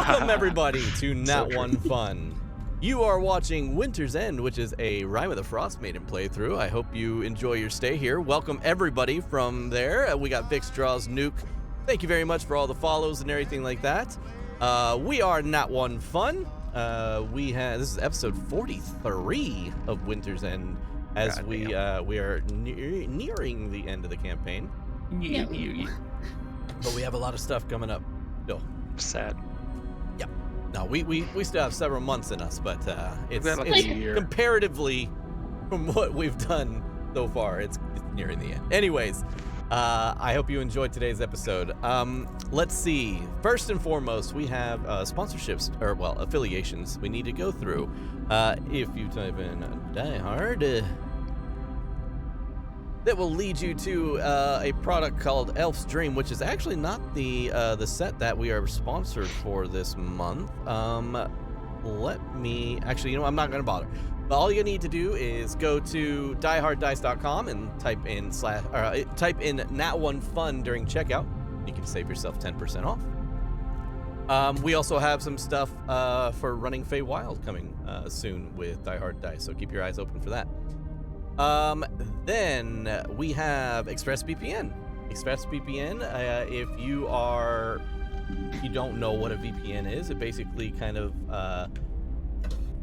Welcome, everybody, to Nat true. 1 Fun. You are watching Winter's End, which is a Rime of the Frost Maiden playthrough. I hope you enjoy your stay here. Welcome, everybody, from there. We got Vix Draws Nuke. Thank you very much for all the follows and everything like that. We are Nat 1 Fun. This is episode 43 of Winter's End, as we are nearing the end of the campaign. But we have a lot of stuff coming up still. Sad. Yeah. No, we still have several months in us, but it's like a year. comparatively from what we've done so far, it's nearing the end. Anyways, I hope you enjoyed today's episode. Let's see. First and foremost, we have sponsorships, or well, affiliations we need to go through. If you type in Die Hard, that will lead you to a product called Elf's Dream, which is actually not the set that we are sponsored for this month. Let me actually, I'm not going to bother. But all you need to do is go to dieharddice.com and type in Nat1Fun during checkout. You can save yourself 10% off. We also have some stuff for running Feywild coming soon with Die Hard Dice, so keep your eyes open for that. Then we have ExpressVPN. ExpressVPN, if you don't know what a VPN is, it basically kind of,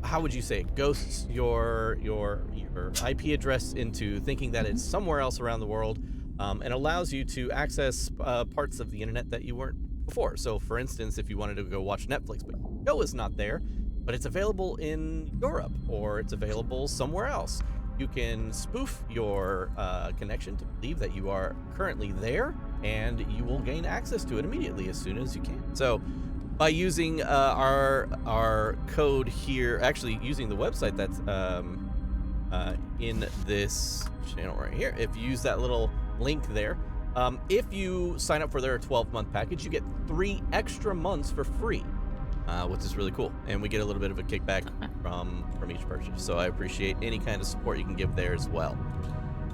how would you say it? Ghosts your IP address into thinking that it's somewhere else around the world, and allows you to access parts of the internet that you weren't before. So for instance, if you wanted to go watch Netflix, but your show is not there, but it's available in Europe, or it's available somewhere else, you can spoof your connection to believe that you are currently there, and you will gain access to it immediately as soon as you can. So by using our code here, actually using the website that's in this channel right here, if you use that little link there, if you sign up for their 12-month package, you get 3 extra months for free. Which is really cool, and we get a little bit of a kickback from each purchase, so I appreciate any kind of support you can give there as well.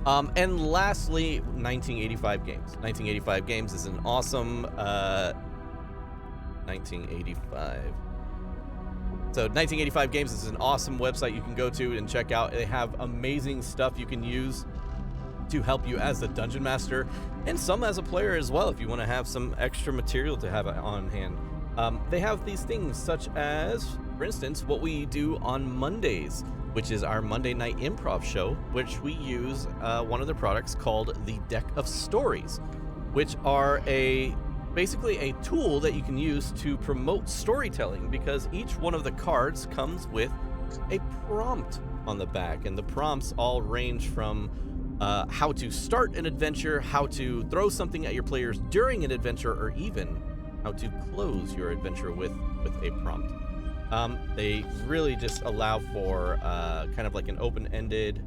And lastly, 1985 Games. 1985 Games is an awesome 1985. So 1985 Games is an awesome website you can go to and check out. They have amazing stuff you can use to help you as a dungeon master, and some as a player as well, if you want to have some extra material to have on hand. They have these things such as, for instance, what we do on Mondays, which is our Monday night improv show, which we use one of their products called the Deck of Stories, which are basically a tool that you can use to promote storytelling, because each one of the cards comes with a prompt on the back, and the prompts all range from how to start an adventure, how to throw something at your players during an adventure, or even how to close your adventure with a prompt. They really just allow for kind of like an open-ended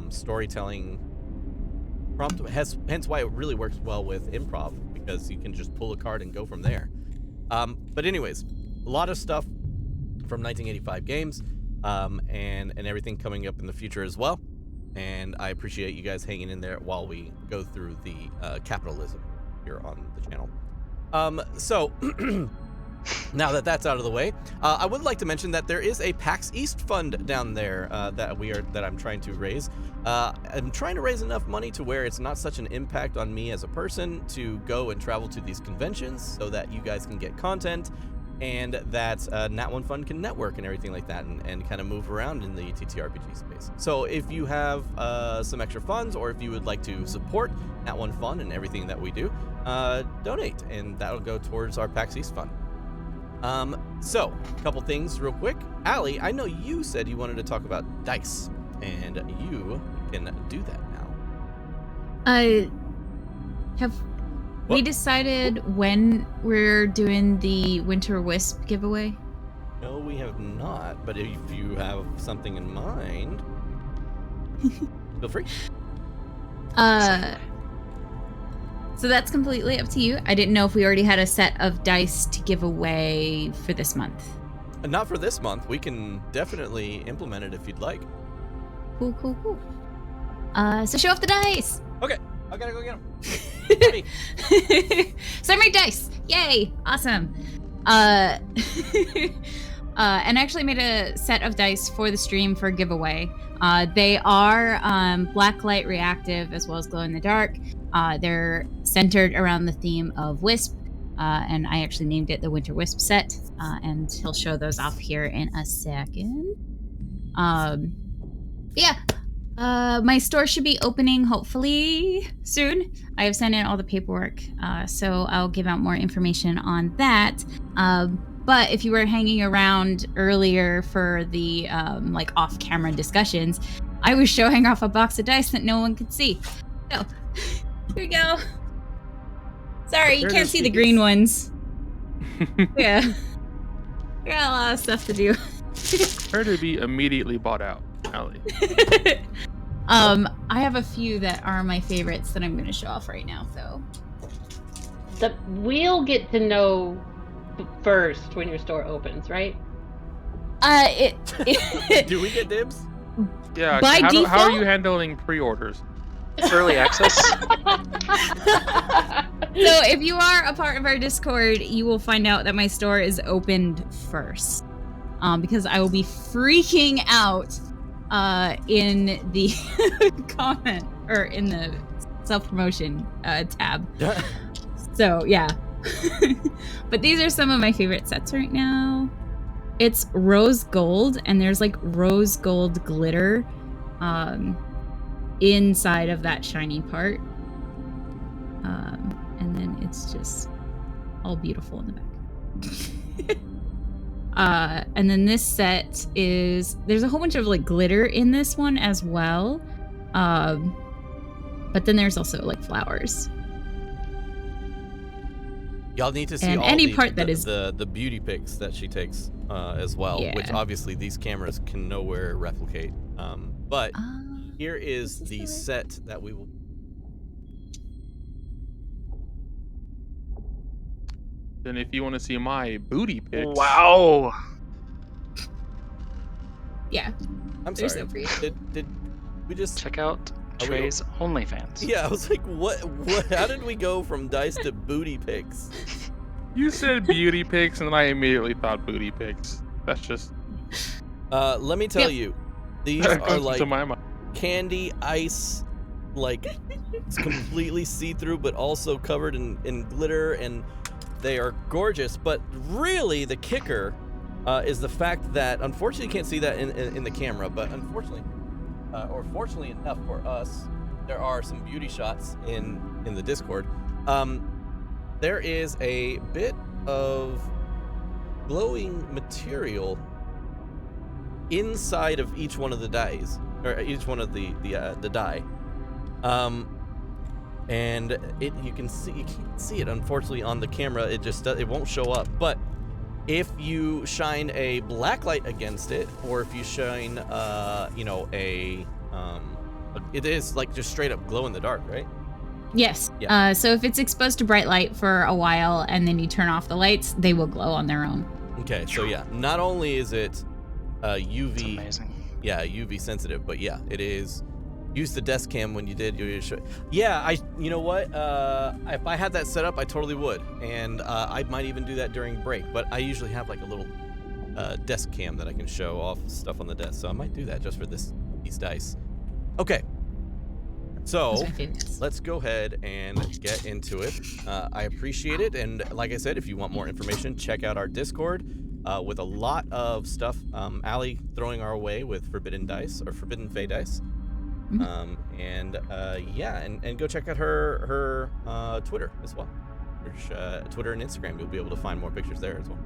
storytelling prompt, hence why it really works well with improv, because you can just pull a card and go from there. But anyways, a lot of stuff from 1985 Games, and everything coming up in the future as well. And I appreciate you guys hanging in there while we go through the capitalism here on the channel. So now that that's out of the way, I would like to mention that there is a PAX East fund down there that I'm trying to raise. I'm trying to raise enough money to where it's not such an impact on me as a person to go and travel to these conventions, so that you guys can get content, and that Nat 1 Fun can network and everything like that, and kind of move around in the TTRPG space. So if you have some extra funds, or if you would like to support Nat 1 Fun and everything that we do, donate, and that'll go towards our PAX East fund. So a couple things real quick. Allie, I know you said you wanted to talk about dice, and you can do that now. We decided when we're doing the Winter Wisp giveaway? No, we have not, but if you have something in mind, feel free. So that's completely up to you. I didn't know if we already had a set of dice to give away for this month. Not for this month. We can definitely implement it if you'd like. Cool. So show off the dice. Okay, I gotta go get them. So I made dice. Yay! Awesome. Uh, and actually made a set of dice for the stream for giveaway. They are black light reactive as well as glow in the dark. They're centered around the theme of Wisp, and I actually named it the Winter Wisp set, and he'll show those off here in a second. Yeah. My store should be opening hopefully soon. I have sent in all the paperwork, so I'll give out more information on that. But if you were hanging around earlier for the like off-camera discussions, I was showing off a box of dice that no one could see. So here we go. Sorry, you can't see the green ones. Yeah, we got a lot of stuff to do. Prepare to be immediately bought out, Allie. I have a few that are my favorites that I'm going to show off right now. So we'll get to know first when your store opens, right? Do we get dibs? Yeah. By default? How are you handling pre-orders? Early access. So if you are a part of our Discord, you will find out that my store is opened first, because I will be freaking out in the comment or in the self-promotion tab. So yeah. But these are some of my favorite sets right now. It's rose gold, and there's like rose gold glitter inside of that shiny part. And then it's just all beautiful in the back. And then this set there's a whole bunch of like glitter in this one as well. But then there's also like flowers. Y'all need to see And all any the, part that the, is- the beauty pics that she takes as well, Yeah. which obviously these cameras can nowhere replicate. But here is the set that we will. Then if you want to see my booty pics. Wow. Yeah. I'm They're sorry. so pretty. Did we just? Check out Are we- Trey's OnlyFans. Yeah, I was like, what? How did we go from dice to booty pics? You said beauty pics, and then I immediately thought booty pics. That's just. Let me tell you, these that are comes like to my mind. candy ice, like it's completely see-through, but also covered in glitter, and they are gorgeous. But really, the kicker is the fact that, unfortunately, you can't see that in the camera, but unfortunately, or fortunately enough for us, there are some beauty shots in the Discord. There is a bit of glowing material inside of each one of the dies, or each one of the die, and you can't see it, unfortunately, on the camera. It just it won't show up. But if you shine a black light against it, or if you shine it is like just straight up glow in the dark, right? Yes. Yeah. So if it's exposed to bright light for a while and then you turn off the lights, they will glow on their own. Okay, so yeah, not only is it It's UV, amazing. yeah, UV sensitive, but yeah, it is. Use the desk cam when you did. Yeah, you know what? If I had that set up, I totally would, and I might even do that during break. But I usually have like a little desk cam that I can show off stuff on the desk, so I might do that just for these dice. Okay, so Those are my favorites. let's go ahead and get into it. I appreciate it, and like I said, if you want more information, check out our Discord with a lot of stuff. Allie throwing our way with Forbidden Dice or Forbidden Fey Dice. Mhm. And go check out her Twitter as well. Twitter and Instagram, you'll be able to find more pictures there as well.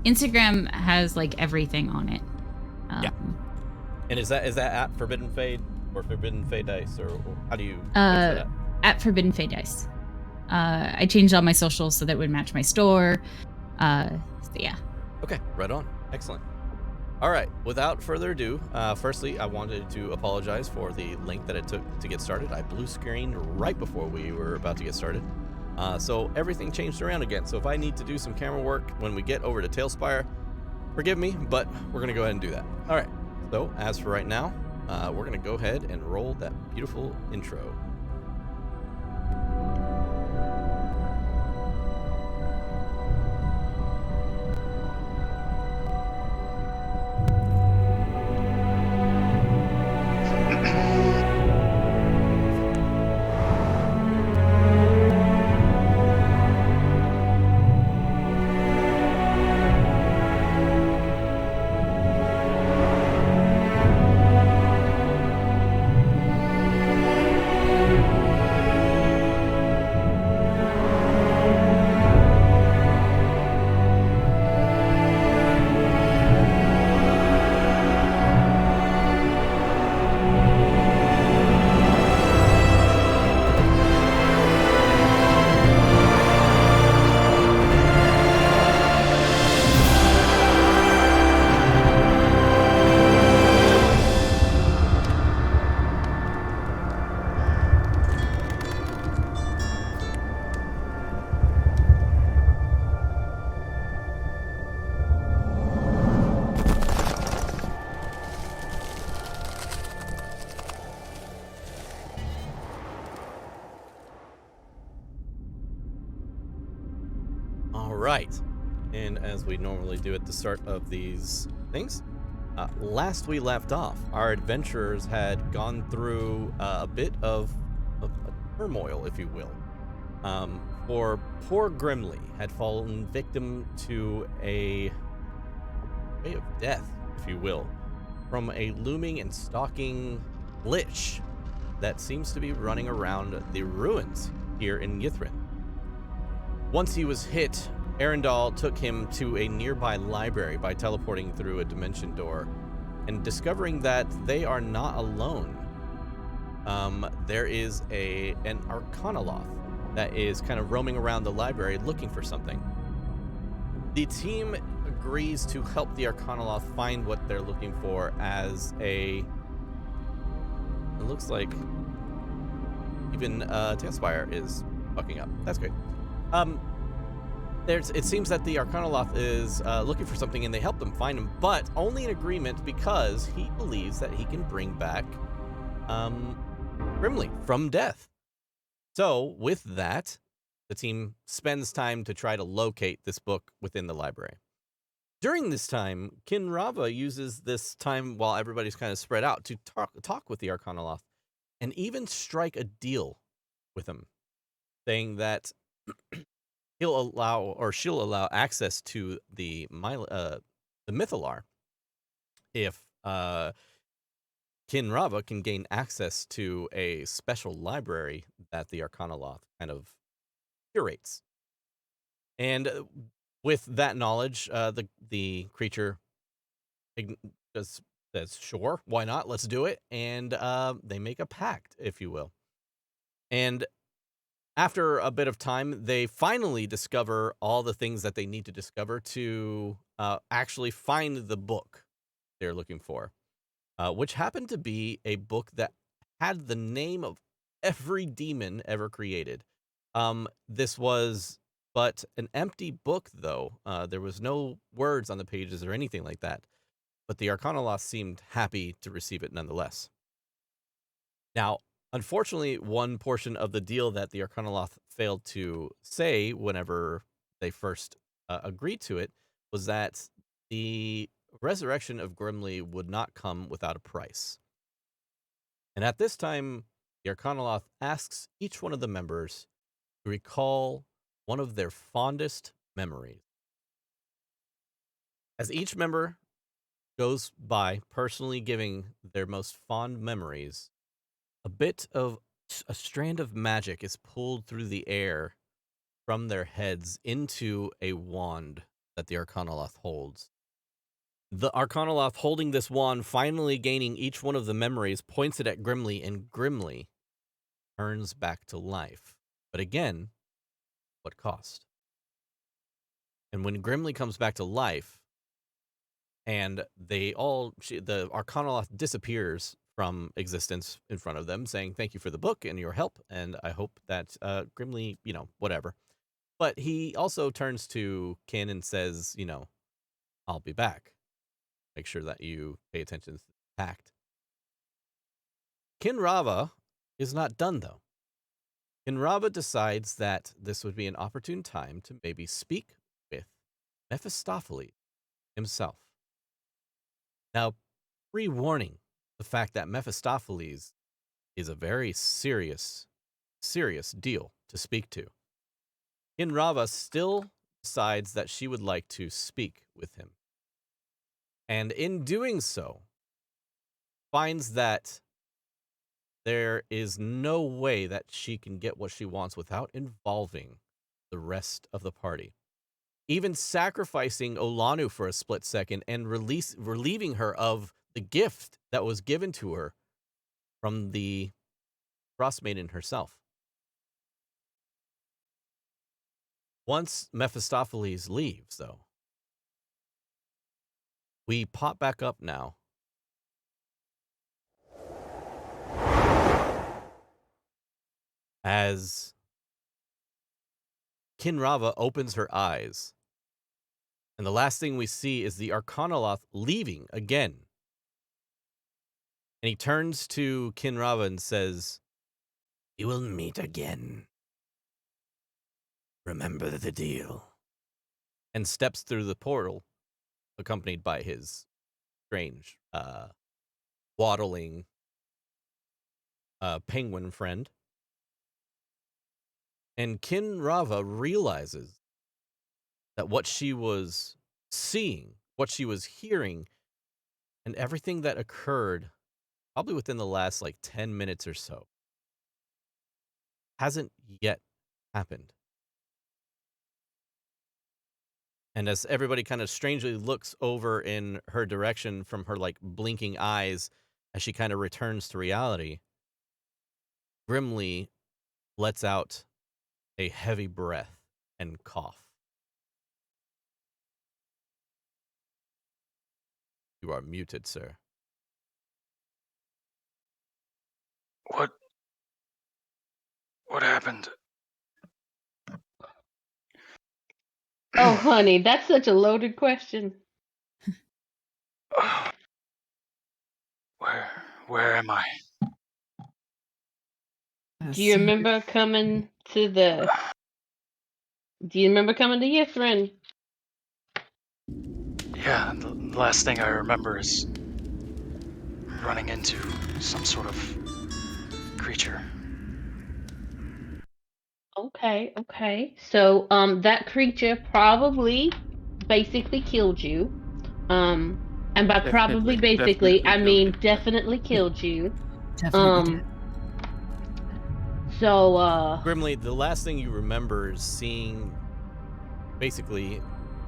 Instagram has like everything on it. Yeah. And is that at Forbidden Fade or Forbidden Fey Dice, or how do you? fix that? At Forbidden Fey Dice. I changed all my socials so that it would match my store. So yeah. Okay, right on. Excellent. All right, without further ado, firstly, I wanted to apologize for the length that it took to get started. I blue screened right before we were about to get started. So everything changed around again. So if I need to do some camera work when we get over to Tailspire, forgive me, but we're going to go ahead and do that. All right, so as for right now, we're going to go ahead and roll that beautiful intro. right. And as we normally do at the start of these things, last we left off, our adventurers had gone through a bit of a turmoil, if you will. For poor Grimly had fallen victim to a way of death, if you will, from a looming and stalking lich that seems to be running around the ruins here in Yithrin. Once he was hit, Arendal took him to a nearby library by teleporting through a dimension door, and discovering that they are not alone. There is an Arcanoloth that is kind of roaming around the library looking for something. The team agrees to help the Arcanoloth find what they're looking for as it looks like even Tailspire is fucking up. That's great. It seems that the Arcanoloth is looking for something, and they help them find him, but only in agreement because he believes that he can bring back Grimly from death. So with that, the team spends time to try to locate this book within the library. During this time, Kinrava uses this time while everybody's kind of spread out to talk with the Arcanoloth and even strike a deal with him, saying that he'll allow, or she'll allow, access to the Mythalar if Kinrava can gain access to a special library that the Arcanoloth kind of curates. And with that knowledge, the creature just says, "Sure, why not? Let's do it." And they make a pact, if you will. And after a bit of time, they finally discover all the things that they need to discover to actually find the book they're looking for, which happened to be a book that had the name of every demon ever created. This was but an empty book, though. There was no words on the pages or anything like that, but the Arcanoloth seemed happy to receive it nonetheless. Now, unfortunately, one portion of the deal that the Arcanoloth failed to say whenever they first agreed to it was that the resurrection of Grimly would not come without a price. And at this time, the Arcanoloth asks each one of the members to recall one of their fondest memories. As each member goes by personally giving their most fond memories, a strand of magic is pulled through the air from their heads into a wand that the Arcanoloth holds. The Arcanoloth holding this wand, finally gaining each one of the memories, points it at Grimly, and Grimly turns back to life. But again, what cost? And when Grimly comes back to life, and the Arcanoloth disappears from existence in front of them, saying, "Thank you for the book and your help, and I hope that Grimly, whatever." But he also turns to Kin and says, "I'll be back. Make sure that you pay attention to the pact." Kinrava is not done, though. Kinrava decides that this would be an opportune time to maybe speak with Mephistopheles himself. Now, pre-warning the fact that Mephistopheles is a very serious deal to speak to. Kinrava still decides that she would like to speak with him. And in doing so, finds that there is no way that she can get what she wants without involving the rest of the party. Even sacrificing Olanu for a split second and relieving her of the gift that was given to her from the Frost Maiden herself. Once Mephistopheles leaves, though, we pop back up now. As Kinrava opens her eyes, and the last thing we see is the Arcanoloth leaving again. And he turns to Kinrava and says, "We will meet again. Remember the deal." and steps through the portal, accompanied by his strange, waddling penguin friend. And Kin Rava realizes that what she was seeing, what she was hearing, and everything that occurred probably within the last 10 minutes or so hasn't yet happened. And as everybody kind of strangely looks over in her direction from her blinking eyes as she kind of returns to reality, Grimly lets out a heavy breath and cough. You are muted, sir. What happened? Oh, honey, that's such a loaded question. Where am I? Do you remember coming to Yithrin? Yeah, the last thing I remember is running into some sort of creature. Okay. So, that creature probably basically killed you. And by probably basically, I mean definitely killed you. Definitely did. So, Grimly, the last thing you remember is seeing basically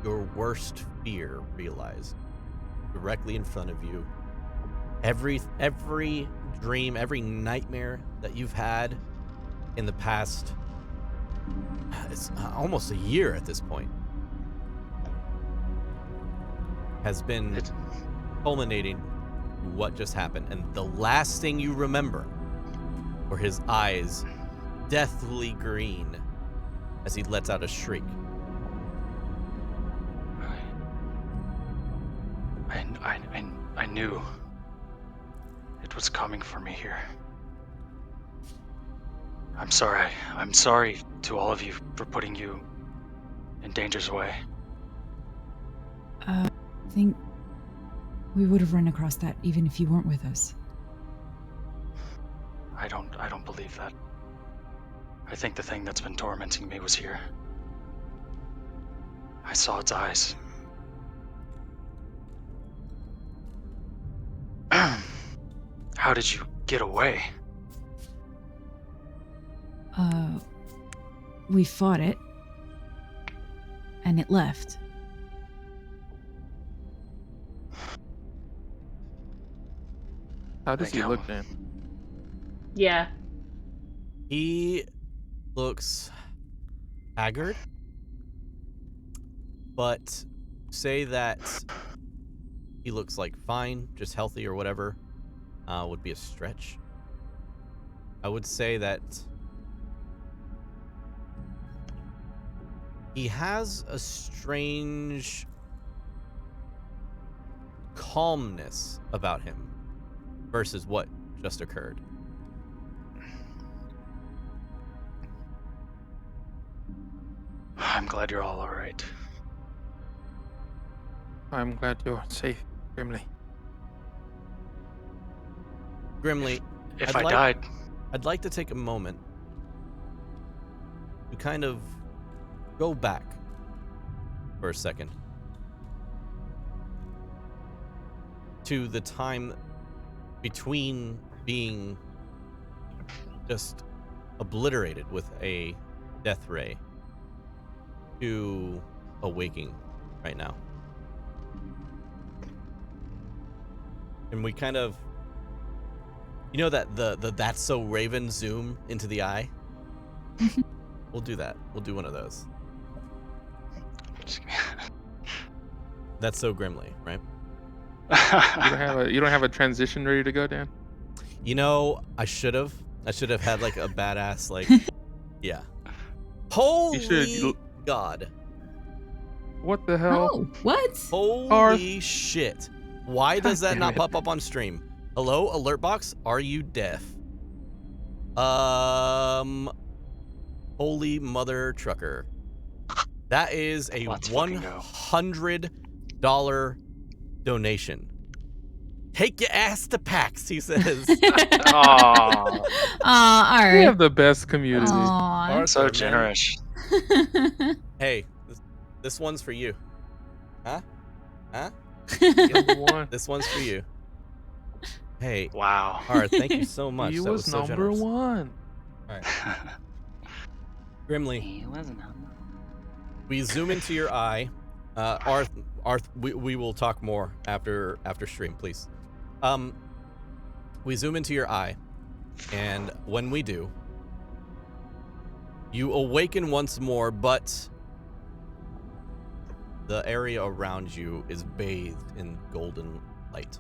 your worst fear realized directly in front of you. Every dream, every nightmare that you've had in the past, it's almost a year at this point, has been culminating what just happened. And the last thing you remember were his eyes deathly green as he lets out a shriek. I knew it was coming for me here. I'm sorry. I'm sorry to all of you for putting you in danger's way. I think we would have run across that even if you weren't with us. I don't believe that. I think the thing that's been tormenting me was here. I saw its eyes. How did you get away? We fought it, and it left. How does he look, Dan? yeah. He looks haggard, but say that he looks fine, just healthy or whatever, would be a stretch. I would say that he has a strange calmness about him versus what just occurred. I'm glad you're all alright. I'm glad you're safe, Grimly. Grimly, If I died, I'd like to take a moment to kind of go back for a second to the time between being just obliterated with a death ray to awaking right now. And we kind of, that the That's So Raven zoom into the eye? We'll do that. We'll do one of those. That's so Grimly, right? You don't have a transition ready to go, Dan? I should have. I should have had a badass yeah. Holy God. What the hell? Oh, what? Holy shit. Why does that not pop up on stream? Hello, alert box? Are you deaf? Holy mother trucker. That is a Let's fucking go. $100 donation. Take your ass to PAX, he says. Aw, Aw, all we right. have the best community. Aw. Arthur, So man. generous. Hey, this one's for you. Huh? Number one. This one's for you. Hey, Wow. Art, thank you so much. He That was so number generous. one. All right. Grimly, He was number. we zoom into your eye. Arth, we will talk more after stream, please. We zoom into your eye, and when we do, you awaken once more, but the area around you is bathed in golden light.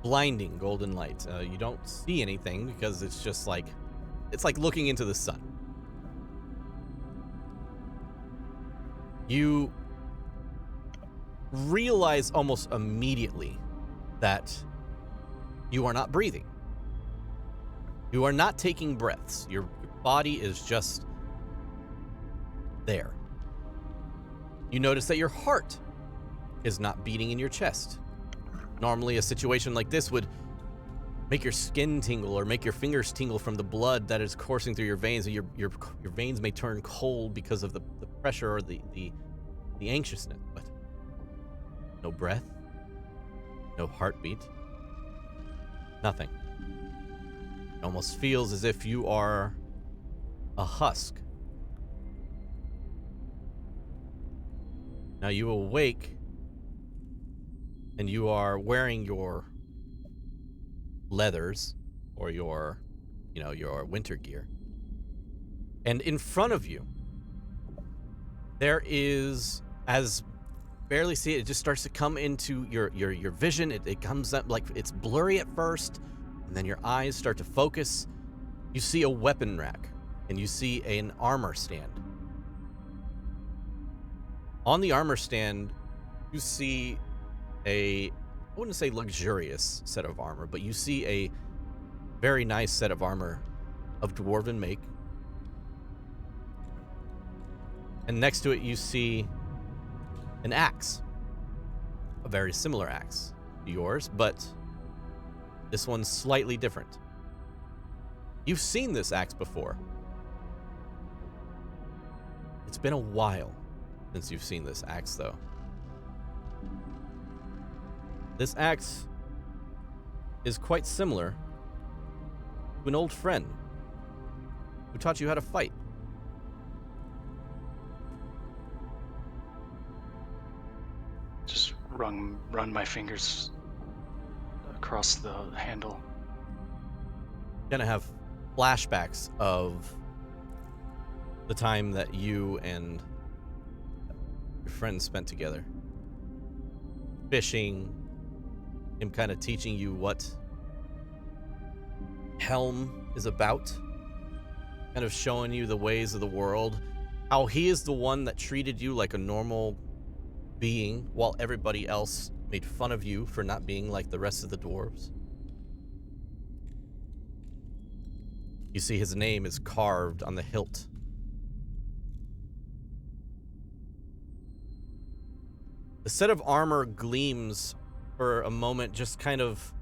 Blinding golden light. You don't see anything because it's just like, it's like looking into the sun. You realize almost immediately that you are not breathing. You are not taking breaths. Your body is just there. You notice that your heart is not beating in your chest. Normally, a situation like this would make your skin tingle or make your fingers tingle from the blood that is coursing through your veins. And your veins may turn cold because of the pressure or the anxiousness. But no breath, no heartbeat, nothing. It almost feels as if you are a husk. Now you awake, and you are wearing your leathers or your winter gear. And in front of you, there is, as barely see it, it just starts to come into your vision. It comes up like it's blurry at first, and then your eyes start to focus. You see a weapon rack, and you see an armor stand. On the armor stand, you see I wouldn't say luxurious set of armor, but you see a very nice set of armor of dwarven make. And next to it, you see an axe, a very similar axe to yours, but this one's slightly different. You've seen this axe before. It's been a while since you've seen this axe, though. This axe is quite similar to an old friend who taught you how to fight. Just run my fingers across the handle. Gonna have flashbacks of the time that you and your friends spent together. Fishing, him kind of teaching you what Helm is about, kind of showing you the ways of the world, how he is the one that treated you like a normal being while everybody else made fun of you for not being like the rest of the dwarves. You see his name is carved on the hilt. The set of armor gleams for a moment, just kind of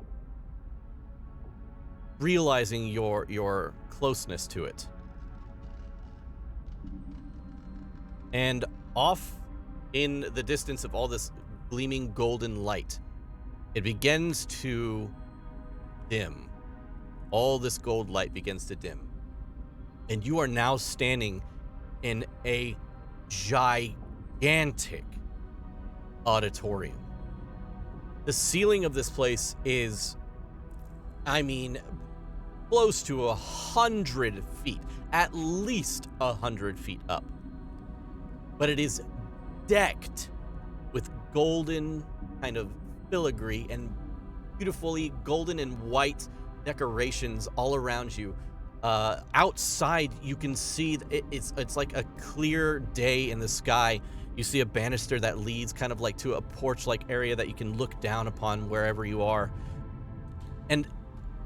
realizing your closeness to it. And off in the distance of all this gleaming golden light, it begins to dim. All this gold light begins to dim. And you are now standing in a gigantic auditorium. The ceiling of this place is, close to 100 feet, at least 100 feet up. But it is decked with golden kind of filigree and beautifully golden and white decorations all around you. Outside, you can see it's like a clear day in the sky. You see a banister that leads kind of like to a porch-like area that you can look down upon wherever you are. And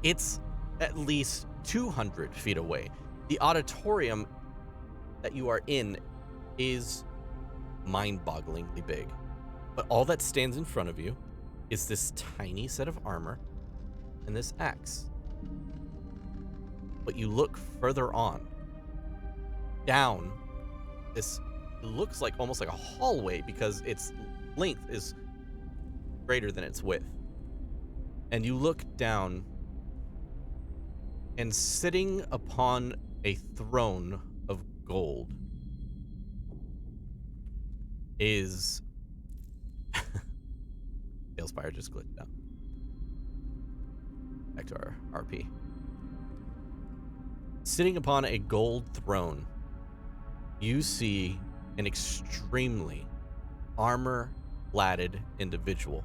it's at least 200 feet away. The auditorium that you are in is mind-bogglingly big. But all that stands in front of you is this tiny set of armor and this axe. But you look further on, down this, it looks like almost like a hallway because its length is greater than its width. And you look down, and sitting upon a throne of gold is Tailspire just glitched out. Back to our RP. Sitting upon a gold throne, you see an extremely armor-plated individual.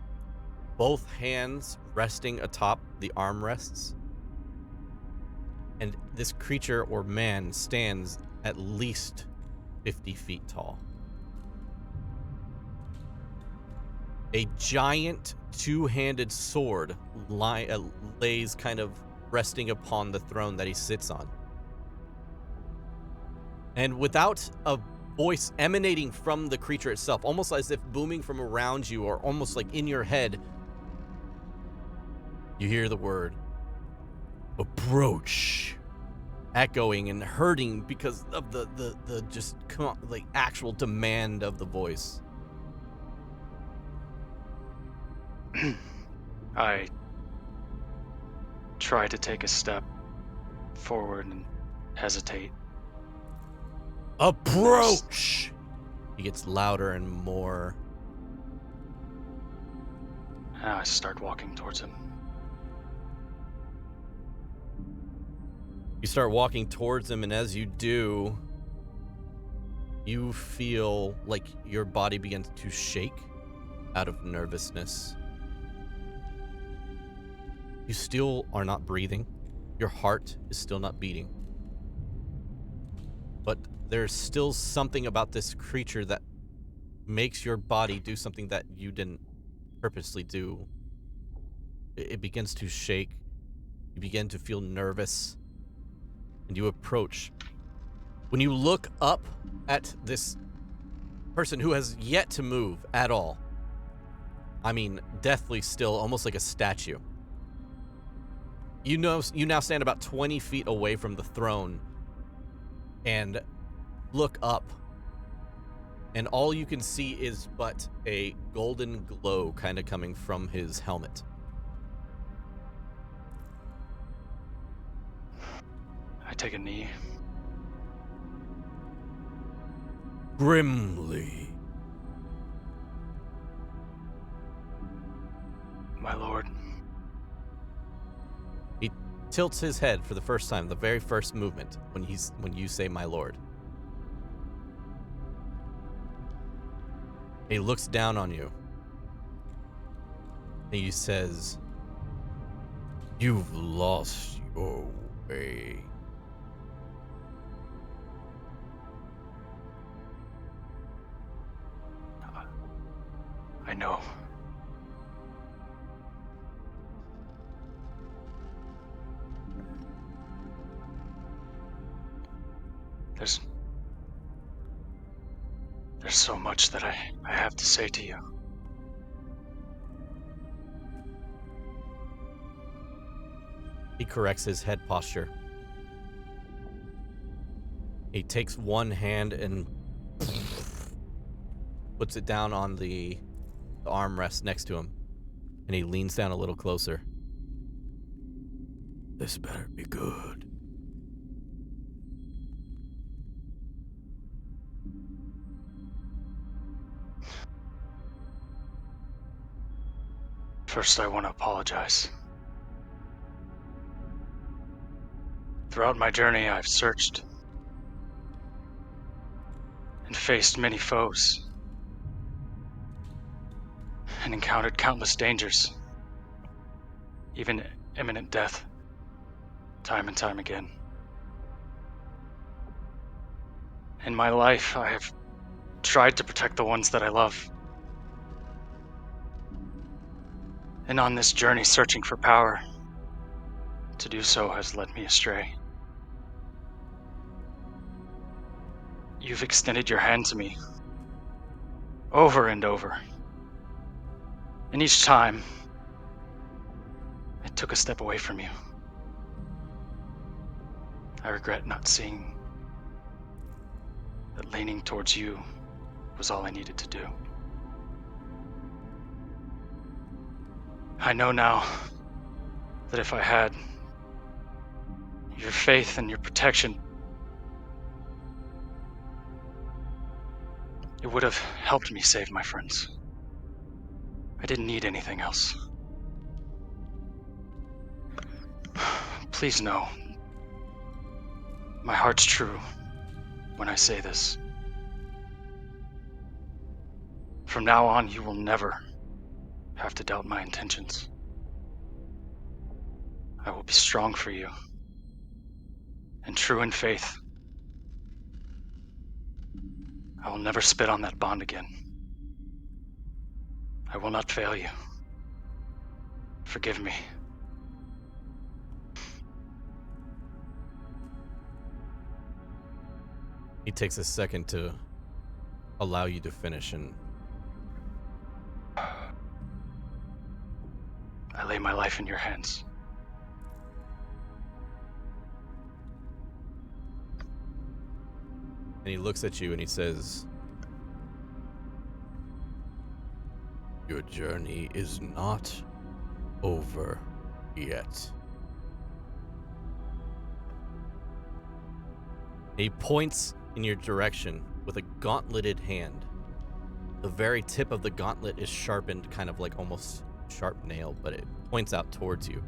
Both hands resting atop the armrests. And this creature or man stands at least 50 feet tall. A giant two-handed sword lays kind of resting upon the throne that he sits on. And without a voice emanating from the creature itself, almost as if booming from around you or almost like in your head, you hear the word, approach, echoing and hurting because of the just like actual demand of the voice. I try to take a step forward and hesitate. Approach! He gets louder and more. I start walking towards him. You start walking towards him, and as you do, you feel like your body begins to shake out of nervousness. You still are not breathing. Your heart is still not beating. But there's still something about this creature that makes your body do something that you didn't purposely do. It begins to shake. You begin to feel nervous. And you approach. When you look up at this person who has yet to move at all, I mean, deathly still, almost like a statue. You now stand about 20 feet away from the throne and look up, and all you can see is but a golden glow kind of coming from his helmet. I take a knee. Grimly. My lord. He tilts his head for the first time, the very first movement, when you say my lord. He looks down on you. And he says, "You've lost your way." I know. There's so much that I have to say to you. He corrects his head posture. He takes one hand and puts it down on the armrest next to him, and he leans down a little closer. This better be good. First, I want to apologize. Throughout my journey, I've searched and faced many foes and encountered countless dangers, even imminent death, time and time again. In my life, I have tried to protect the ones that I love. And on this journey searching for power, to do so has led me astray. You've extended your hand to me over and over. And each time, I took a step away from you. I regret not seeing that leaning towards you was all I needed to do. I know now that if I had your faith and your protection, it would have helped me save my friends. I didn't need anything else. Please know, my heart's true when I say this. From now on, you will never have to doubt my intentions. I will be strong for you and true in faith. I will never spit on that bond again. I will not fail you. Forgive me. He takes a second to allow you to finish, and I lay my life in your hands. he looks at you and he says, "Your journey is not over yet." He points in your direction with a gauntleted hand. The very tip of the gauntlet is sharpened, kind of like almost sharp nail, but it points out towards you.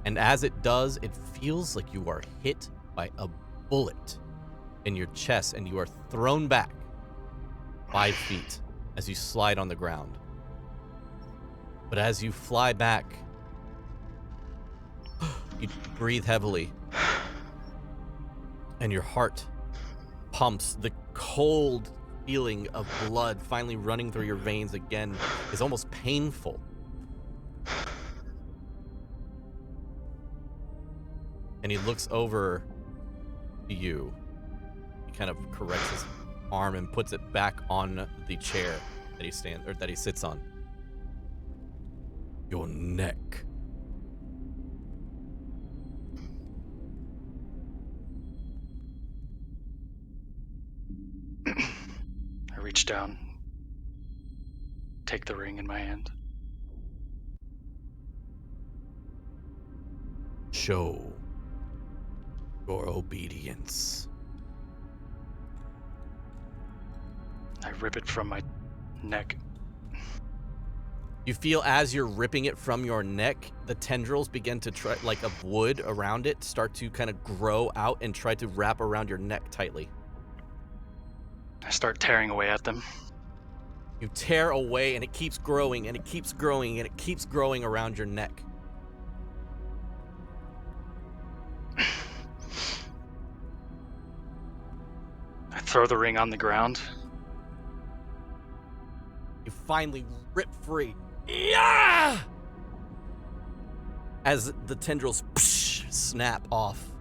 And as it does, it feels like you are hit by a bullet in your chest, and you are thrown back 5 feet as you slide on the ground. But as you fly back, you breathe heavily, and your heart pumps. The cold feeling of blood finally running through your veins again is almost painful. And he looks over to you. He kind of corrects his arm and puts it back on the chair that he sits on. Your neck. I reach down, take the ring in my hand. Show your obedience. I rip it from my neck. You feel as you're ripping it from your neck, the tendrils begin to try, like of wood around it, start to kind of grow out and try to wrap around your neck tightly. I start tearing away at them. You tear away, and it keeps growing, and it keeps growing, and it keeps growing around your neck. I throw the ring on the ground. You finally rip free. Yeah! As the tendrils snap off,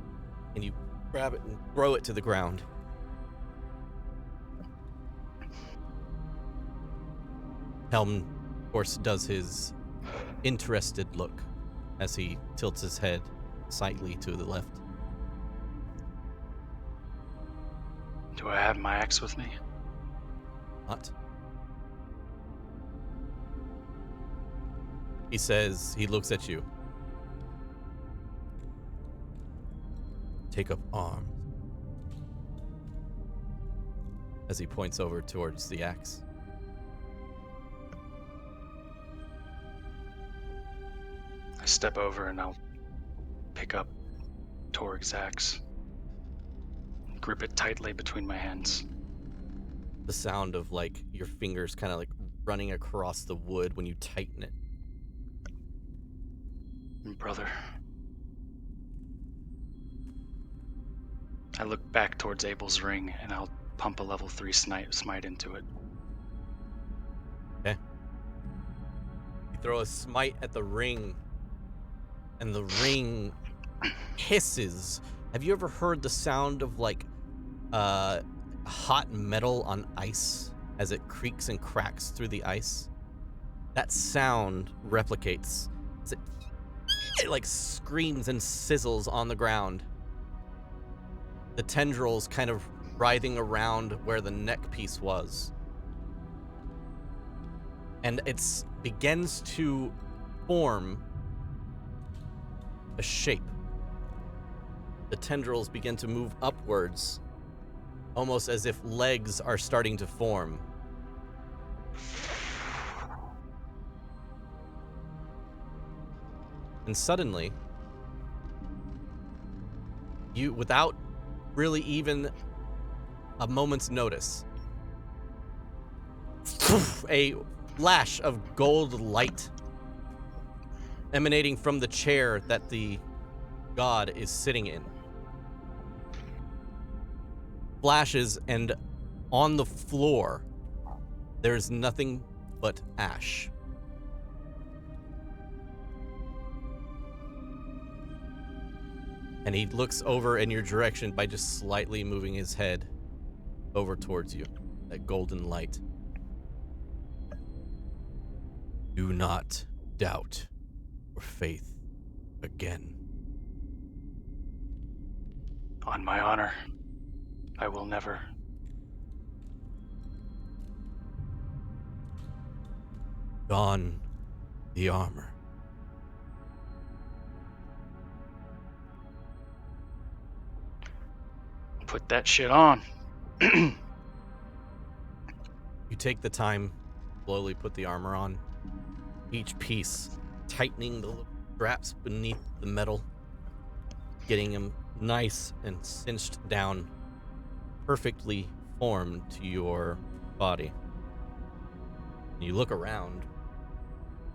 and you grab it and throw it to the ground. Helm, of course, does his interested look as he tilts his head slightly to the left. Do I have my axe with me? What? He says, he looks at you. Take up arms. As he points over towards the axe. I step over and I'll pick up Torg's axe. Grip it tightly between my hands. The sound of like your fingers kind of like running across the wood when you tighten it. Brother. I look back towards Abel's ring and I'll pump a level 3 smite into it. Okay. You throw a smite at the ring, and the ring hisses. Have you ever heard the sound of like hot metal on ice as it creaks and cracks through the ice. That sound replicates as it like screams and sizzles on the ground. The tendrils kind of writhing around where the neck piece was. And it begins to form a shape. The tendrils begin to move upwards, almost as if legs are starting to form. And suddenly, you, without really even a moment's notice, a flash of gold light emanating from the chair that the god is sitting in flashes, and on the floor there's nothing but ash. And he looks over in your direction by just slightly moving his head over towards you, that golden light. Do not doubt your faith again. On my honor, I will never. Don the armor. Put that shit on. You take the time, slowly put the armor on, each piece tightening the little straps beneath the metal, getting them nice and cinched down, perfectly formed to your body. You look around,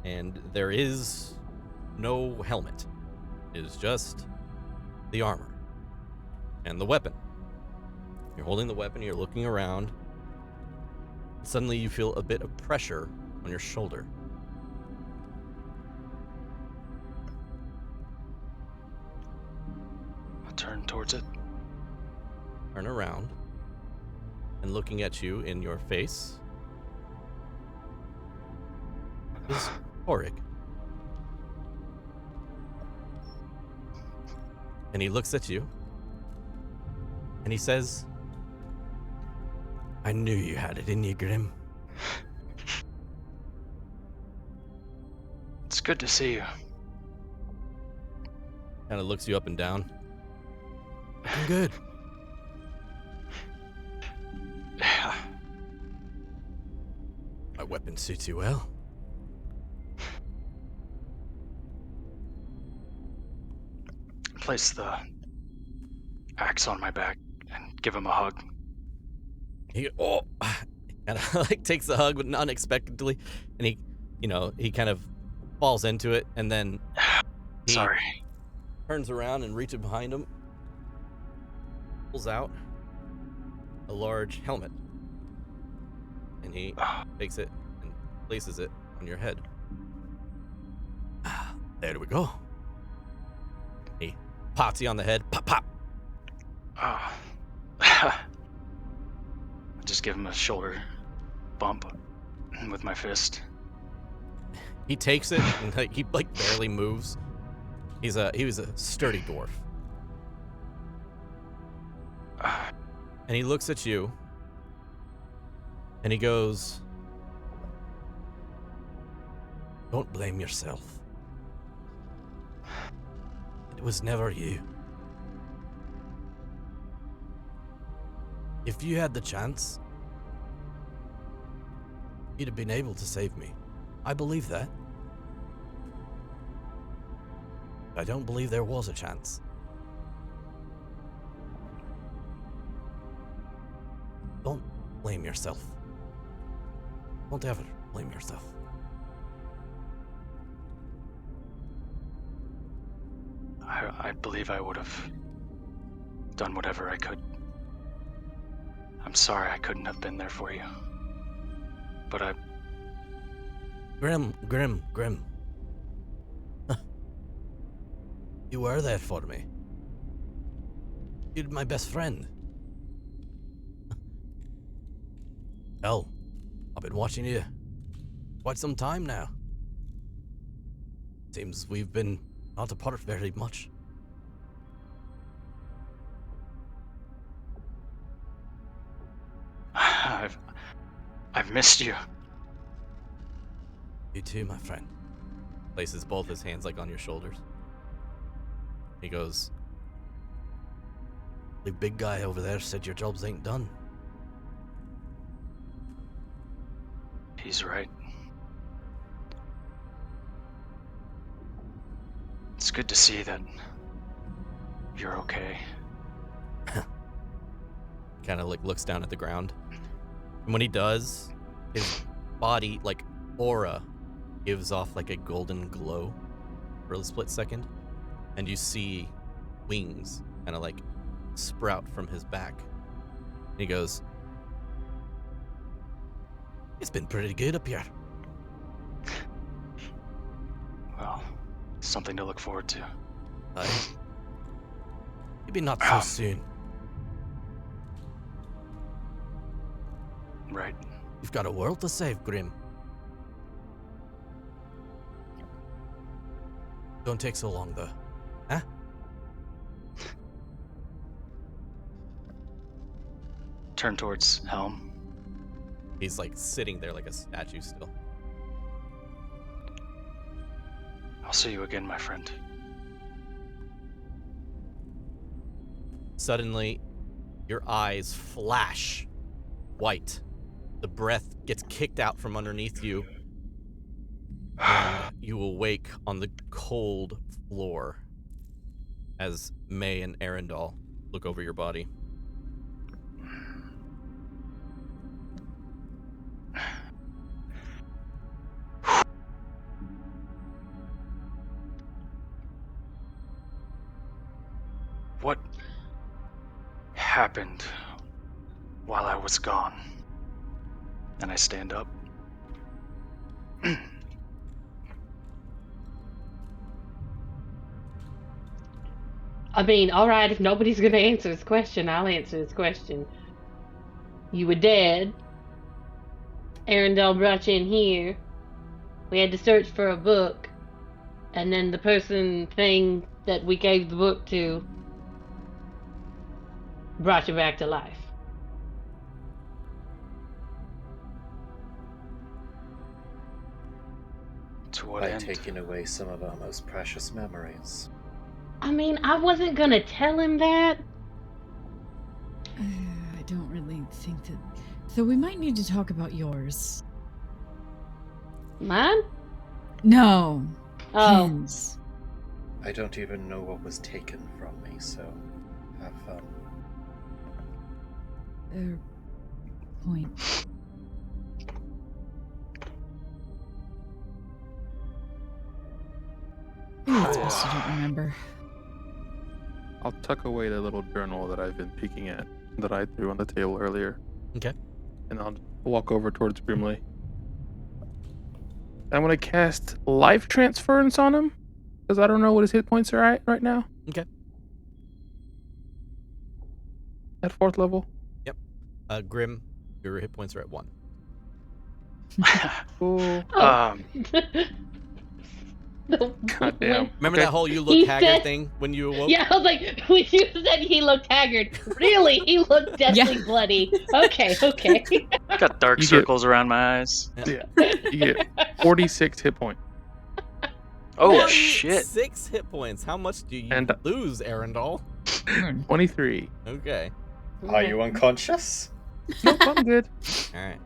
and there is no helmet. It is just the armor and the weapon. You're holding the weapon, you're looking around. Suddenly you feel a bit of pressure on your shoulder. I'll turn towards it. Turn around, and looking at you in your face is Horig. And he looks at you, and he says, I knew you had it in you, Grim. It's good to see you. Kind of looks you up and down. Looking good. Yeah. My weapon suits you well. Place the axe on my back and give him a hug. He kind of like takes the hug, but unexpectedly, and he kind of falls into it, and then he Sorry. turns around and reaches behind him, pulls out a large helmet, and he takes it and places it on your head. There we go. He pots you on the head. Pop, pop. I just give him a shoulder bump with my fist. He takes it and he barely moves. He was a sturdy dwarf. And he looks at you and he goes, don't blame yourself. It was never you. If you had the chance, you'd have been able to save me. I believe that. I don't believe there was a chance. Don't blame yourself. Don't ever blame yourself. I believe I would have done whatever I could. I'm sorry I couldn't have been there for you. But I... Grim. You were there for me. You're my best friend. Hell, I've been watching you quite some time now. Seems we've been not apart very much. I've missed you. You too, my friend. Places both his hands like on your shoulders. He goes, the big guy over there said your jobs ain't done. He's right. It's good to see that you're okay. Kind of like looks down at the ground. And when he does, his body, like aura, gives off like a golden glow for a split second. And you see wings kind of like sprout from his back. And he goes, it's been pretty good up here. Well, something to look forward to. Maybe not so soon. Right. You've got a world to save, Grim. Don't take so long, though. Huh? Turn towards Helm. He's like sitting there like a statue still. I'll see you again, my friend. Suddenly, your eyes flash white. The breath gets kicked out from underneath you. And you awake on the cold floor as May and Arundel look over your body. What happened while I was gone? And I stand up. I mean, alright, if nobody's gonna answer this question, I'll answer this question. You were dead. Arundel brought you in here. We had to search for a book. And then the thing that we gave the book to brought you back to life. To what By end? taking away some of our most precious memories. I mean, I wasn't gonna tell him that. I don't really think that. So we might need to talk about yours. Mine? No. Oh. Ken's. I don't even know what was taken from me, so have fun. Point. Maybe it's best you don't remember. I'll tuck away the little journal that I've been peeking at that I threw on the table earlier. Okay. And I'll walk over towards Brimley. I'm gonna cast life transference on him because I don't know what his hit points are at right now. Okay. At 4th level. Grim, your hit points are at 1. Cool. Oh. God damn. Remember Okay. that whole you look He haggard said- thing when you awoke? Yeah, I was like, when you said he looked haggard, really, he looked deathly bloody. Okay. Got dark You get- circles around my eyes. Yeah. You get 46 hit points. Oh shit! 6 hit points. How much do you And- lose, Arundel? 23. Okay. Are you unconscious? Nope, I'm good. Alright.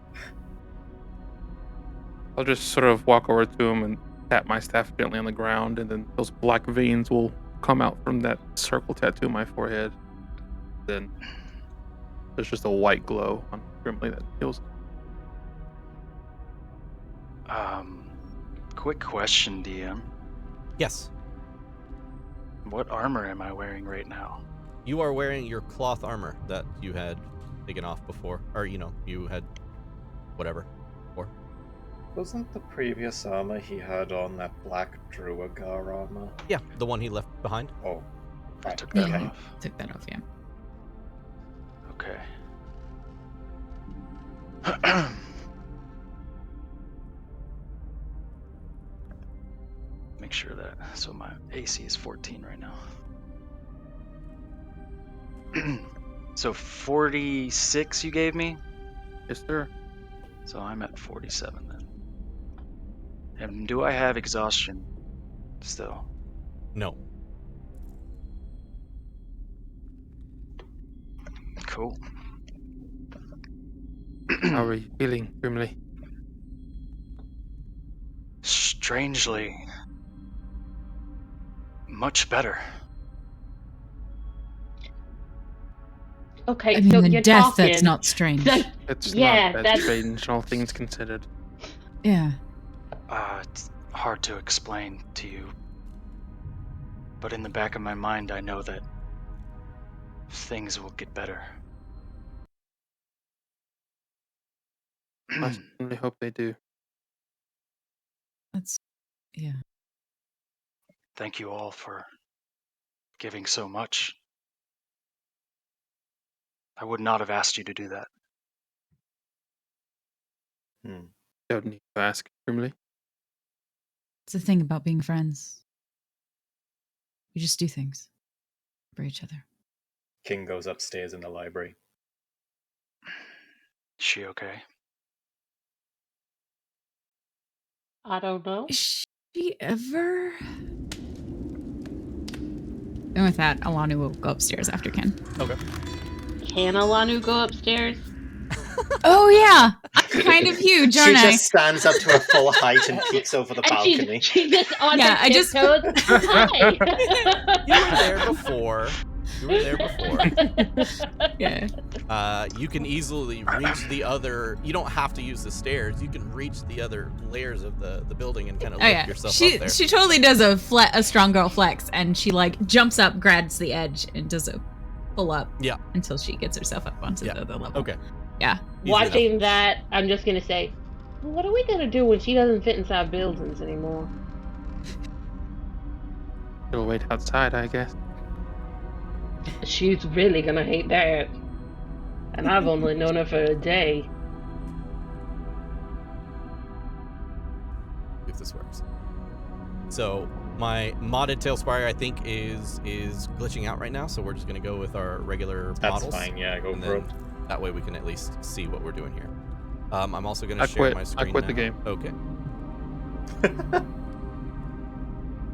I'll just sort of walk over to him and tap my staff gently on the ground, and then those black veins will come out from that circle tattoo on my forehead. Then there's just a white glow on Brimley that heals. Quick question, DM. Yes. What armor am I wearing right now? You are wearing your cloth armor that you had taken off before. Or, you had whatever before. Wasn't the previous armor he had on that black Druagar armor? Yeah, the one he left behind. Oh, I right. took that Yeah. off. Took that off, yeah. Okay. Make sure that, so my AC is 14 right now. So 46 you gave me? Yes, sir. So I'm at 47 then. And do I have exhaustion still? No. Cool. How are you feeling, Grimly? Strangely, much better. Okay, I mean, so the you're death, talking. that's not strange. It's Yeah, not that that's- strange, all things considered. Yeah. It's hard to explain to you. But in the back of my mind, I know that things will get better. I certainly hope they do. That's, yeah. Thank you all for giving so much. I would not have asked you to do that. Don't need to ask, Grimly. It's the thing about being friends. We just do things for each other. King goes upstairs in the library. Is she okay? I don't know. Is she ever? And with that, Alanu will go upstairs after Ken. Okay. Can Alanu go upstairs? Oh, yeah. Kind of huge, She aren't I? just stands up to her full height and peeks over the And balcony. she's just on Yeah, her I just- tiptoes. Hi. You were there before. Yeah. You can easily reach the other. You don't have to use the stairs. You can reach the other layers of the building and kind of Oh, lift yeah. yourself She up there. she totally does a strong girl flex, and she like jumps up, grabs the edge, and does a pull up. Yeah. Until she gets herself up onto Yeah. the other level. Okay. Yeah. Easy Watching that, I'm just gonna say, what are we gonna do when she doesn't fit inside buildings anymore? She'll wait outside, I guess. She's really gonna hate that. And I've only known her for a day. If this works. So my modded Tailspire, I think, is glitching out right now. So we're just gonna go with our regular That's models. fine, yeah, go and for it. then that way we can at least see what we're doing here. I'm also gonna I share quit. my I screen. quit the now. game. Okay.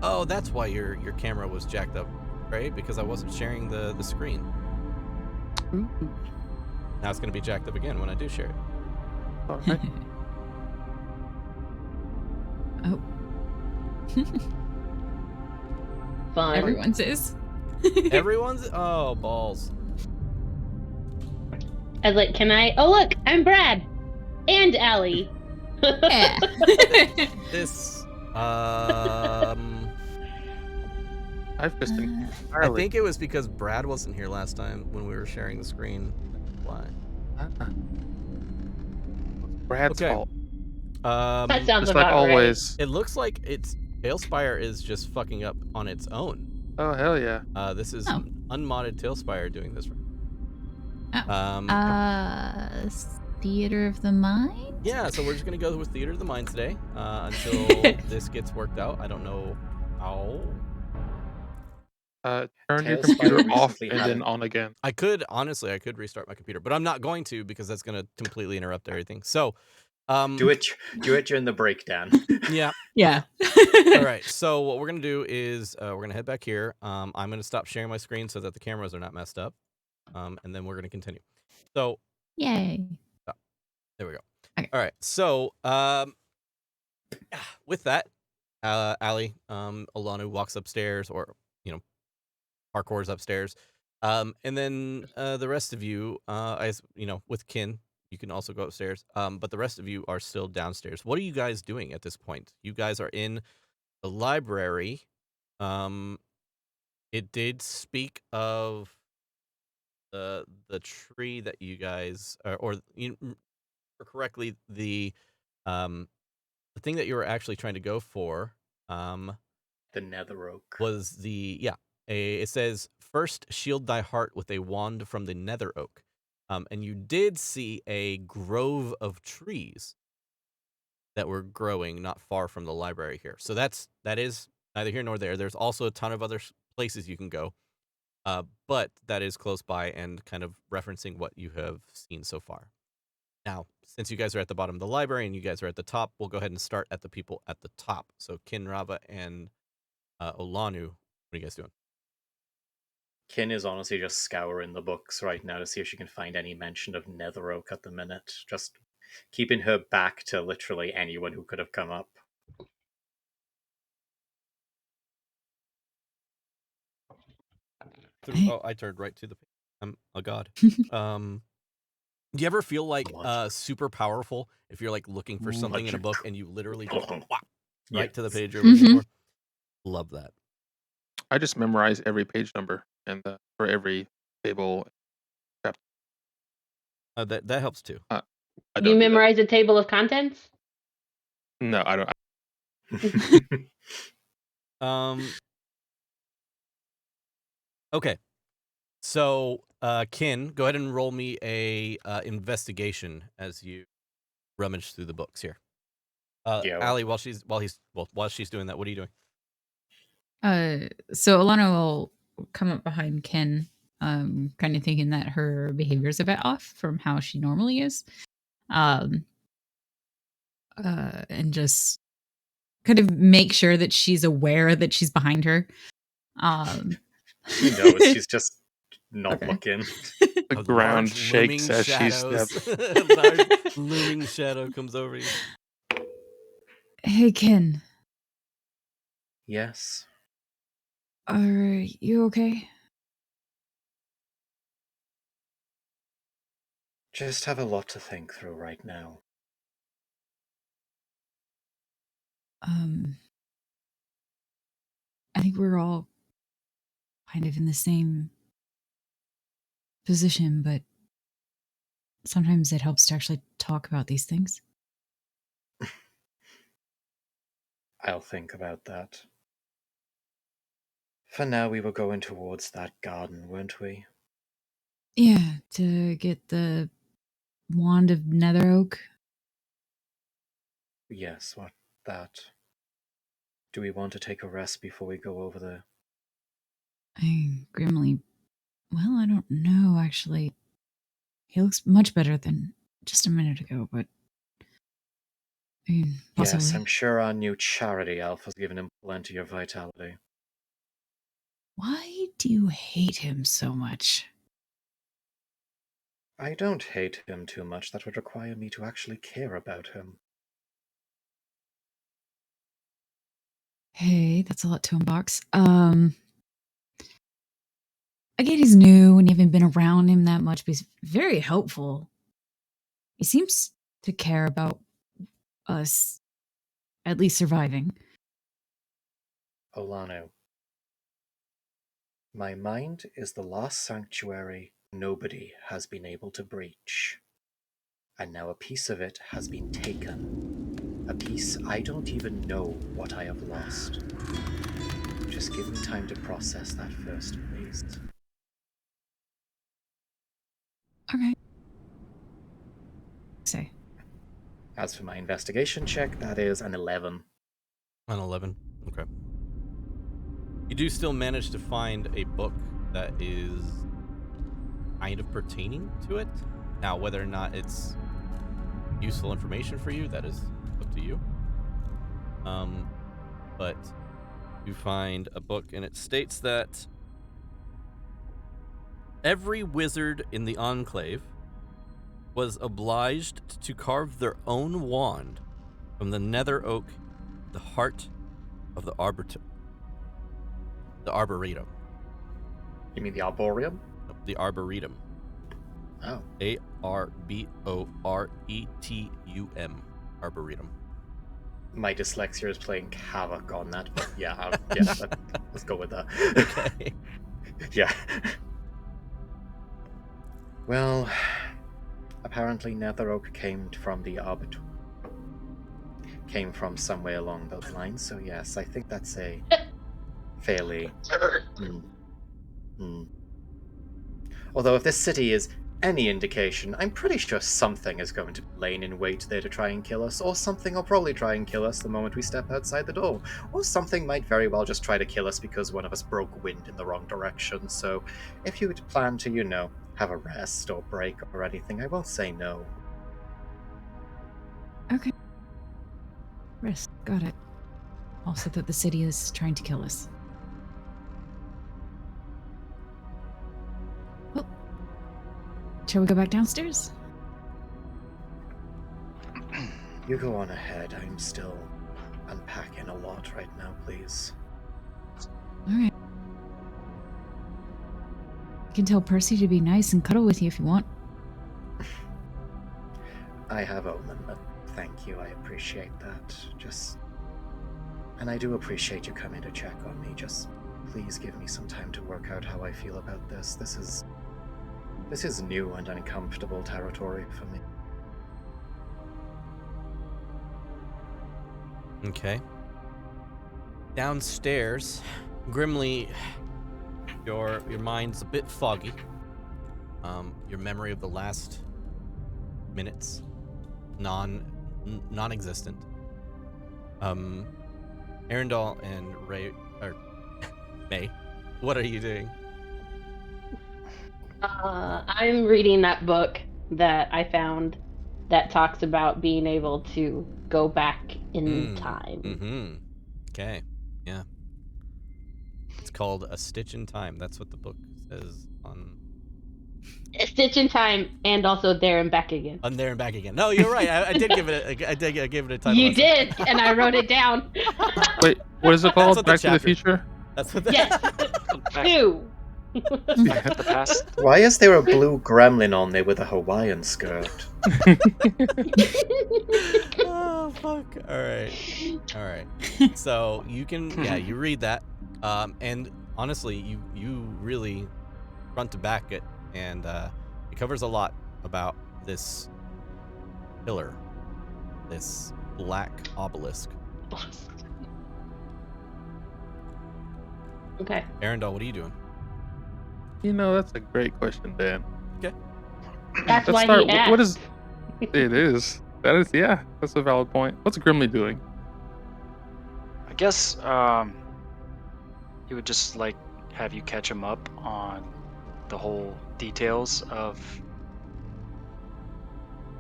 Oh, that's why your camera was jacked up, right? Because I wasn't sharing the screen. Ooh. Now it's gonna be jacked up again when I do share it. All right. Oh. Fun. Everyone's is. Everyone's balls. I was like, can I? Oh look, I'm Brad and Allie. Yeah. This I've just been I entirely. think it was because Brad wasn't here last time when we were sharing the screen. Why? Brad's Okay. fault. That sounds Just like about always. It looks like it's Tailspire is just fucking up on its own. Oh, hell yeah. This is Oh. unmodded Tailspire doing this. Oh. Theater of the Mind? Yeah, so we're just gonna go with Theater of the Mind today until this gets worked out. I don't know how. Turn your Tailspire computer off recently and had then it. on again. I could restart my computer, but I'm not going to because that's gonna completely interrupt everything. So, Do it during the breakdown. Yeah. Yeah. All right. So what we're gonna do is we're gonna head back here. I'm gonna stop sharing my screen so that the cameras are not messed up, and then we're gonna continue. So Yay. there we go. Okay. All right. So with that, Allie, Alanu walks upstairs, or parkours upstairs, and then the rest of you, as with Kin, you can also go upstairs. But the rest of you are still downstairs. What are you guys doing at this point? You guys are in the library. It did speak of the tree that you guys, or correctly, the thing that you were actually trying to go for, The Nether Oak. was it says, first shield thy heart with a wand from the Nether Oak. And you did see a grove of trees that were growing not far from the library here. So that is neither here nor there. There's also a ton of other places you can go, but that is close by and kind of referencing what you have seen so far. Now, since you guys are at the bottom of the library and you guys are at the top, we'll go ahead and start at the people at the top. So Kinrava and Olanu, what are you guys doing? Kin is honestly just scouring the books right now to see if she can find any mention of Nether Oak at the minute. Just keeping her back to literally anyone who could have come up. Oh, I turned right to the page. I'm a god. Do you ever feel like super powerful if you're like looking for something in a book and you literally just right to the page you're looking for? Love that. I just memorize every page number and for every table. That helps too. I Do don't you do that. memorize a table of contents? No, I don't. Okay. So, Kin, go ahead and roll me a investigation as you rummage through the books here. Allie, while she's doing that, what are you doing? So Alana will come up behind Ken, kind of thinking that her behavior is a bit off from how she normally is, and just kind of make sure that she's aware that she's behind her. She knows, she's just not looking. The ground shakes as she steps. A large looming shadow comes over you. Hey, Ken. Yes. Are you okay? Just have a lot to think through right now. I think we're all kind of in the same position, but sometimes it helps to actually talk about these things. I'll think about that. For now, we were going towards that garden, weren't we? Yeah, to get the wand of Nether Oak. Yes, what that? Do we want to take a rest before we go over there? Grimly, well, I don't know, actually. He looks much better than just a minute ago, but possibly. Yes, I'm sure our new charity elf has given him plenty of vitality. Why do you hate him so much? I don't hate him too much. That would require me to actually care about him. Hey, that's a lot to unbox. I get he's new and you haven't been around him that much, but he's very helpful. He seems to care about us at least surviving. Olanu. My mind is the last sanctuary nobody has been able to breach. And now a piece of it has been taken. A piece I don't even know what I have lost. Just give me time to process that first, please. Okay. Say. As for my investigation check, that is an 11. An 11. Okay. You do still manage to find a book that is kind of pertaining to it. Now, whether or not it's useful information for you, that is up to you. But you find a book, and it states that every wizard in the Enclave was obliged to carve their own wand from the Nether Oak, the heart of the Arboretum. You mean the Arboretum? No, the Arboretum. Oh. Arboretum. Arboretum. My dyslexia is playing havoc on that, but yeah, let's go with that. Okay. Yeah. Well, apparently Nether Oak came from the Arboretum. Came from somewhere along those lines, so yes, I think that's a fairly... Although if this city is any indication, I'm pretty sure something is going to be laying in wait there to try and kill us, or something will probably try and kill us the moment we step outside the door, or something might very well just try to kill us because one of us broke wind in the wrong direction. So if you would plan to, have a rest or break or anything, I won't say no. Okay. Rest. Got it. Also that the city is trying to kill us. Well, shall we go back downstairs? You go on ahead. I'm still unpacking a lot right now, please. Alright. You can tell Percy to be nice and cuddle with you if you want. I have Omen, but thank you. I appreciate that. And I do appreciate you coming to check on me. Just please give me some time to work out how I feel about this. This is new and uncomfortable territory for me. Okay. Downstairs, Grimly, your mind's a bit foggy. Your memory of the last minutes, non-existent. Arundel and May, what are you doing? I'm reading that book that I found that talks about being able to go back in time. Mm-hmm. Okay. Yeah. It's called A Stitch in Time. That's what the book says on. A Stitch in Time, and also There and Back Again. On There and Back Again. No, you're right. I did give it. I gave it a title. You did, and I wrote it down. Wait, what is it called? Back to the Future? That's what. Yes. 2. Back to the past. Why is there a blue gremlin on there with a Hawaiian skirt? Oh fuck! All right. So you can, you read that, and honestly, you really front to back it, and it covers a lot about this pillar, this black obelisk. Okay. Arundel, what are you doing? That's a great question, Dan. Okay. That's Let's why start. he asked. What is? It is. That is. Yeah, that's a valid point. What's Grimly doing? I guess he would just have you catch him up on the whole details of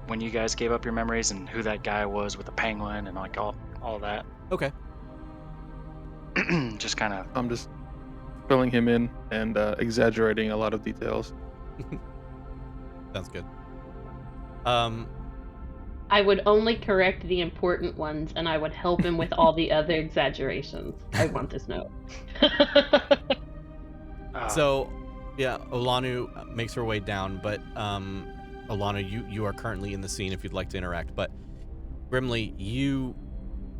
when you guys gave up your memories and who that guy was with the penguin and all that. Okay. Just kind of. I'm just filling him in and exaggerating a lot of details. Sounds good. I would only correct the important ones, and I would help him with all the other exaggerations. I want this note. So, yeah, Olanu makes her way down, but Olanu, you are currently in the scene if you'd like to interact. But Grimly,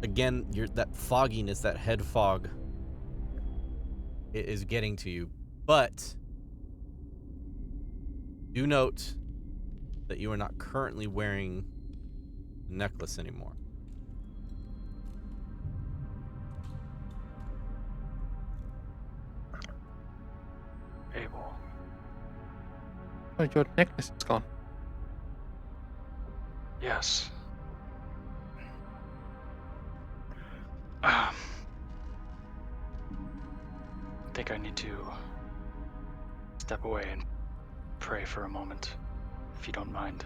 that fogginess, that head fog, is getting to you. But do note that you are not currently wearing the necklace anymore. Abel. Oh, your necklace is gone. Yes. I think I need to step away and pray for a moment, if you don't mind.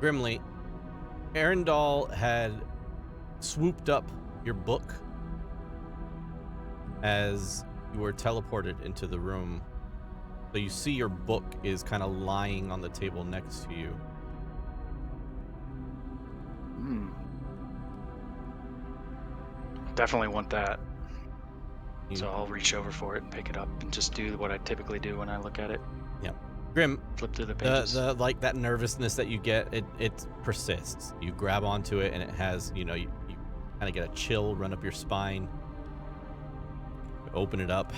Grimly, Arundel had swooped up your book as you were teleported into the room. So you see your book is kind of lying on the table next to you. Definitely want that. So I'll reach over for it and pick it up and just do what I typically do when I look at it. Yep. Grim, flip through the pages. The that nervousness that you get, it persists. You grab onto it and it has, you kind of get a chill run up your spine. You open it up.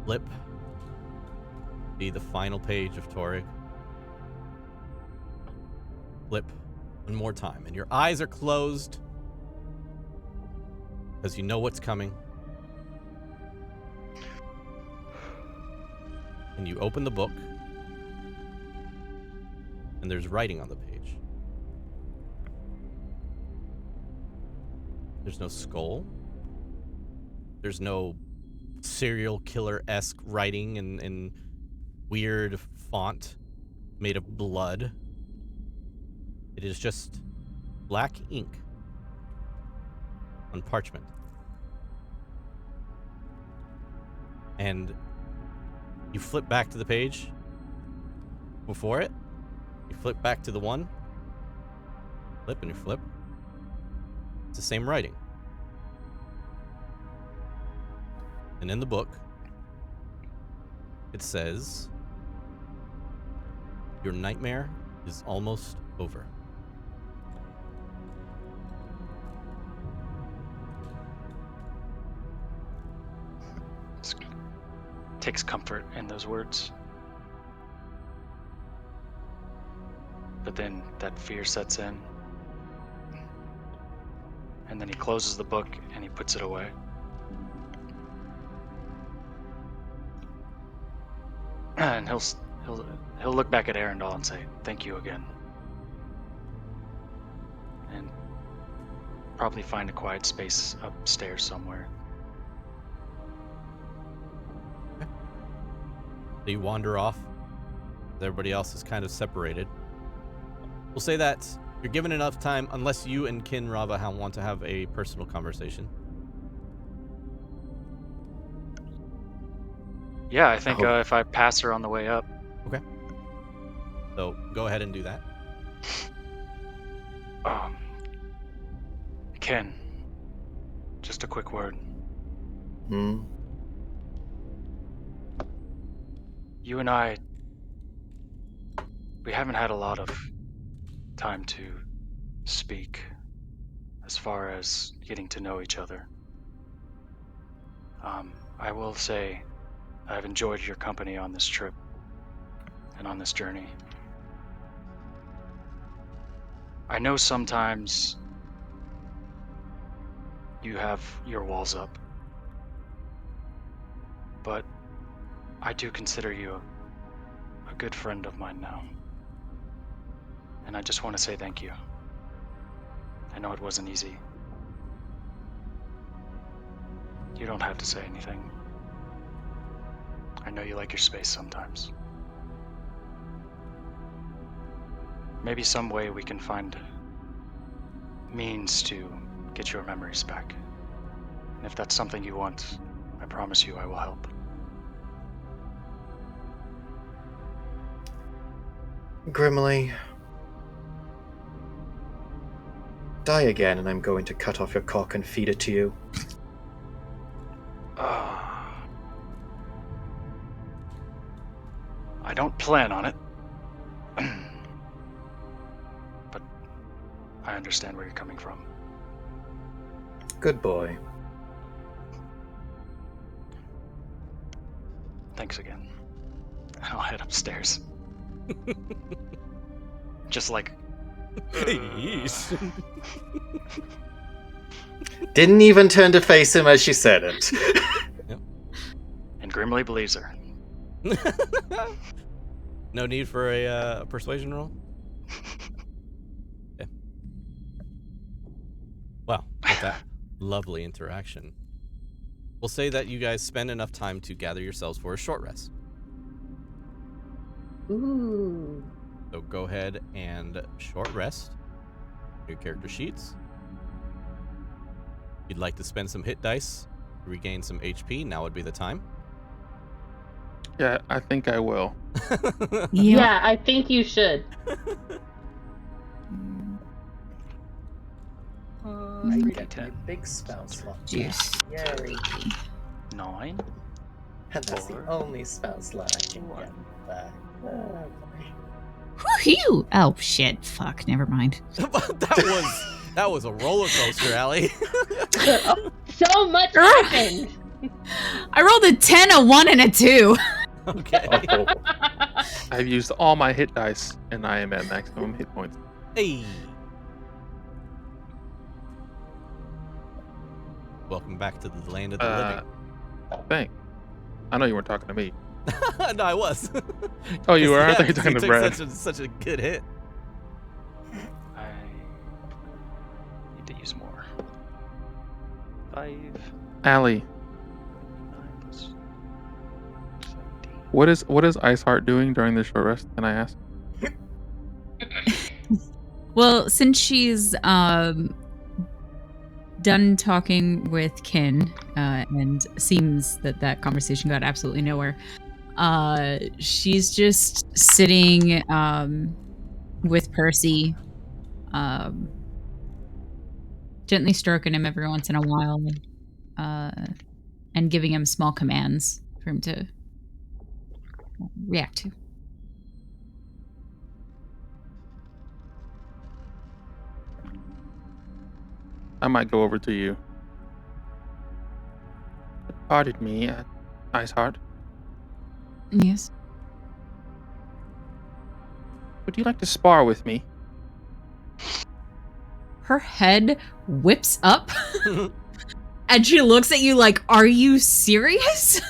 Flip. See the final page of Torek. Flip one more time, and your eyes are closed because you know what's coming. And you open the book, and there's writing on the page. There's no skull. There's no serial killer-esque writing in weird font made of blood. It is just black ink on parchment. And you flip back to the page before it. You flip back to the one. Flip and you flip. It's the same writing. And in the book, it says, "Your nightmare is almost over." Takes comfort in those words. But then that fear sets in. And then he closes the book and he puts it away. And he'll look back at Arundel and say, "Thank you again." And probably find a quiet space upstairs somewhere. So you wander off. Everybody else is kind of separated. We'll say that you're given enough time, unless you and Kin Rava want to have a personal conversation. Yeah, I think if I pass her on the way up. Okay. So go ahead and do that. Ken, just a quick word. You and I, we haven't had a lot of time to speak as far as getting to know each other. I will say I've enjoyed your company on this trip and on this journey. I know sometimes you have your walls up, but I do consider you a good friend of mine now. And I just want to say thank you. I know it wasn't easy. You don't have to say anything. I know you like your space sometimes. Maybe some way we can find means to get your memories back. And if that's something you want, I promise you I will help. Grimly, die again and I'm going to cut off your cock and feed it to you. I don't plan on it. But I understand where you're coming from. Good boy. Thanks again. I'll head upstairs. Just like... Yeesh. Didn't even turn to face him as she said it. Yep. And grimly believes her. No need for a persuasion roll? Okay. Well, with that lovely interaction, we'll say that you guys spend enough time to gather yourselves for a short rest. Ooh. So go ahead and short rest. Your character sheets. If you'd like to spend some hit dice to regain some HP, now would be the time. Yeah, I think I will. Yeah, I think you should. I get my big spell slot. Juice. Yay. 9. And that's the 4. only spell slot I can get back. Whew! Oh shit! Fuck. Never mind. that was a roller coaster, Allie. So much happened. I rolled a 10, a 1, and a 2. Okay. Oh. I've used all my hit dice, and I am at maximum hit points. Hey. Welcome back to the land of the living. Thanks. I know you weren't talking to me. No, I was. Oh, you were? I Yeah, thought you were 'cause talking to took Brad. such a good hit. I need to use more. 5, 9 Allie, plus 17. what is Iceheart doing during this short rest? Can I ask? Well, since she's done talking with Kin, and seems that conversation got absolutely nowhere, she's just sitting with Percy, um, gently stroking him every once in a while, and giving him small commands for him to react to. I might go over to you. Pardon me, Iceheart. Yes. Would you like to spar with me? Her head whips up and she looks at you like, "Are you serious?"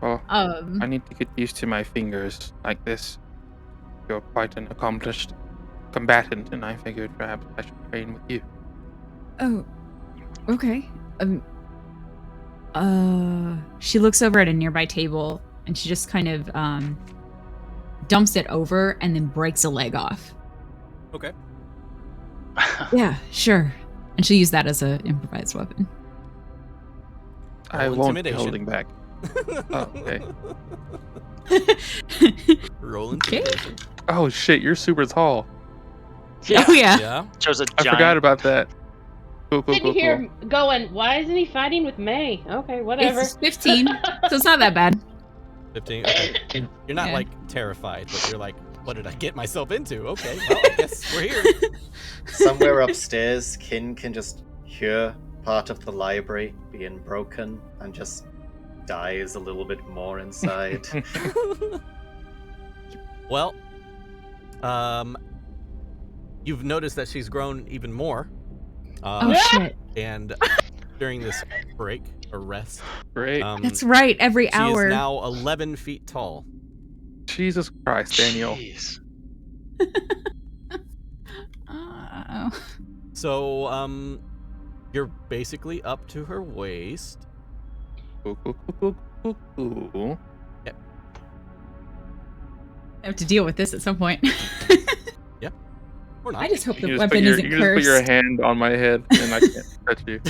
Well, I need to get used to my fingers like this. You're quite an accomplished combatant, and I figured perhaps I should train with you. Oh, okay. She looks over at a nearby table and she just kind of dumps it over and then breaks a leg off. Okay. Yeah, sure. And she'll use that as an improvised weapon. I Roll won't be intimidation. holding back. Oh, okay. Roll Okay. intimidation. Oh shit, you're super tall. Oh yeah. Yeah. Shows a I giant. forgot about that. Cool. Sitting here going, why isn't he fighting with May? Okay, whatever. It's 15, so it's not that bad. 15. Okay. You're not Yeah. like terrified, but you're like, what did I get myself into? Okay, well, I guess we're here. Somewhere upstairs, Kin can just hear part of the library being broken and just dies a little bit more inside. Well, you've noticed that she's grown even more. Oh shit. And during this break or rest, Great. That's right, every she hour. is now 11 feet tall. Jesus Christ, Daniel. Jeez. So, you're basically up to her waist. Cool. I have to deal with this at some point. Or not. I just hope You the just put weapon your, isn't you just put your cursed. hand on my head and I can't touch you.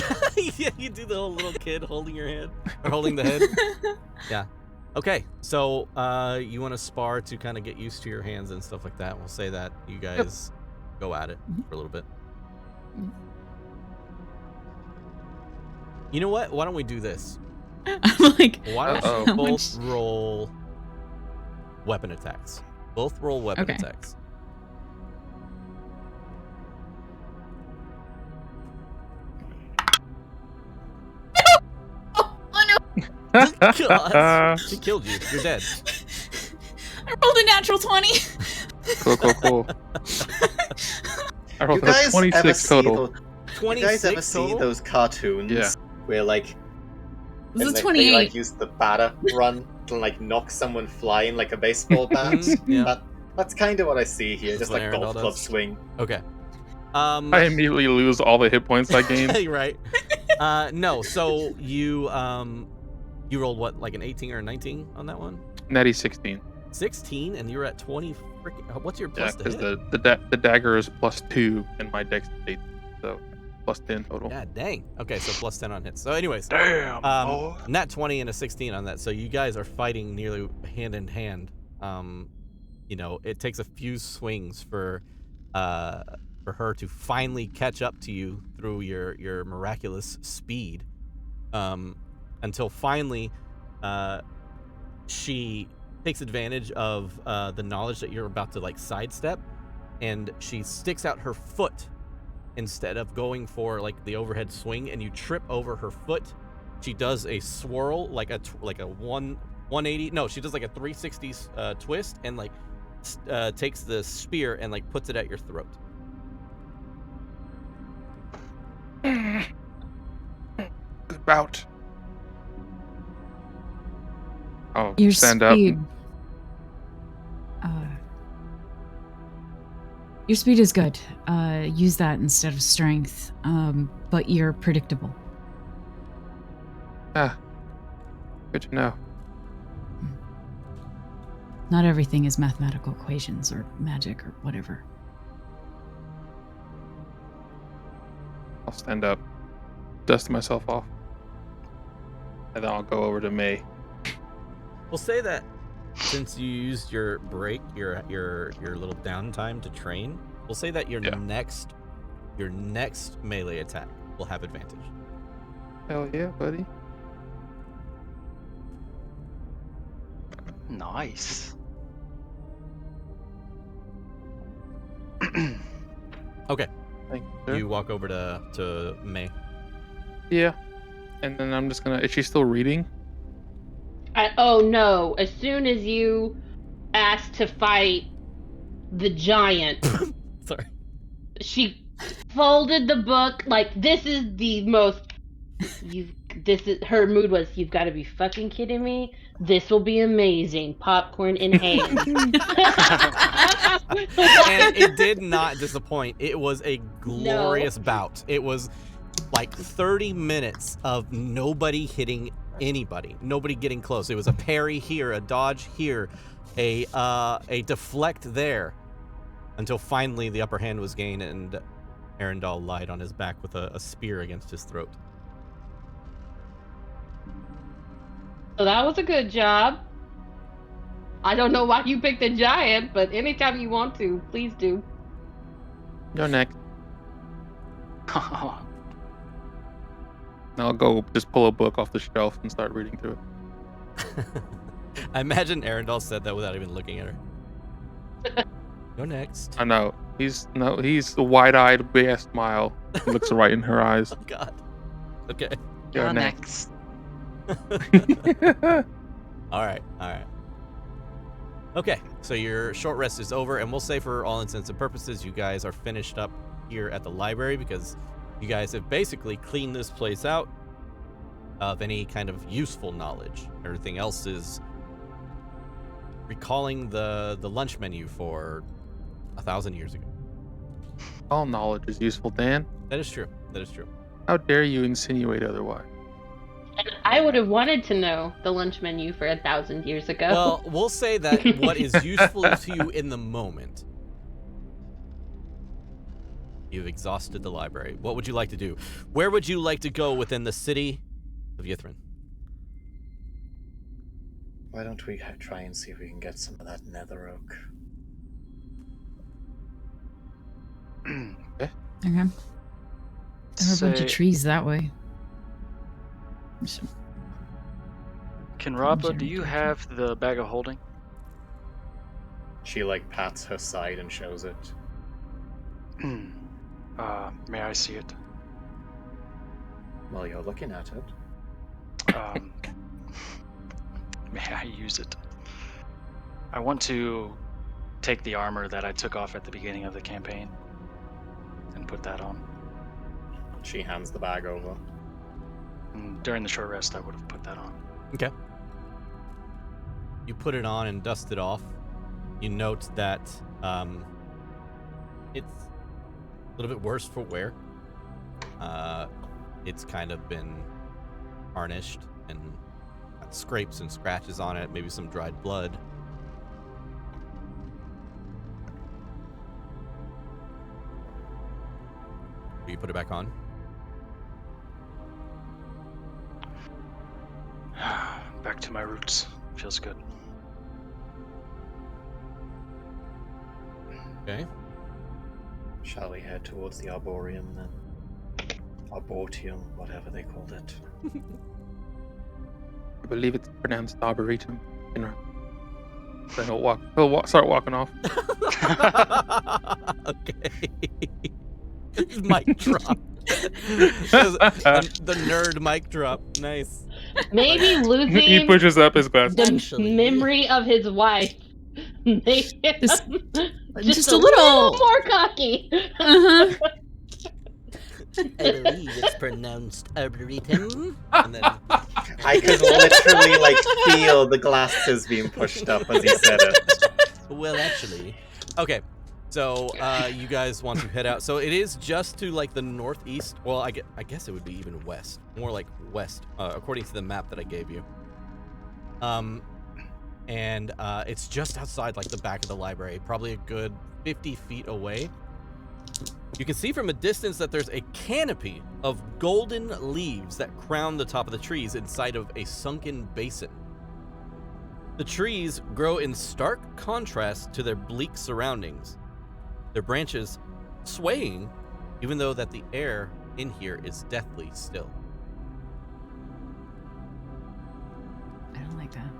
Yeah, you do the whole little kid holding your head or holding the head. Yeah. Okay, so you want to spar to kind of get used to your hands and stuff like that. We'll say that you guys go at it for a little bit. You know what? Why don't we do this? I'm like, Why don't Uh-oh. you How both much- roll weapon attacks? Both roll weapon Okay. attacks. oh no, God, she killed you. You're dead. I rolled a natural 20. Cool. I You rolled a guys ever 26 see total. those, 26 you guys ever see total? those cartoons Yeah. where like This is they 28. like use the batter run to like knock someone flying like a baseball bat? Mhm, yeah. That's kind of what I see here, just what like Arendelle golf club does. swing. Okay. I immediately lose all the hit points I gained. Right. No, so you rolled what, like an 18 or a 19 on that one? Natty 16. 16, and you're at 20 freaking. What's your Yeah, plus to because hit? the dagger is +2 and my dex is 8, so plus 10 total. Yeah, dang. Okay, so plus 10 on hits. So, anyways, Damn. boy. nat 20 and a 16 on that. So you guys are fighting nearly hand in hand. You know, it takes a few swings for her to finally catch up to you through your miraculous speed. Until finally, she takes advantage of the knowledge that you're about to like sidestep, and she sticks out her foot instead of going for like the overhead swing, and you trip over her foot. She does a swirl like a 180. No, she does like a 360 twist and like takes the spear and like puts it at your throat. Good bout. Oh, I'll Your stand up. speed. Your speed is good. Use that instead of strength. But you're predictable. Good to know. Not everything is mathematical equations or magic or whatever. I'll stand up, dust myself off, and then I'll go over to May. We'll say that since you used your break, your little downtime to train, we'll say that your next melee attack will have advantage. Hell yeah, buddy. Nice. Okay. Thank you, sir. You walk over to May. Yeah. And then I'm just gonna. Is she still reading? Oh no! As soon as you asked to fight the giant, Sorry. she folded the book like this is the most. Her mood was, you've got to be fucking kidding me. This will be amazing. Popcorn in hand. And it did not disappoint. It was a glorious bout. It was like 30 minutes of nobody hitting anybody, nobody getting close. It was a parry here, a dodge here, a deflect there, until finally the upper hand was gained and Arendelle lied on his back with a spear against his throat. So that was a good job. I don't know why you picked a giant, but anytime you want to, please do. You're next. I'll go just pull a book off the shelf and start reading through it. I imagine Arendelle said that without even looking at her. You're next. I know. He's a wide-eyed, big-ass smile. He looks right in her eyes. Oh God. Okay. You're next. All right. Okay, so your short rest is over, and we'll say for all intents and purposes, you guys are finished up here at the library because you guys have basically cleaned this place out of any kind of useful knowledge. Everything else is recalling the lunch menu for 1,000 years ago. All knowledge is useful, Dan. That is true. How dare you insinuate otherwise? And I would have wanted to know the lunch menu for 1,000 years ago. Well, we'll say that what is useful to you in the moment. You've exhausted the library. What would you like to do? Where would you like to go within the city of Yithrin? Why don't we try and see if we can get some of that nether oak? Okay. There are a bunch of trees that way. Can Rappa, do you have the bag of holding? She pats her side and shows it. May I see it? While you're looking at it. May I use it? I want to take the armor that I took off at the beginning of the campaign and put that on. She hands the bag over. During the short rest, I would have put that on. Okay. You put it on and dust it off. You note that it's a little bit worse for wear. It's kind of been tarnished and got scrapes and scratches on it, maybe some dried blood. Will you put it back on? Back to my roots. Feels good. Okay. Shall we head towards the Arboreum then? Arboretum, whatever they called it. I believe it's pronounced Arboretum. Then he'll start walking off. Okay. Mic drop. The nerd mic drop. Nice. Maybe losing He pushes up his glass. the memory of his wife made him Just just a a little little more cocky. Uh-huh. I believe it's pronounced arboretum. And then I could literally like feel the glasses being pushed up as he said it. well, actually. Okay. So you guys want to head out. So it is just to like the northeast. Well, I guess it would be even west. More like west, according to the map that I gave you. And it's just outside like the back of the library, probably a good 50 feet away. You can see from a distance that there's a canopy of golden leaves that crown the top of the trees inside of a sunken basin. The trees grow in stark contrast to their bleak surroundings, their branches swaying even though that the air in here is deathly still. I don't like that.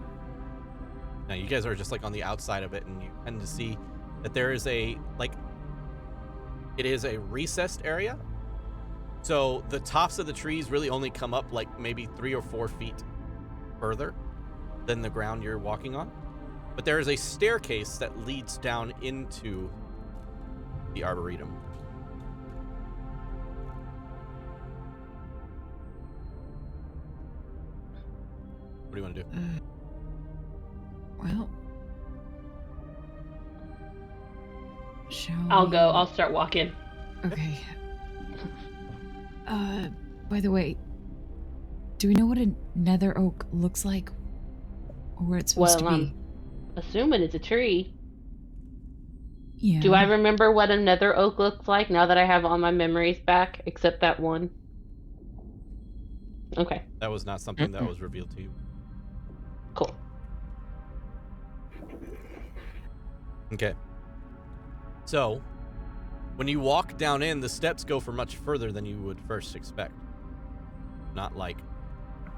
Now you guys are just like on the outside of it, and you tend to see that there is a it is a recessed area. So the tops of the trees really only come up like maybe 3 or 4 feet further than the ground you're walking on. But there is a staircase that leads down into the Arboretum. What do you want to do? Well, shall I'll we- go. I'll start walking. Okay. By the way, do we know what a nether oak looks like? Or where it's supposed to be? Assuming it's a tree. Yeah. Do I remember what a nether oak looks like now that I have all my memories back, except that one? Okay, That was not something that was revealed to you. cool. Okay. So, when you walk down in, the steps go for much further than you would first expect. Not like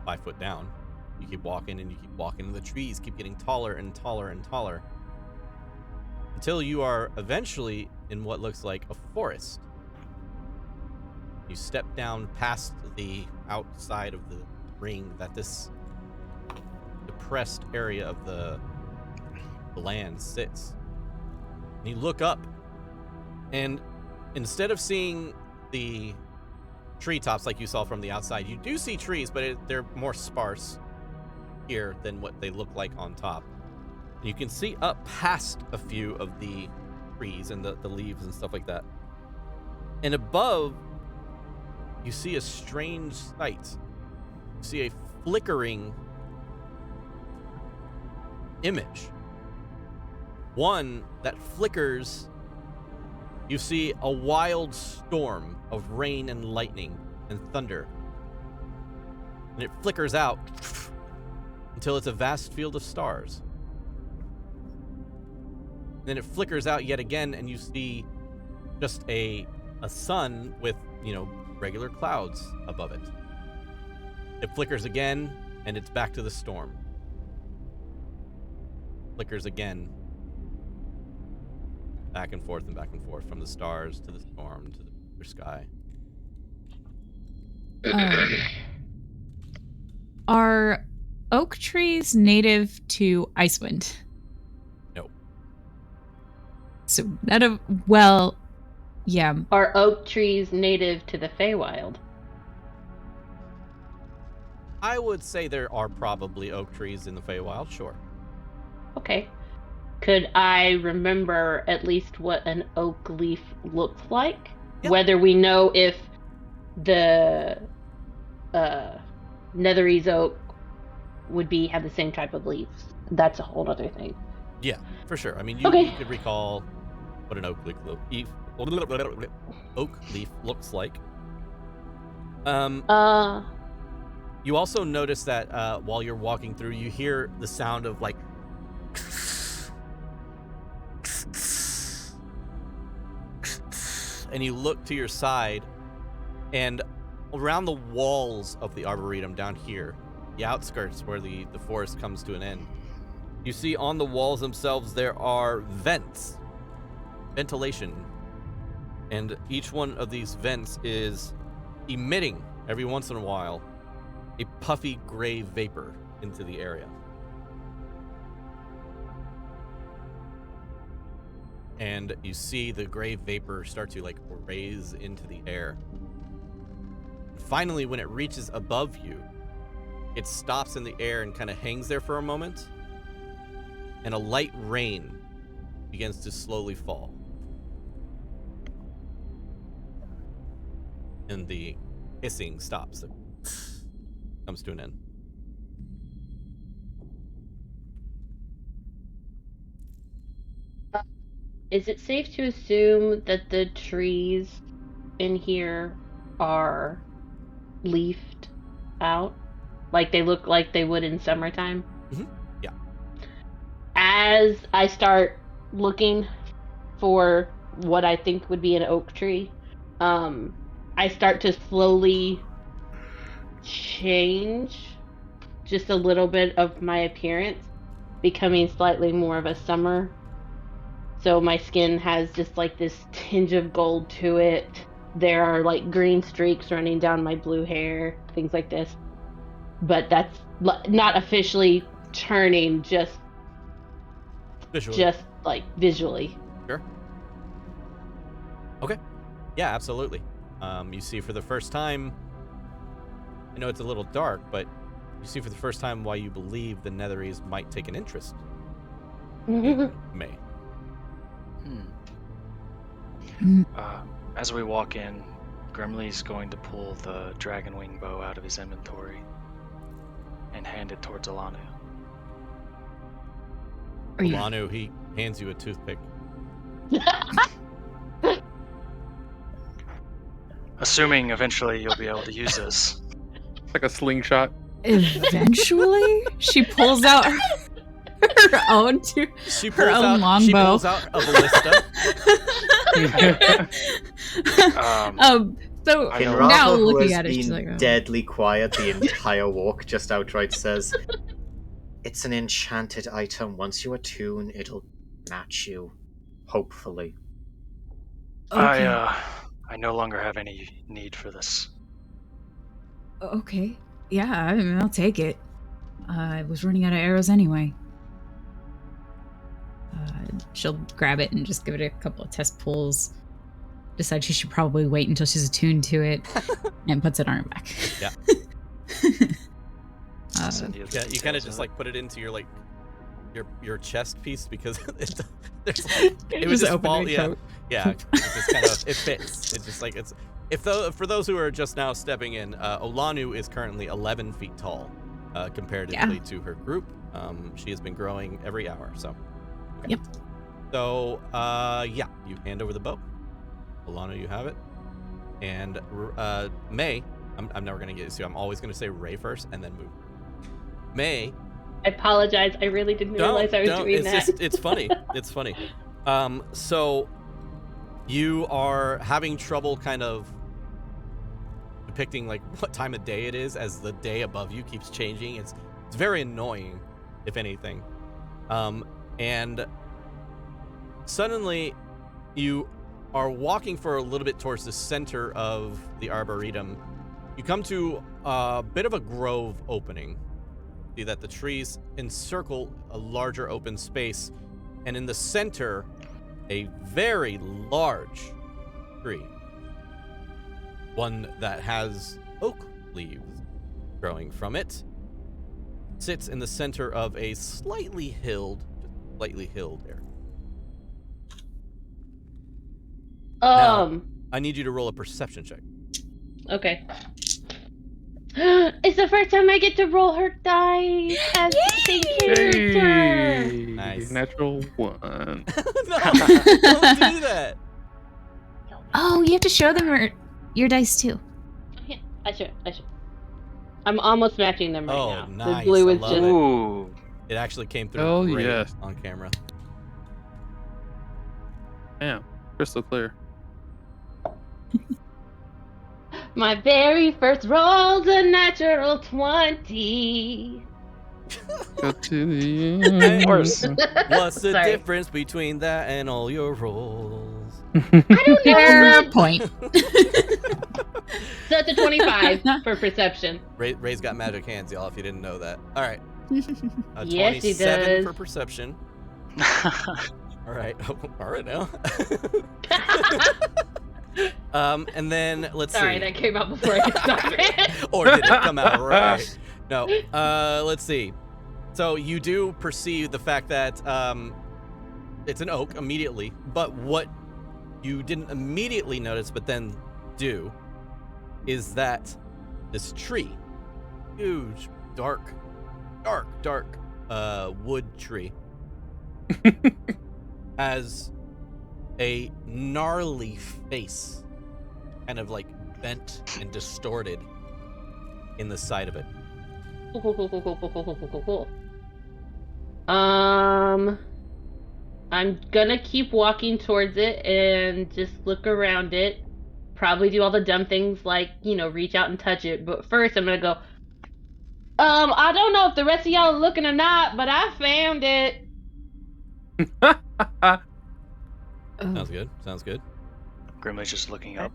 5 foot down. You keep walking and you keep walking, and the trees keep getting taller and taller and taller. Until you are eventually in what looks like a forest. You step down past the outside of the ring that this depressed area of the land sits. And you look up, and instead of seeing the treetops like you saw from the outside, you do see trees, but they're more sparse here than what they look like on top. And you can see up past a few of the trees and the leaves and stuff like that. And above, you see a strange sight. You see a flickering image. One that flickers. You see a wild storm of rain and lightning and thunder. And it flickers out until it's a vast field of stars. Then it flickers out yet again, and you see just a sun with, regular clouds above it. It flickers again, and it's back to the storm. Flickers again. Back and forth from the stars to the storm to the clear sky. Are oak trees native to Icewind? No. So yeah. Are oak trees native to the Feywild? I would say there are probably oak trees in the Feywild, sure. Okay. Could I remember at least what an oak leaf looks like? Yep. Whether we know if the Netherese oak would have the same type of leaves. That's a whole other thing. Yeah, for sure. I mean, you could recall what an oak leaf looks like. You also notice that while you're walking through, you hear the sound of like and you look to your side, and around the walls of the Arboretum down here, the outskirts where the forest comes to an end, you see on the walls themselves there are ventilation, and each one of these vents is emitting every once in a while a puffy gray vapor into the area. And you see the gray vapor start to like raise into the air. finally, when it reaches above you, it stops in the air and kind of hangs there for a moment, and a light rain begins to slowly fall. And the hissing stops. It comes to an end. Is it safe to assume that the trees in here are leafed out? Like they look like they would in summertime? Mm-hmm. Yeah. As I start looking for what I think would be an oak tree, I start to slowly change just a little bit of my appearance, becoming slightly more of a summer. So my skin has just like this tinge of gold to it. There are like green streaks running down my blue hair, things like this. But that's not officially turning, just like visually. Sure. Okay. Yeah, absolutely. You see for the first time, I know it's a little dark, but you see for the first time why you believe the Netheries might take an interest in May. As we walk in, Grimly's going to pull the dragon wing bow out of his inventory and hand it towards Alanu. Alanu, he hands you a toothpick. Assuming eventually you'll be able to use this. It's like a slingshot. Eventually, she pulls out her own She her pulls own out, longbow. She pulls out a ballista. So I know. now Kinrafa, who looking has at it, she's been like, oh. deadly quiet the entire walk, just outright says, "It's an enchanted item. Once you attune, it'll match you. Hopefully." Okay. I no longer have any need for this. Okay. Yeah, I mean, I'll take it. I was running out of arrows anyway. She'll grab it and just give it a couple of test pulls. Decide she should probably wait until she's attuned to it, and puts it on her back. Yeah. I'll send you the Yeah, you kind of details just of like put it into your like your chest piece because there's like it was Just just open fall. her Yeah, coat. yeah. It just kind of it fits. It's just like it's for those who are just now stepping in, Olanu is currently 11 feet tall, comparatively to her group. She has been growing every hour. So. Okay. Yep. So yeah, you hand over the bow. Olanu, you have it. And May, I'm never gonna get used to. I'm always gonna say Ray first and then move. May. I apologize. I really didn't realize I was doing that. It's funny. It's funny. So you are having trouble kind of depicting like what time of day it is as the day above you keeps changing. It's very annoying, if anything. And suddenly you are walking for a little bit towards the center of the Arboretum. You come to a bit of a grove opening. See that the trees encircle a larger open space, and in the center, a very large tree. One that has oak leaves growing from it. Sits in the center of a slightly hilled area. Now, I need you to roll a perception check. Okay. It's the first time I get to roll her dice as the character. Hey, Nice. Natural 1. No, don't do that. Oh, you have to show them your dice too. Yeah, I should. I'm almost matching them right Oh, now. nice. The blue I is love just. it. Ooh. It actually came through Oh, great yes. on camera. Damn, crystal clear. My very first roll's a natural 20. Got to the Of end. course. What's the Sorry. difference between that and all your rolls? I don't know. Fair But... point. So it's a 25 for perception. Ray's got magic hands, y'all, if you didn't know that. All right. A Yes, he 27 does. for perception. All right. All right now. And then let's Sorry, see. that came out before I could stop it. Or did it come out right? No. Let's see. So you do perceive the fact that it's an oak immediately, but what you didn't immediately notice, but then do, is that this tree, huge, dark wood tree, has a gnarly face, kind of like bent and distorted in the side of it. Cool. I'm gonna keep walking towards it and just look around it. Probably do all the dumb things like, reach out and touch it. But first I'm gonna go, I don't know if the rest of y'all are looking or not, but I found it. Sounds good. Sounds good. Grimly's just looking up.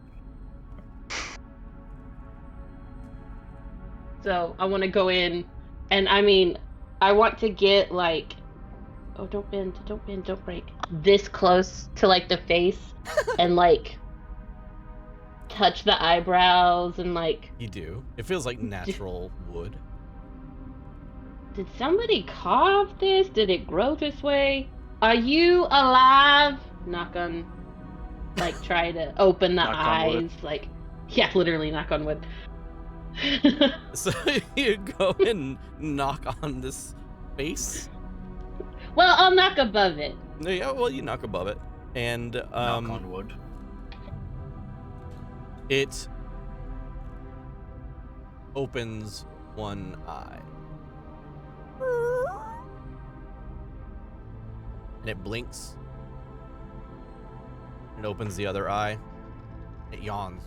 So I want to go in, and I want to get like, oh, don't bend, don't break. This close to like the face, and like touch the eyebrows and like. You do. It feels like natural wood. Did somebody carve this? Did it grow this way? Are you alive? Knock on, like try to open the Knock on eyes, wood. like, yeah, literally knock on wood. So you go and knock on this face. Well, I'll knock above it. Yeah, well, you knock above it, and Knock on wood. it opens one eye. And it blinks. It opens the other eye. It yawns.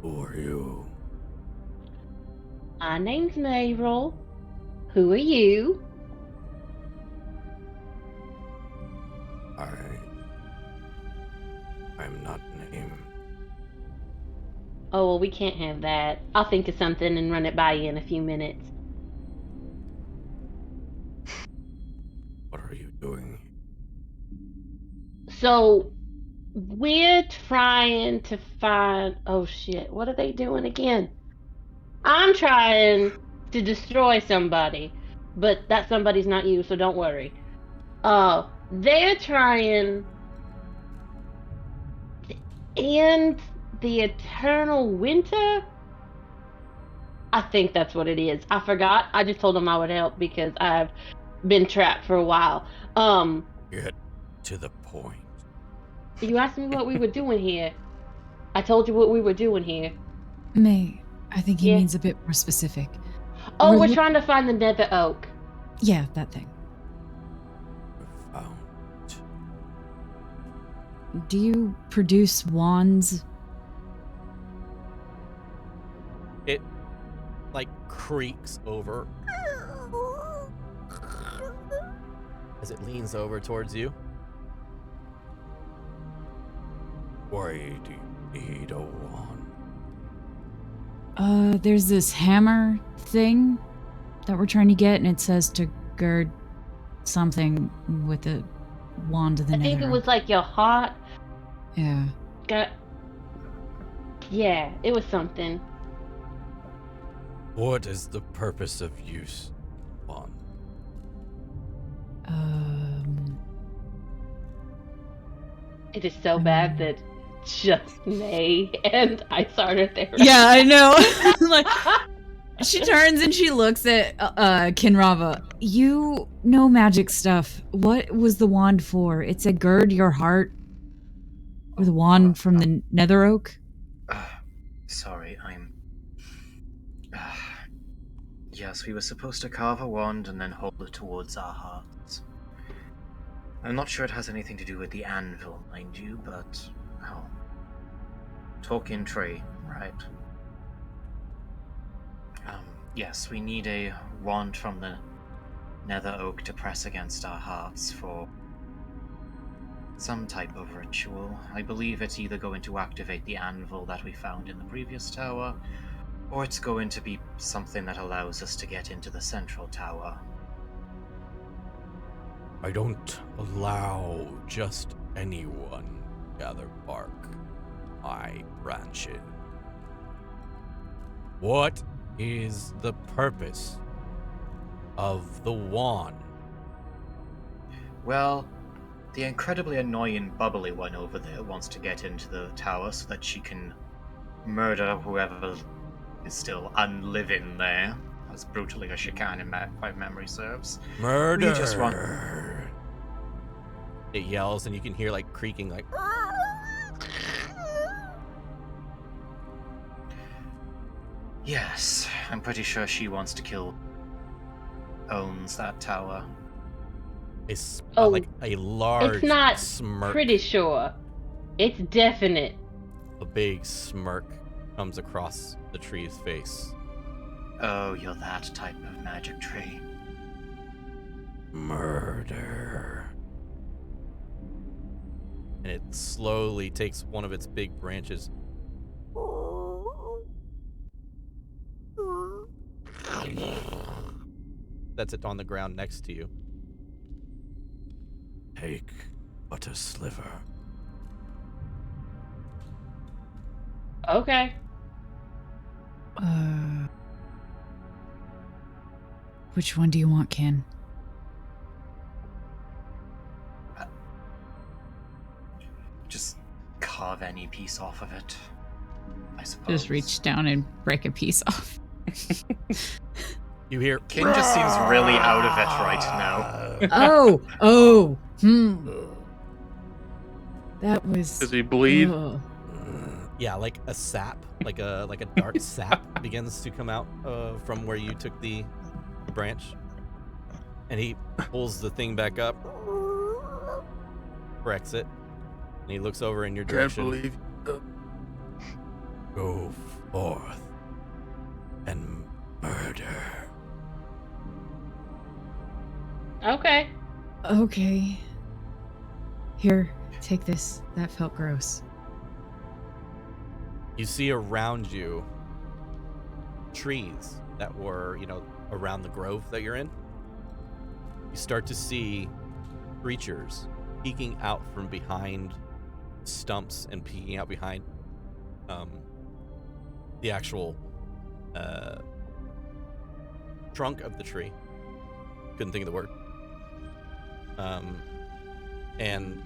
Who are you? My name's Mayrol. Who are you? I'm not named. Oh, well, we can't have that. I'll think of something and run it by you in a few minutes. What are you doing? So, we're trying to find... Oh, shit. What are they doing again? I'm trying to destroy somebody. But that somebody's not you, so don't worry. They're trying to end the eternal winter? I think that's what it is. I forgot. I just told them I would help because I've been trapped for a while. Get to the point. You asked me what we were doing here. I told you what we were doing here. May, I think he Yeah. means a bit more specific. Oh, We're we're trying to find the Nether Oak. Yeah, that thing. Found. Do you produce wands? It like creaks over as it leans over towards you. Why do you need a wand? There's this hammer thing that we're trying to get, and it says to gird something with a wand of the I think it nether. was like your heart. Yeah. Yeah, it was something. What is the purpose of use wand? It is so bad that just May and I started there. Yeah, I know. Like, she turns and she looks at Kinrava. You know magic stuff. What was the wand for? It said gird your heart with a wand from the Nether Oak. Sorry, I'm... Yes, we were supposed to carve a wand and then hold it towards our hearts. I'm not sure it has anything to do with the anvil, mind you, but... Oh. Talking tree, right? Yes, we need a wand from the Nether Oak to press against our hearts for some type of ritual. I believe it's either going to activate the anvil that we found in the previous tower, Or it's going to be something that allows us to get into the central tower. I don't allow just anyone gather bark. I branch in. What is the purpose of the wand? Well, the incredibly annoying bubbly one over there wants to get into the tower so that she can murder whoever is still unliving there, as brutally as she can, if my memory serves. Murder! We just want... It yells, and you can hear like creaking, like. Yes, I'm pretty sure she wants to kill... owns that tower. It's Oh, like a large It's not smirk. pretty sure. It's definite. A big smirk comes across the tree's face. Oh, you're that type of magic tree. Murder. And it slowly takes one of its big branches. That's it on the ground next to you. Take but a sliver. Okay. Which one do you want, Ken? Just carve any piece off of it, I suppose. Just reach down and break a piece off. You hear. Kin just seems really out of it right now. Oh. That was. Does he bleed? Ugh. Yeah, like a sap, like a dark sap begins to come out from where you took the branch, and he pulls the thing back up, corrects it, and he looks over in your Can't direction. believe. Go forth and murder. Okay. Okay. Here, take this. That felt gross. You see around you trees that were, around the grove that you're in. You start to see creatures peeking out from behind stumps and peeking out behind the actual trunk of the tree. Couldn't think of the word. And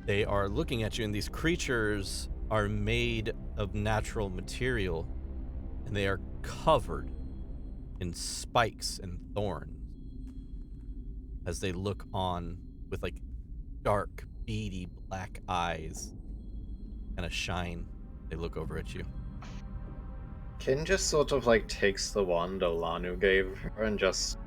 they are looking at you, and these creatures are made of natural material, and they are covered in spikes and thorns as they look on with like dark, beady black eyes and a shine. They look over at you. Kin just sort of like takes the wand Olanu gave her and just...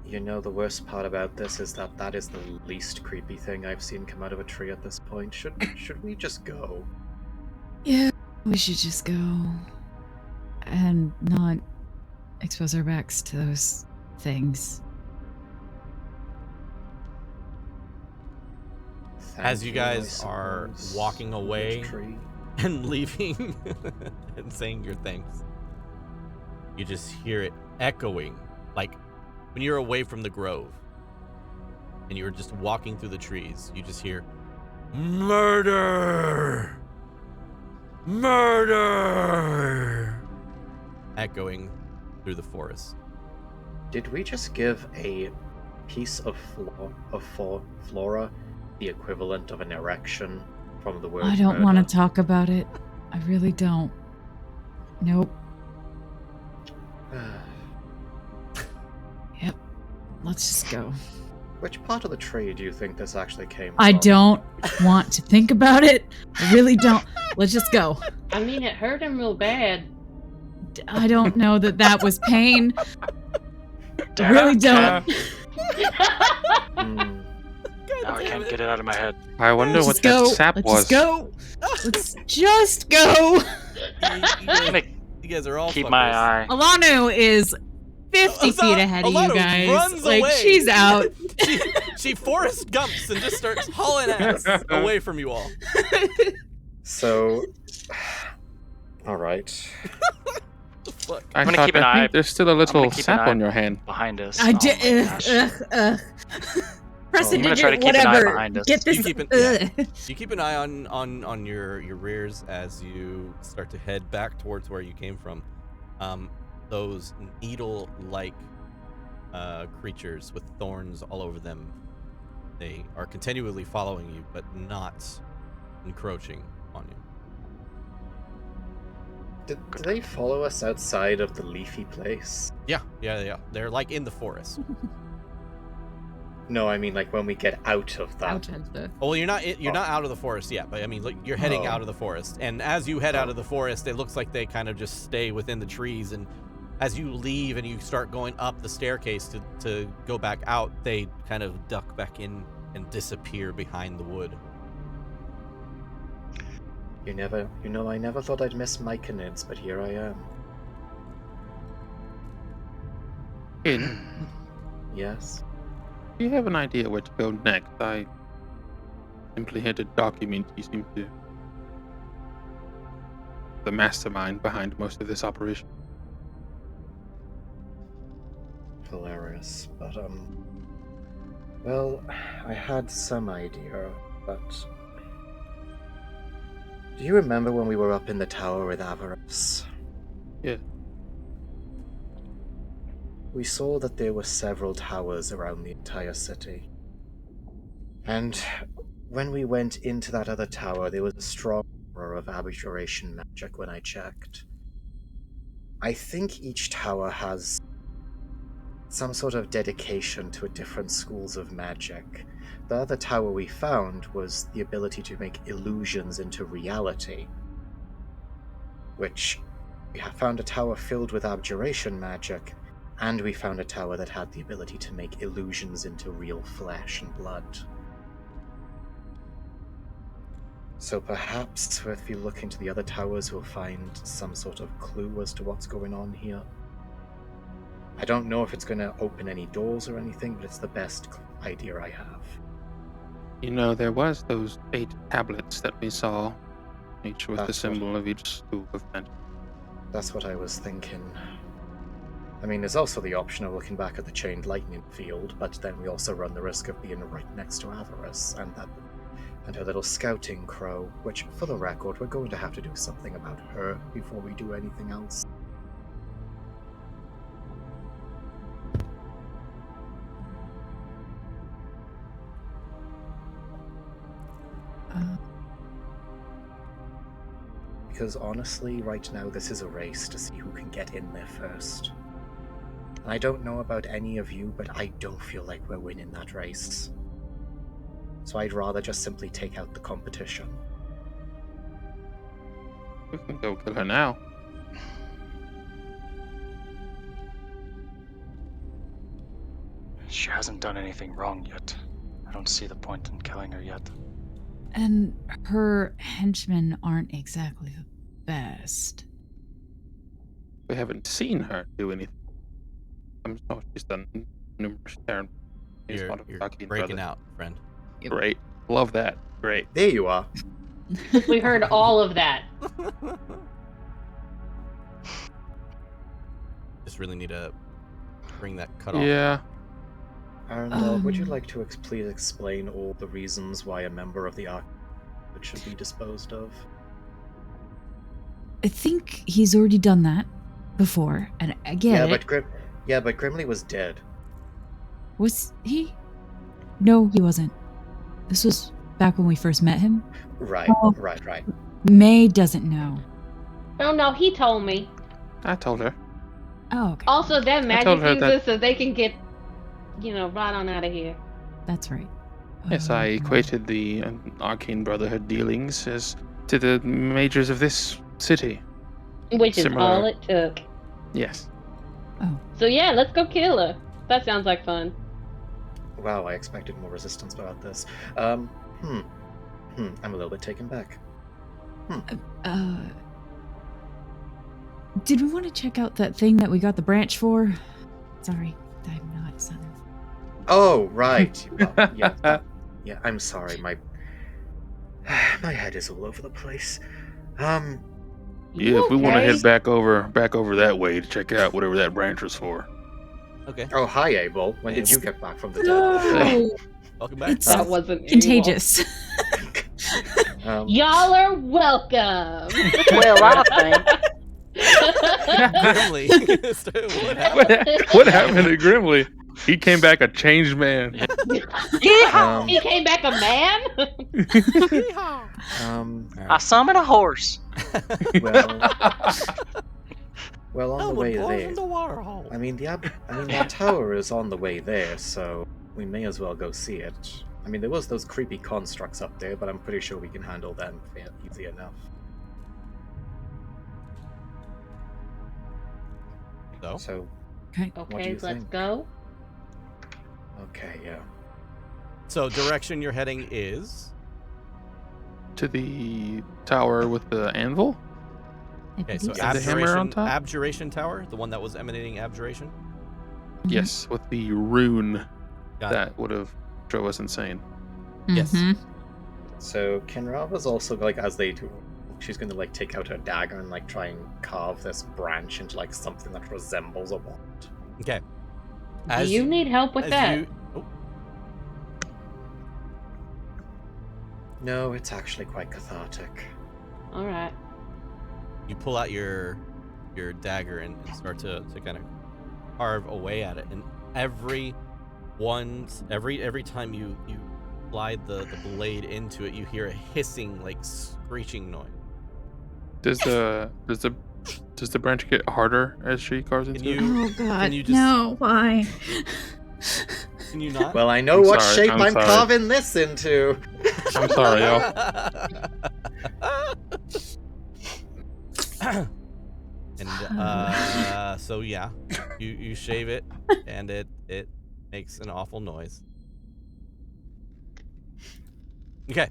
You know, the worst part about this is that is the least creepy thing I've seen come out of a tree at this point. Should we just go? Yeah, we should just go. And not expose our backs to those things. As you guys are walking away Tree. and leaving and saying your thanks, you just hear it echoing, like when you're away from the grove and you're just walking through the trees, you just hear murder, murder, echoing through the forest. Did we just give a piece of flora the equivalent of an erection from the word I don't want murder? to talk about it. I really don't. Nope. Yep. Let's just go. Which part of the tree do you think this actually came from? I don't want to think about it. I really don't. Let's just go. I mean, it hurt him real bad. I don't know that was pain. I really don't. Now I can't get it out of my head. I wonder Let's what just go. that sap Let's was. just go. Let's just go. I'm gonna You guys are all keep fuckers. my eye. Alanu is 50 feet ahead of you Alanu guys. runs Like, away. she's out. she Forrest Gumps and just starts hauling ass away from you all. So, all right. Fuck. I gonna keep an eye- think there's still a I'm little gonna keep an sap eye on your hand. behind us. I Oh did. my gosh. Press I'm a gonna try to digit, keep an eye whatever. behind us. Get this. You keep an- yeah. You keep an eye on your rears as you start to head back towards where you came from. Those needle-like creatures with thorns all over them. They are continually following you, but not encroaching on you. Do they follow us outside of the leafy place? Yeah. They're like in the forest. No, I mean like when we get out of that. Out of the. Oh, well, you're not out of the forest yet, but I mean, like, you're heading Oh. out of the forest. And as you head out of the forest, it looks like they kind of just stay within the trees. And as you leave and you start going up the staircase to go back out, they kind of duck back in and disappear behind the wood. I never thought I'd miss myconids, but here I am. Kid, Yes. do you have an idea where to go next? I simply had to document you seem to the mastermind behind most of this operation. Hilarious, but well, I had some idea, but do you remember when we were up in the tower with Avarice? Yeah. We saw that there were several towers around the entire city. And when we went into that other tower, there was a strong aura of abjuration magic when I checked. I think each tower has some sort of dedication to a different schools of magic. The other tower we found was the ability to make illusions into reality, which we found a tower filled with abjuration magic, and we found a tower that had the ability to make illusions into real flesh and blood. So perhaps if you look into the other towers, we'll find some sort of clue as to what's going on here. I don't know if it's going to open any doors or anything, but it's the best idea I have. You know, there was those 8 tablets that we saw, each with the That's symbol of each school of magic. That's what I was thinking. I mean, there's also the option of looking back at the chained lightning field, but then we also run the risk of being right next to Avarice and her little scouting crow, which, for the record, we're going to have to do something about her before we do anything else. Because honestly, right now, this is a race to see who can get in there first. And I don't know about any of you, but I don't feel like we're winning that race. So I'd rather just simply take out the competition. We can go kill her now. She hasn't done anything wrong yet. I don't see the point in killing her yet. And her henchmen aren't exactly the best. We haven't seen her do anything. I'm sure she's done numerous terms. You're breaking out, friend. Great. Love that. Great. There you are. We heard all of that. Just really need to bring that cut off. Yeah. Arundel, would you like to please explain all the reasons why a member of the Ark should be disposed of? I think he's already done that before, and I get it. But Grimly was dead. Was he? No, he wasn't. This was back when we first met him. Right. May doesn't know. No, he told me. I told her. Oh, okay. Also, that told magic her that- user so they can get, right on out of here. That's right. Yes, I equated the Arcane Brotherhood dealings as to the majors of this city. Which is Similar. all it took. Yes. Oh, So yeah, let's go kill her. That sounds like fun. Wow, I expected more resistance about this. I'm a little bit taken back. did we want to check out that thing that we got the branch for? Sorry, I'm not Southern. Oh, right. Well, yeah, I'm sorry. My head is all over the place. Yeah, if we want to head back over that way to check out whatever that branch was for. Okay. Oh, hi, Abel. When did you get back from the dead? No, Welcome back. it's That wasn't contagious. Y'all are welcome. Well, I think. Grimly. What happened? What happened to Grimly? He came back a changed man. He came back a man? I summoned a horse. Well, on the way there. I mean, that tower is on the way there, so we may as well go see it. I mean, there was those creepy constructs up there, but I'm pretty sure we can handle them easy enough. So Okay. what do Okay, you let's think? go. Okay, yeah. So direction you're heading is? To the tower with the anvil? Okay, so The hammer on top? Abjuration Tower, the one that was emanating abjuration. Yes, with the rune Got it. that would have drove us insane. Yes. Mhm. So Kinrava's also like, as they do, she's gonna like take out her dagger and like try and carve this branch into like something that resembles a wand. Okay. Do you need help with that? No, it's actually quite cathartic. All right. You pull out your dagger and start to kind of carve away at it, and every time you slide the blade into it, you hear a hissing, like screeching noise. Does the branch get harder as she carves into it? Oh god. Can you just- No, why? Can you not? Well, I know I'm what sorry, shape I'm I'm sorry. carving this into. I'm sorry, y'all. And so yeah, you shave it, and it makes an awful noise. Okay,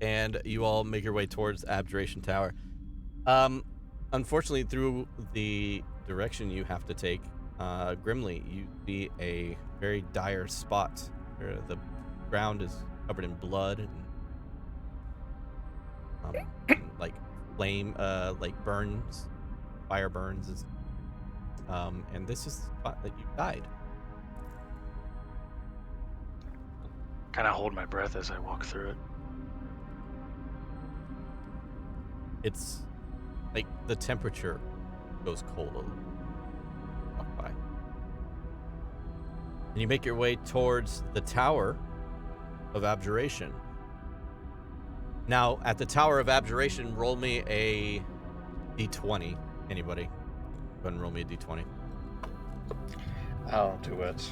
and you all make your way towards Abjuration Tower. Unfortunately, through the direction you have to take, Grimly, you see a very dire spot where the ground is covered in blood and like flame, like burns, fire burns, and this is the spot that you died. Kind of hold my breath as I walk through it. It's like the temperature goes cold a little. Walk by. And you make your way towards the Tower of Abjuration. Now, at the Tower of Abjuration, roll me a d20. Anybody? Go ahead and roll me a d20. I'll do it.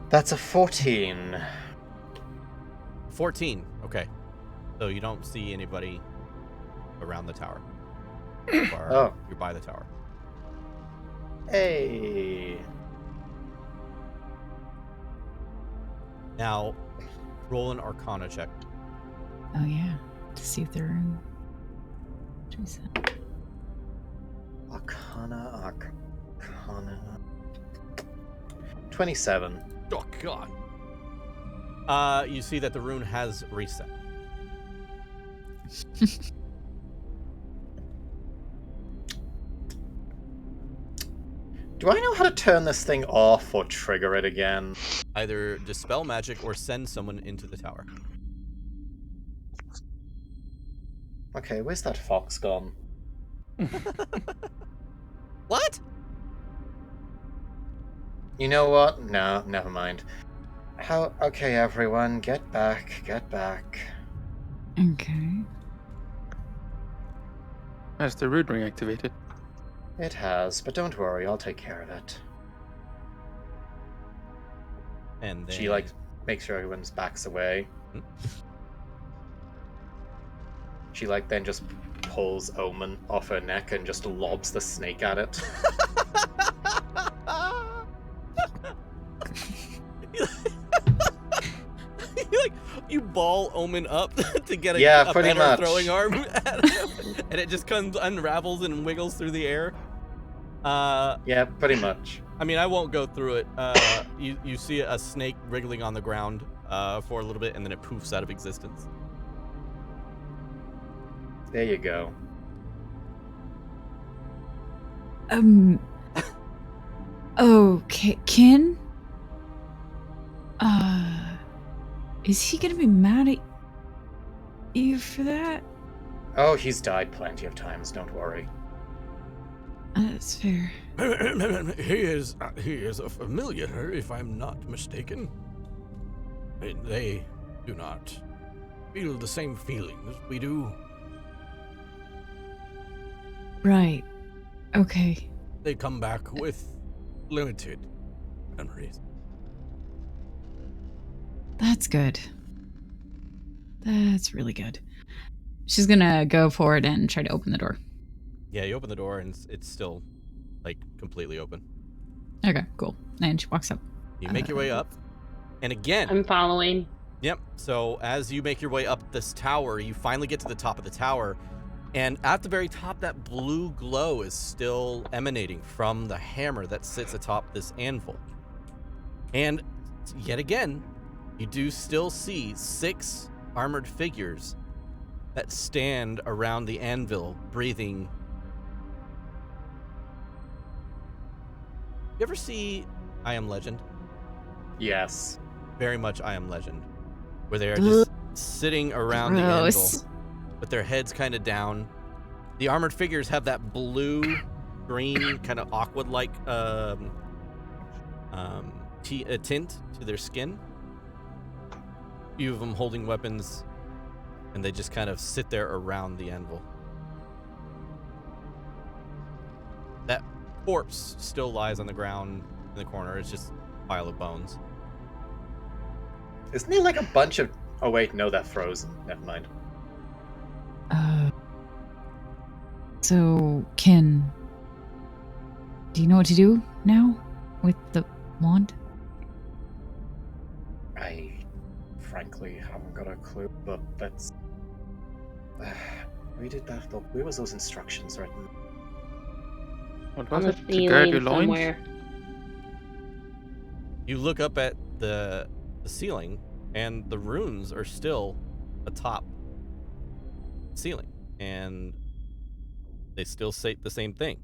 That's a 14. 14. Okay. So you don't see anybody around the tower. You're by the tower. Hey. Now, roll an Arcana check. Oh yeah. To see if they're in. Arcana. 27. Oh, God. You see that the rune has reset. Do I know how to turn this thing off or trigger it again? Either dispel magic or send someone into the tower. Okay, where's that fox gone? What? You know what? No, never mind. Okay, everyone, get back. Okay. Has the root ring activated? It has, but don't worry, I'll take care of it. And then She, makes sure everyone's backs away. She, then just pulls Omen off her neck and just lobs the snake at it. you ball Omen up to get a pretty better much. throwing arm at him, and it just unravels and wiggles through the air. Yeah, pretty much. I mean, I won't go through it. You see a snake wriggling on the ground for a little bit, and then it poofs out of existence. There you go. Okay, Kin? Is he gonna be mad at you for that? Oh, he's died plenty of times, don't worry. That's fair. He is a familiar, if I'm not mistaken. They do not feel the same feelings we do. Right. Okay. They come back with limited memories. That's good. That's really good. She's gonna go forward and try to open the door. Yeah, you open the door and it's still, like, completely open. Okay, cool. And she walks up. You make your way up, and again... I'm following. Yep, so as you make your way up this tower, you finally get to the top of the tower, and at the very top, that blue glow is still emanating from the hammer that sits atop this anvil. And yet again, you do still see 6 armored figures that stand around the anvil, breathing. You ever see I Am Legend? Yes. Very much I Am Legend, where they are just sitting around the anvil with their heads kind of down. The armored figures have that blue-green kind of aqua-like tint to their skin. A few of them holding weapons, and they just kind of sit there around the anvil. That corpse still lies on the ground in the corner. It's just a pile of bones. Isn't he like a bunch of... Oh wait, no, that's frozen. Never mind. So, Kin, do you know what to do now with the wand? I frankly haven't got a clue, but that's... where did that... Where was those instructions written? What On was the it? To guard your ceiling loins? somewhere. You look up at the ceiling, and the runes are still atop the ceiling, and they still say the same thing.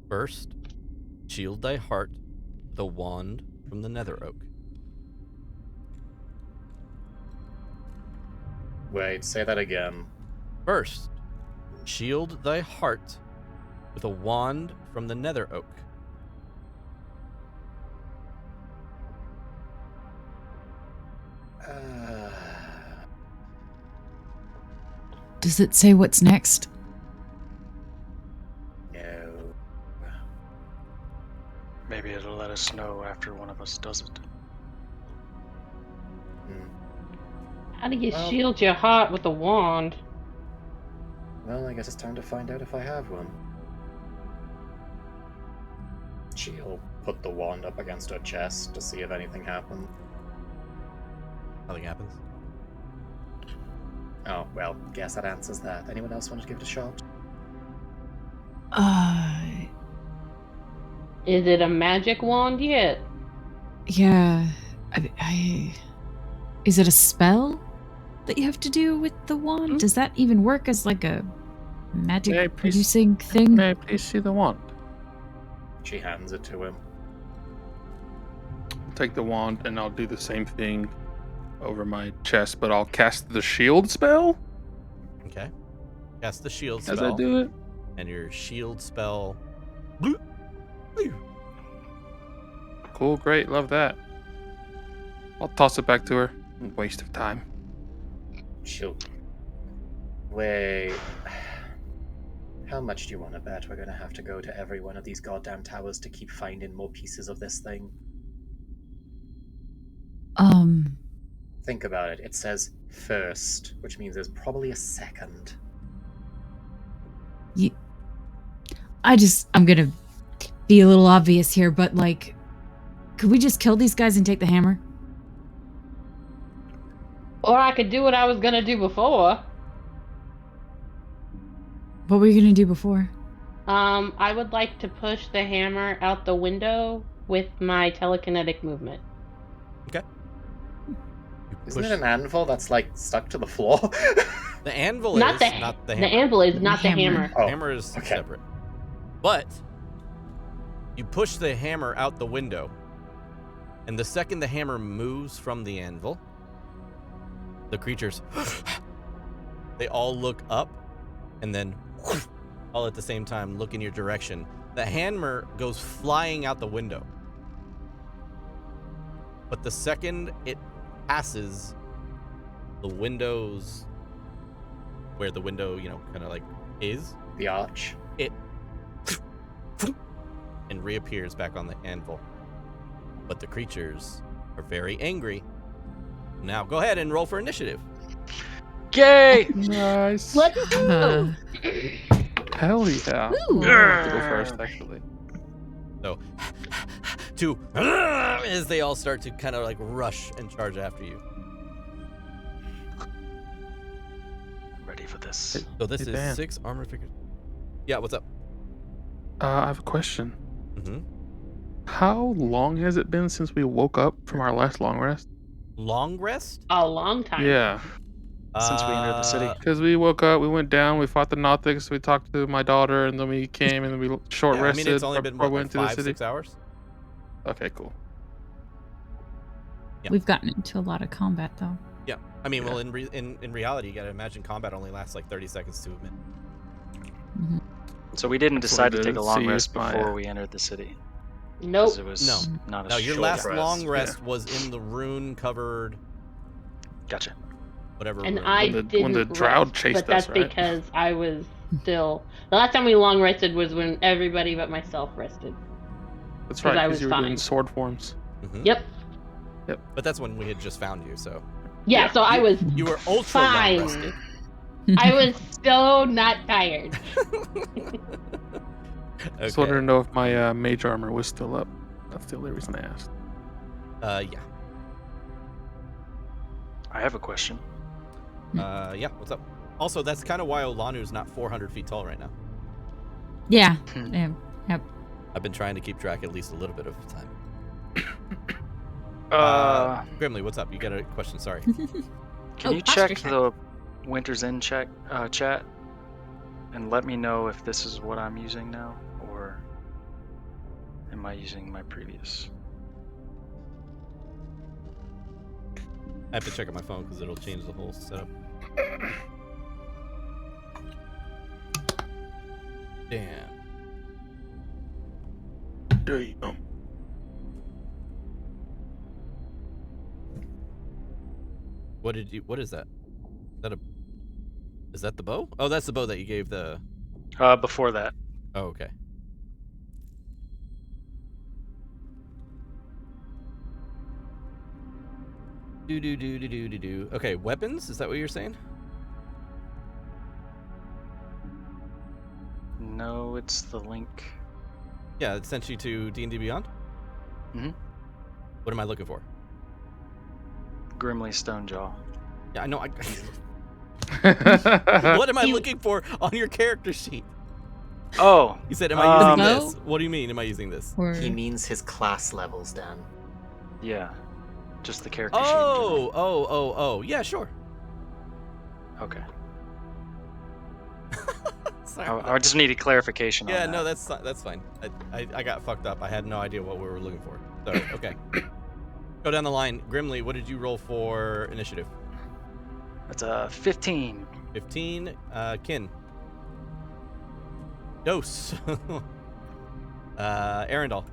First, shield thy heart with a wand from the nether oak. Wait, say that again. First, shield thy heart with a wand from the nether oak. Does it say what's next? No. Maybe it'll let us know after one of us does it. How do you Well- shield your heart with a wand? Well, I guess it's time to find out if I have one. She'll put the wand up against her chest to see if anything happens. Nothing happens. Oh, well, guess that answers that. Anyone else want to give it a shot? Is it a magic wand yet? Yeah. Is it a spell that you have to do with the wand? Does that even work as like a magic May I please- producing thing? May I please see the wand? She hands it to him. I'll take the wand and I'll do the same thing over my chest, but I'll cast the shield spell Okay. Cast the shield as spell. I do it. And your shield spell. Cool, great, love that. I'll toss it back to her. Waste of time. She'll... Wait... How much do you want to bet we're going to have to go to every one of these goddamn towers to keep finding more pieces of this thing? Think about it. It says first, which means there's probably a second. I'm gonna be a little obvious here, but like, could we just kill these guys and take the hammer? Or I could do what I was gonna do before. What were you gonna do before? I would like to push the hammer out the window with my telekinetic movement. Okay. Isn't it an anvil that's like stuck to the floor? The anvil Not is the not the the hammer. anvil is not the Hammer. hammer. Oh, The hammer is okay. separate. But you push the hammer out the window, and the second the hammer moves from the anvil, the creatures they all look up, and then all at the same time look in your direction. The hammer goes flying out the window. But the second it passes the windows where the window, kind of like is, The arch. it and reappears back on the anvil. But the creatures are very angry. Now go ahead and roll for initiative. Yay! Nice. Let's Uh, go. Hell yeah. Ooh. I have to go first, actually. So, as they all start to kind of like rush and charge after you. Ready for this. So this Hey, is Dan. 6 armor figures. Yeah, what's up? I have a question. Mm-hmm. How long has it been since we woke up from our last long rest? Long rest? A long time. Yeah, Since we entered the city. because we woke up, we went down, we fought the Nothics, we talked to my daughter, and then we came and then we short Yeah, I rested mean, it's only right been before what, we like went to the 5, city. 6 hours. Okay, cool. Yeah. We've gotten into a lot of combat, though. Yeah, I mean, Yeah. well, in reality, you gotta imagine combat only lasts like 30 seconds to a minute. Mhm. So we didn't That's what I decide to take a did. long See rest if my, before we entered the city. Nope. 'Cause it was not a No, your short last rest. long Yeah. rest was in the rune-covered Gotcha. whatever. And room. I When the- didn't when the drought rest, chased but that's us, right? because I was still. The last time we long rested was when everybody but myself rested. That's 'Cause right, I because was you were doing fine. sword forms. Mhm. Yep. But that's when we had just found you, so Yeah. Yeah. So I was. you were ultra long Fine. rested. I was so not tired. Just Okay. wanted to know if my mage armor was still up. That's the only reason I asked. Yeah. I have a question. Yeah. What's up? Also, that's kind of why Olanu's not 400 feet tall right now. Yeah. Hmm. Yeah. Yep. I've been trying to keep track at least a little bit of the time. Grimly, what's up? You got a question? Sorry. Can Oh, you posture check check. the Winter's End chat and let me know if this is what I'm using now, or am I using my previous? I have to check on my phone because it'll change the whole setup. Damn. Damn. What is that? Is that the bow? Oh, that's the bow that you gave the. Before that. Oh, okay. Do. Okay, weapons? Is that what you're saying? No, it's the link. Yeah, it sent you to D&D Beyond? Mhm. What am I looking for? Grimly Stonejaw. Yeah, I know. What am I looking for on your character sheet? Oh, You said, am I using Bow? this? What do you mean, am I using this? Or He means his class levels, Dan. yeah. Just the character sheet. in general. Oh. Yeah, sure. Okay. Sorry. I just needed clarification on Yeah, that. no, that's fine. I got fucked up. I had no idea what we were looking for. So, okay. Go down the line. Grimly, what did you roll for initiative? That's a 15. 15. Kin. Dose. Arendelle.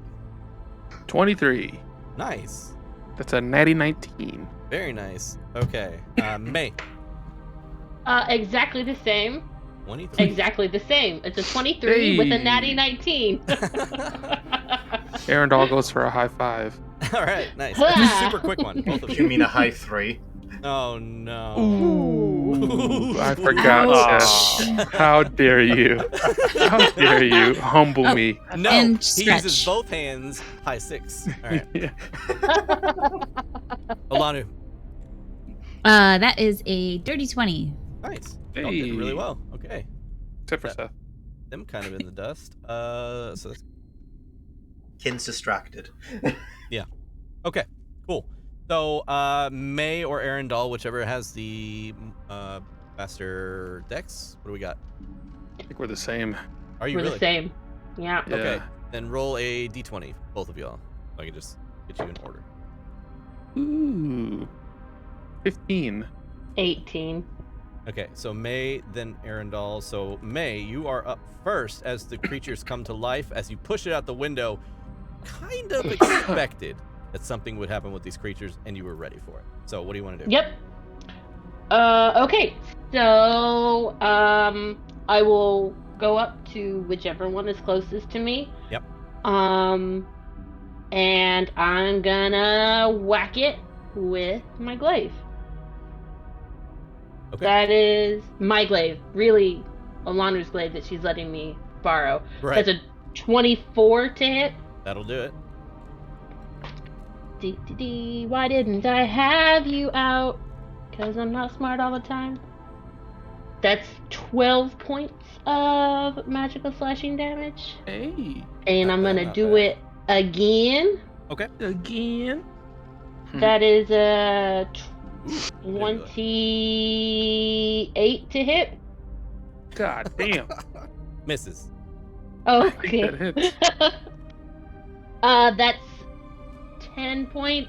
23. Nice. That's a natty 19. Very nice. Okay. May. Exactly the same. 23. Exactly the same. It's a 23 with a Hey. natty 19. Arendelle goes for a high five. All right, nice. That's a super quick one. Both of You mean a high 3? Oh no. Ooh, I forgot. Ouch. Seth. How dare you? How dare you humble me? No, And he uses stretch. both hands. High 6. All right. Yeah. Olanu. That is a dirty 20. Nice. Y'all did really Hey. well. Okay. Except for Seth. them kind of in the dust. So that's Kin's distracted. okay. Cool. So May or Arendelle, whichever has the faster dex. What do we got? I think we're the same. Are you We're really? the same. Yeah. Yeah. Okay. Then roll a d20, both of y'all. So I can just get you in order. Ooh. 15. 18. Okay, so May, then Arendelle. So May, you are up first as the creatures come to life. As you push it out the window, kind of expected that something would happen with these creatures, and you were ready for it. So what do you want to do? Yep. Okay. So, I will go up to whichever one is closest to me. Yep. And I'm gonna whack it with my glaive. Okay. That is my glaive. Really, Alana's glaive that she's letting me borrow. Right. That's a 24 to hit. That'll do it. Why didn't I have you out? Because I'm not smart all the time. That's 12 points of magical slashing damage. Hey. And Not I'm bad, gonna not do bad. it again. Okay. Again. That is a Ooh, 28 to hit. God damn. Misses. Okay. that hits. That's 10 points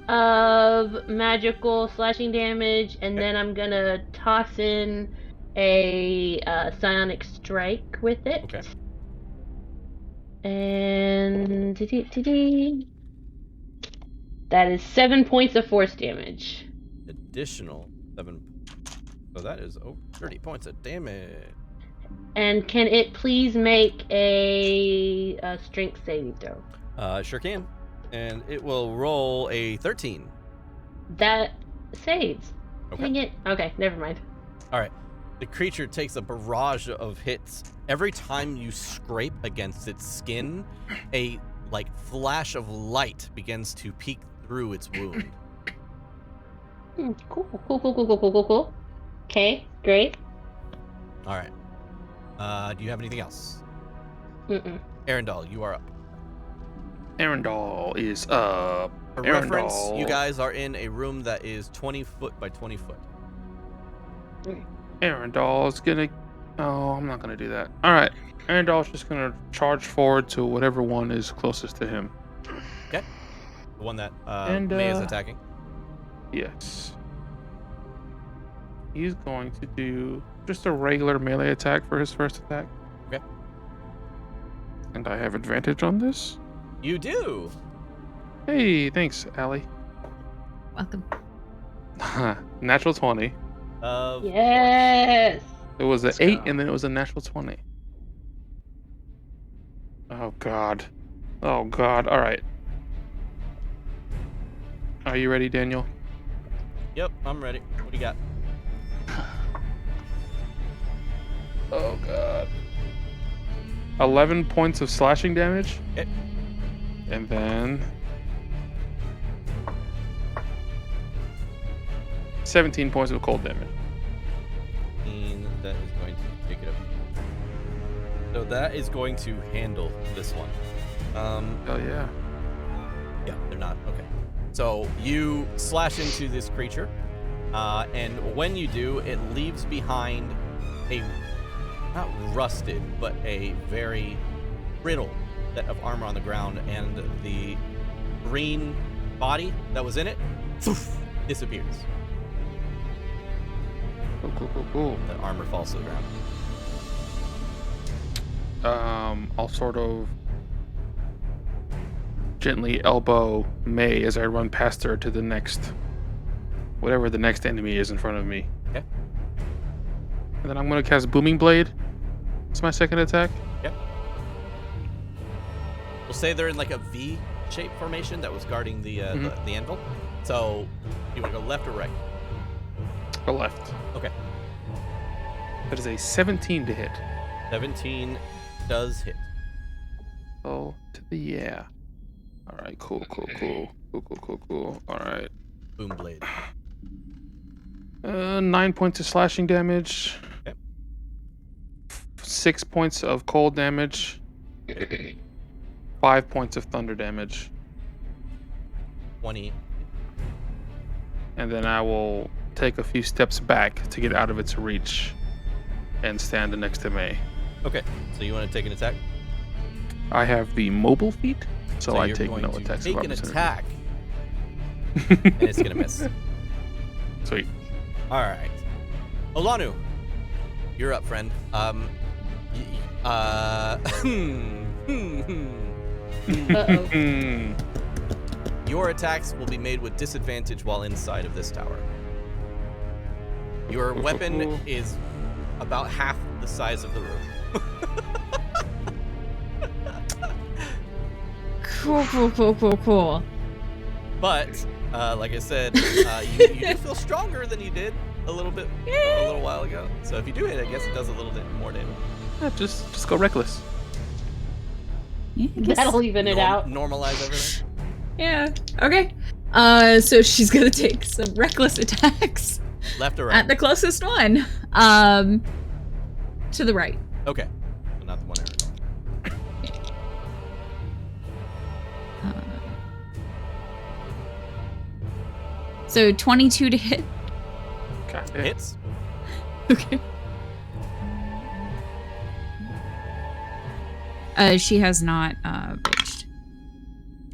of magical slashing damage, and then I'm gonna toss in a psionic strike with it. Okay. And that is 7 points of force damage. Additional 7. So that is over 30 points of damage. And can it please make a strength saving throw? Sure can. And it will roll a 13. That saves. Okay. Dang it. Okay, never mind. All right. The creature takes a barrage of hits. Every time you scrape against its skin, a flash of light begins to peek through its wound. Cool. Okay, great. All right. Do you have anything else? Mm-mm. Arendelle, you are up. Arendelle is up. For reference, Arendelle. you guys are in a room that is 20 foot by 20 foot. Arendelle gonna. Oh, I'm not gonna do that. All right. Arendelle's just gonna charge forward to whatever one is closest to him. Okay. The one that And, May is attacking. Yes. He's going to do just a regular melee attack for his first attack. Okay. And I have advantage on this. You do. Hey, thanks, Allie. Welcome. Natural 20. Yes. It was an Let's 8 go. and then it was a natural 20. Oh god. Oh god. All right. Are you ready, Daniel? Yep, I'm ready. What do you got? Oh god. 11 points of slashing damage. Okay. And then 17 points of cold damage. And that is going to take it up. So that is going to handle this one. Oh yeah. Yeah, they're not. Okay. So you slash into this creature, and when you do, it leaves behind a, not rusted, but a very brittle set of armor on the ground, and the green body that was in it disappears. Cool. The armor falls to the ground. I'll sort of gently elbow May as I run past her to the next, whatever the next enemy is in front of me. Okay. And then I'm gonna cast Booming Blade. It's my second attack. Yep. We'll say they're in like a V-shaped formation that was guarding the anvil. So you want to go left or right? Go left. Okay. That is a 17 to hit. 17 does hit. Oh, to the yeah. All right, cool. All right. Boom blade. 9 points of slashing damage. Okay. 6 points of cold damage, 5 points of thunder damage, 20. and then I will take a few steps back to get out of its reach and stand next to May. Okay, so you want to take an attack? I have the mobile feat, so I you're take going no to attacks. take of an opportunity. attack, and it's going to miss. Sweet. All right. Olanu, you're up, friend. Uh-oh. Your attacks will be made with disadvantage while inside of this tower. Your weapon is about half the size of the room. Cool. But, like I said, you do feel stronger than you did a little while ago. So if you do hit, I guess it does a little bit more damage. Yeah, just go reckless. Yeah, I guess. That'll even it out. Normalize everything. Yeah. Okay. So she's gonna take some reckless attacks Left or right? at the closest one. To the right. Okay. So not the one area. So 22 to hit. God damn. Hits. Okay. She has not reached.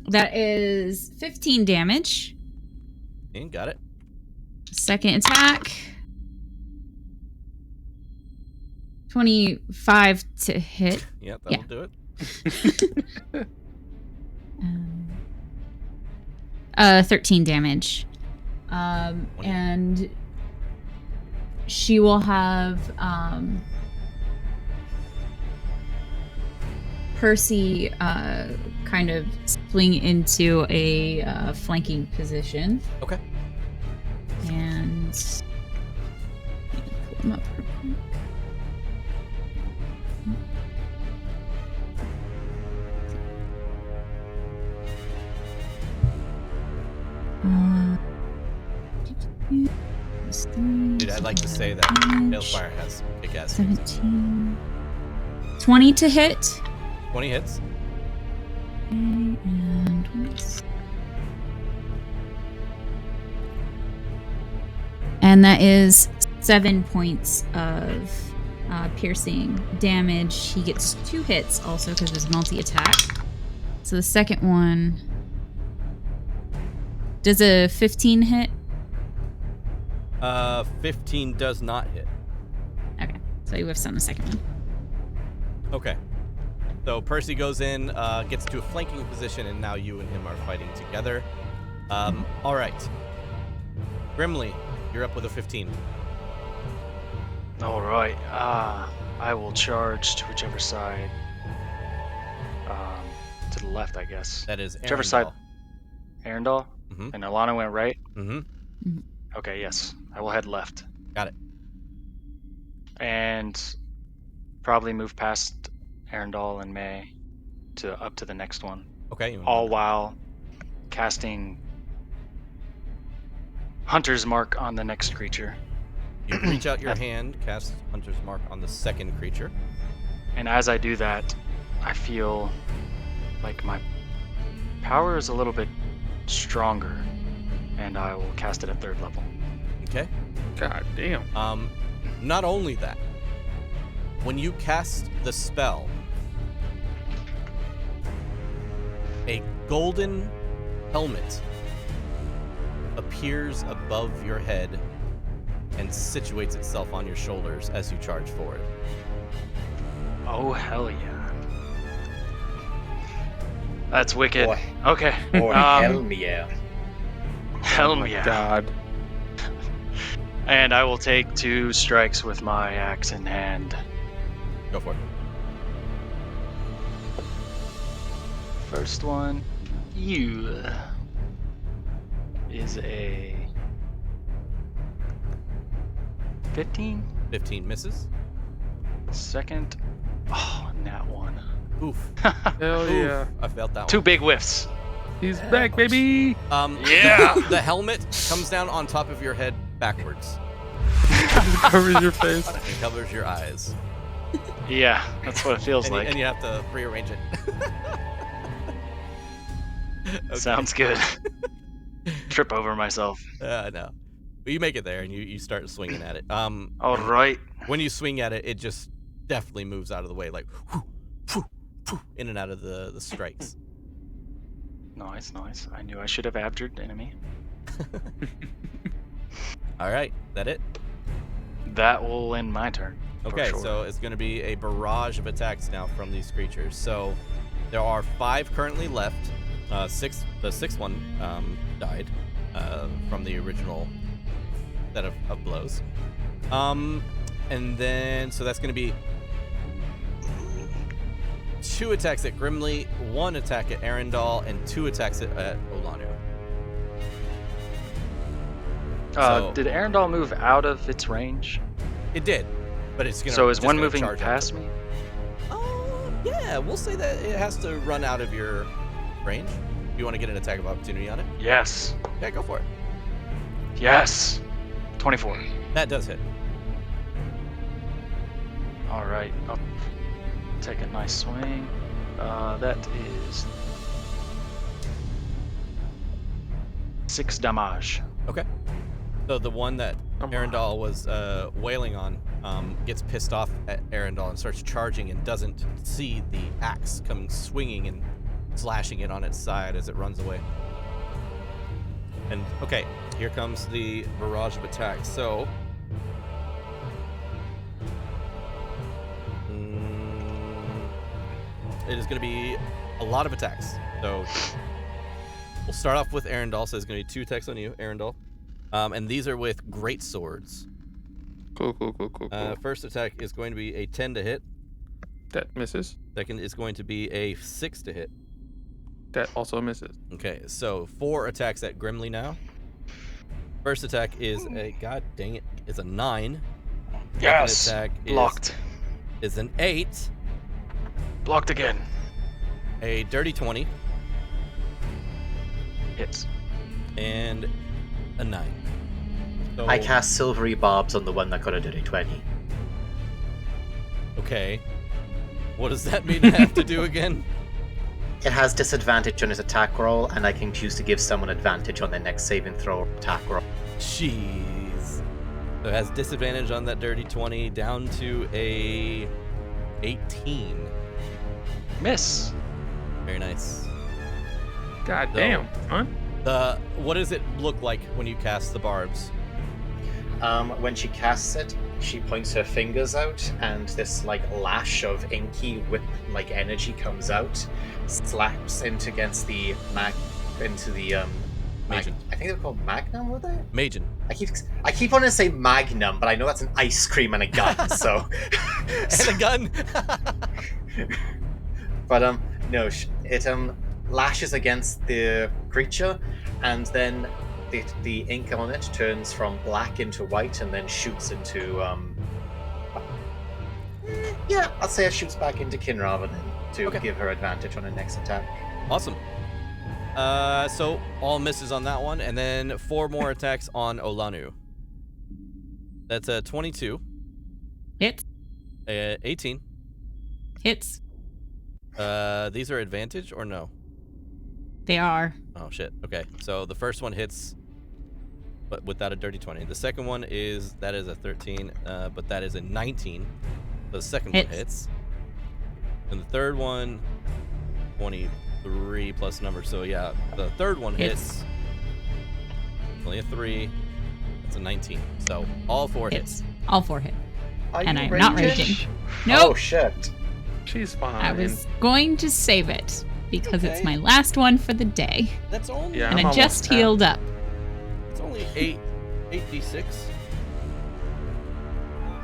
That is 15 damage. And got it. Second attack. 25 to hit. Yep, that'll Yeah. do it. 13 damage. And she will have Percy kind of swing into a flanking position. Okay. And pull him up real quick. Dude, I'd like to say that Hailfire has kick-ass. 17. 20 to hit. 20 hits. And that is 7 points of piercing damage. He gets 2 hits also because it's multi-attack. So the second one does a 15 hit. 15 does not hit. Okay, so you whiffs on the second one. Okay. So Percy goes in, gets to a flanking position, and now you and him are fighting together. All right. Grimly, you're up with a 15. All right. I will charge to whichever side. To the left, I guess. That is Whichever side. Arendelle. Arendelle? Mhm. And Alana went right? Mm-hmm. Okay, yes. I will head left. Got it. And probably move past Arendelle and May to up to the next one. Okay. You All while casting Hunter's Mark on the next creature. You reach out your hand, cast Hunter's Mark on the second creature. And as I do that, I feel like my power is a little bit stronger, and I will cast it at 3rd level. Okay. God damn. Not only that, when you cast the spell, a golden helmet appears above your head and situates itself on your shoulders as you charge forward. Oh, hell yeah. That's wicked. Or- Okay. Or um, yeah. hell my yeah. God. And I will take 2 strikes with my axe in hand. Go for it. First one, is a 15. 15 misses. Second, nat 1. Oof. Hell Oof. yeah. I felt that 2 one. big whiffs. He's back, baby. Yeah. The helmet comes down on top of your head backwards Covers your face. and covers your eyes. Yeah, that's what it feels and, like. and you have to rearrange it. Okay. Sounds good. Trip over myself. No. But you make it there and you start swinging at it. All and right. When you swing at it, it just definitely moves out of the way, like whoo, whoo, whoo, in and out of the strikes. Nice. I knew I should have abjured enemy. All right, that it? That will end my turn. for Okay, sure. so it's going to be a barrage of attacks now from these creatures. So there are 5 currently left. The sixth one died from the original set of blows. And then, so that's going to be 2 attacks at Grimly, 1 attack at Arendelle, and 2 attacks at Olanu. Did Arendelle move out of its range? It did, but it's going to. So is one moving past me? Yeah, we'll say that it has to run out of your range. You want to get an attack of opportunity on it? Yes. Yeah, go for it. Yes. 24. That does hit. All right. I'll take a nice swing. That is 6 damage. Okay. So the one that Arendelle was wailing on gets pissed off at Arendelle and starts charging and doesn't see the axe coming swinging and slashing it on its side as it runs away. And okay, here comes the barrage of attacks. So it is going to be a lot of attacks. So we'll start off with Arendelle. So there's going to be 2 attacks on you, Arendelle. And these are with great swords. Cool. First attack is going to be a 10 to hit. That misses. Second is going to be a 6 to hit. That also misses. Okay, so 4 attacks at Grimly now. First attack is a, god dang it, is a 9. Yes. Second attack Blocked. is an 8. Blocked again. A dirty 20. Hits. And a 9. So, I cast Silvery Barbs on the one that got a dirty 20. Okay. What does that mean I have to do again? It has disadvantage on its attack roll, and I can choose to give someone advantage on their next saving throw or attack roll. Jeez. So it has disadvantage on that dirty 20 down to a 18. Miss. Very nice. God damn, son. What does it look like when you cast the barbs? When she casts it, she points her fingers out, and this lash of inky whip energy comes out, slaps against the Magnum. I think they were called Magnum, were they? Magen. I keep wanting to say Magnum, but I know that's an ice cream and a gun, so. And a gun. But no, it lashes against the creature, and then the ink on it turns from black into white, and then shoots into yeah, I'll say it shoots back into Kinraven to give her advantage on her next attack. Awesome. So all misses on that one, and then 4 more attacks on Olanu. That's a 22. Hits. 18. Hits. These are advantage or no? They are. Oh shit. Okay. So the first one hits, but without a dirty 20. The second one is a 13, but that is a 19. So the second one hits. And the third one, 23 plus number. So yeah, the third one hits. Only a 3. That's a 19. So all 4 hits. All 4 hit. And I'm raging? not raging. Nope. Oh shit. She's fine. I was going to save it because it's my last one for the day. That's only. Yeah, And I'm I just almost done. healed up. It's only 8d6.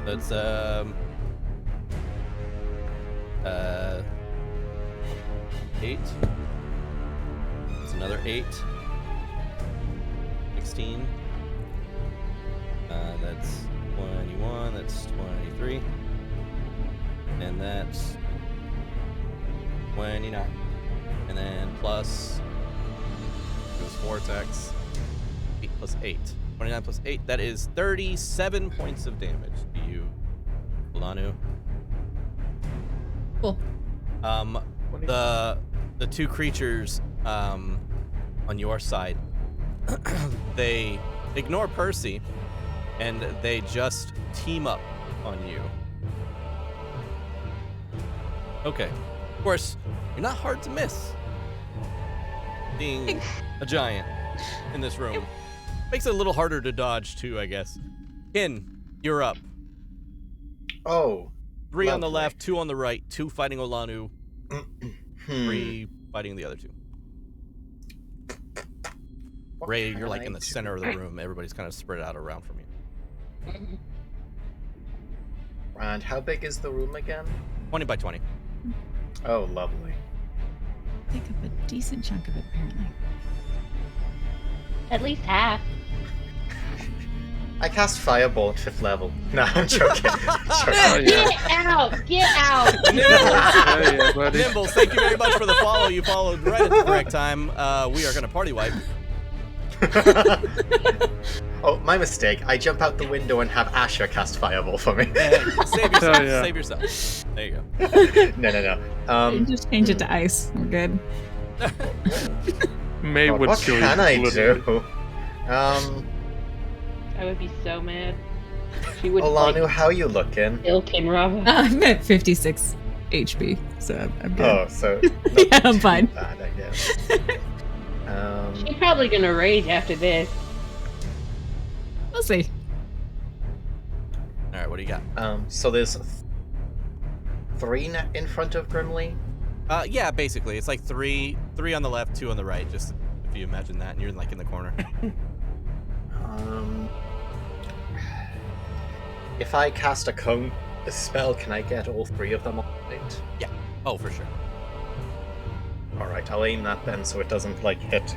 That's 8. It's another 8. 16. That's 21. That's 23. And that's 29. And then plus it was 4 attacks. 8 plus 8. 29 plus 8. That is 37 points of damage to you, Olanu. Cool. The two creatures on your side, they ignore Percy, and they just team up on you. Okay. Of course, you're not hard to miss. Being a giant in this room makes it a little harder to dodge too, I guess. Kin, you're up. Oh. 3 on the lovely. left, 2 on the right, 2 fighting Olanu, 3 fighting the other 2. What Ray, can you're like I in the do? center of the room. Everybody's kind of spread out around from you. And how big is the room again? 20 by 20. Oh, lovely. Take up a decent chunk of it, apparently. At least half. I cast Fireball at 5th level. No, I'm joking. Oh, yeah. Get out! Get out! Yeah, buddy. Nimbles, thank you very much for the follow. You followed right at the correct time. We are going to party wipe. Oh, my mistake. I jump out the window and have Asher cast Fireball for me. Save yourself. Oh, yeah. Save yourself. There you go. No. Just change it to ice. We're good. May God, would what kill you, can I literally. do? I would be so mad. She would Olanu, like how are you looking? kill Kinrava. I'm at 56 HP, so I'm good. Oh, so Yeah, I'm fine. bad, I guess. She's probably gonna rage after this. We'll see. All right, what do you got? So there's 3 in front of Grimly. Yeah, basically. It's like 3 on the left, 2 on the right. Just if you imagine that, and you're like in the corner. If I cast a cone spell, can I get all 3 of them on point? Yeah. Oh, for sure. Alright, I'll aim that then so it doesn't, like, hit...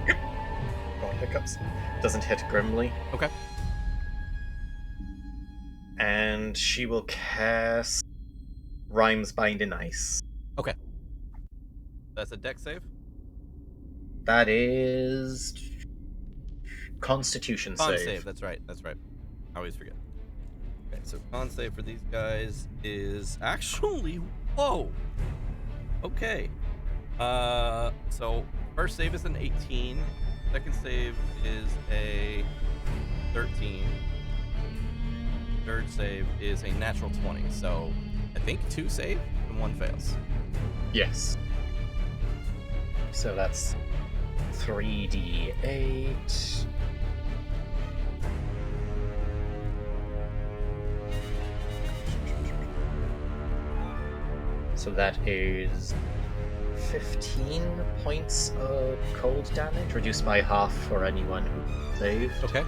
God, hiccups. Doesn't hit Grimly. Okay. And she will cast Rhymes Bind in Ice. Okay. That's a deck save? That is... Constitution Con save. save. That's right. That's right. I always forget. Okay, so con save for these guys is actually... Whoa! Okay. So first save is an 18. Second save is a 13. Third save is a natural 20. So I think 2 save and 1 fails. Yes. So that's 3d8. So that is 15 points of cold damage, reduced by half for anyone who saved. Okay.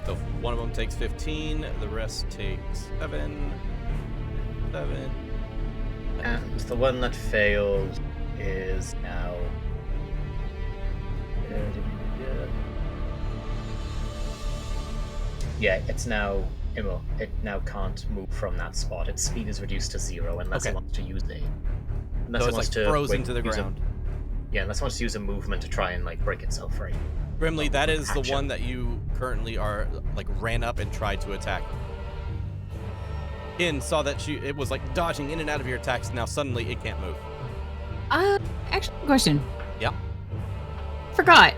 So one of them takes 15, the rest takes 7. And the one that failed is now... Yeah, it's now... It now can't move from that spot. Its speed is reduced to 0 unless Okay. it wants to use a... Unless So it it's wants like to frozen to the use a- ground. Yeah, unless it wants to use a movement to try and like break itself free. Grimly, that is the Action. one that you currently are like ran up and tried to attack. In saw that it was like dodging in and out of your attacks. Now suddenly it can't move. Actually, question. Yeah. Forgot.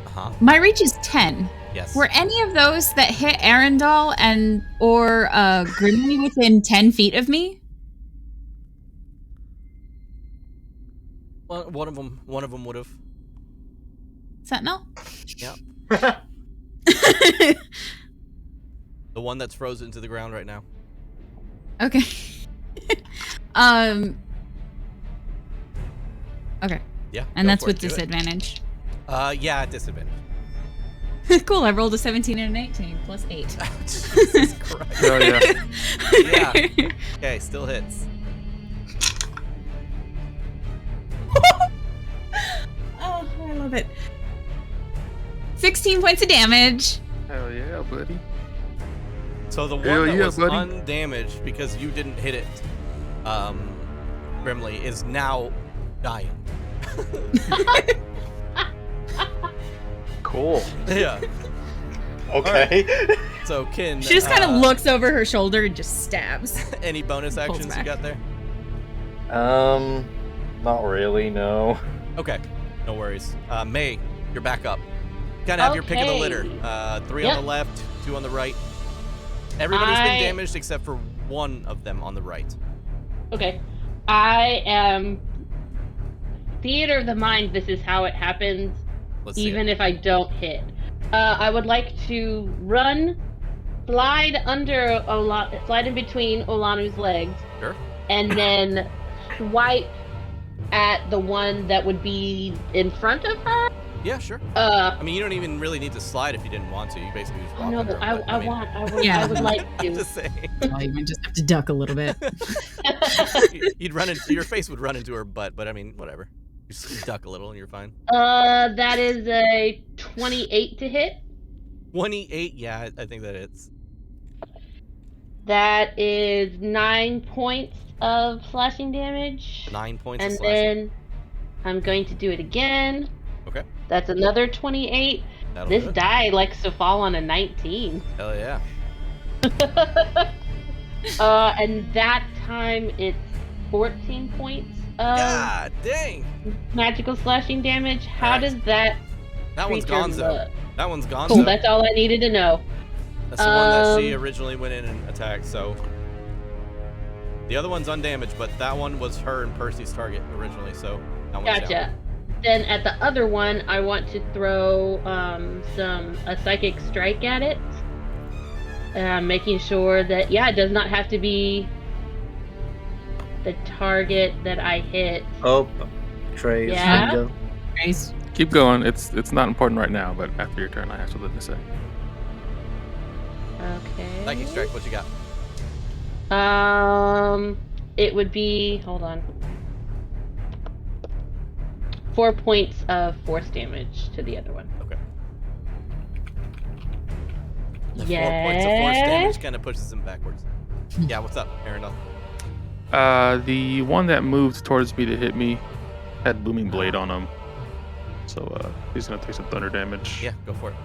Uh-huh. My reach is 10. Yes. Were any of those that hit Arendelle and or Grimly within 10 feet of me? Well, one of them would have. Sentinel? Yeah. The one that's frozen to the ground right now. Okay. Okay. Yeah. And go that's for it, with do it. disadvantage. Yeah, at disadvantage. Cool, I rolled a 17 and an 18 plus 8. Jesus Christ. Oh, yeah. Yeah. Okay, still hits. Oh, I love it. 16 points of damage. Hell yeah, buddy. So the one Hell that yeah, was buddy. undamaged because you didn't hit it, Grimly, is now dying. Cool. Yeah. Okay. So Kin, She just kind of looks over her shoulder and just stabs. any bonus Pulls actions you back. got there? Not really, no. Okay, no worries. May, you're back up. Kind of have your pick of the litter. 3 on the left, 2 on the right. Everybody's been damaged except for one of them on the right. Okay. I am theater of the mind. This is how it happens. Even if I don't hit. I would like to run, slide in between Olanu's legs. Sure. And then swipe at the one that would be in front of her. Yeah, sure. I mean, you don't even really need to slide if you didn't want to. You basically just walk under them, I would like to. I'm just saying. Well, you might just have to duck a little bit. You'd run into, your face would run into her butt, but I mean, whatever. You just duck a little and you're fine. That is a 28 to hit. 28? Yeah, I think that hits. That is 9 points of slashing damage. 9 points of slashing. slashing. And then I'm going to do it again. Okay. That's another 28. This die likes to fall on a 19. Hell yeah. And that time it's 14 points of God dang. magical slashing damage. How does that one's Gonzo. That one's Gonzo. Cool, that's all I needed to know. That's the one that she originally went in and attacked, so... The other one's undamaged, but that one was her and Percy's target originally, so that one's Gotcha. down. Then at the other one, I want to throw a psychic strike at it. Making sure that, it does not have to be the target that I hit. Oh, Trey is Yeah? gonna go. Nice. Keep going. It's not important right now, but after your turn, I have something to say. Okay. Psychic strike, what you got? It would be, hold on. 4 points of force damage to the other one. Okay. The 4 points of force damage kind of pushes him backwards. Yeah, what's up, Arendelle? The one that moved towards me to hit me had Booming Blade on him. So he's going to take some thunder damage. Yeah, go for it.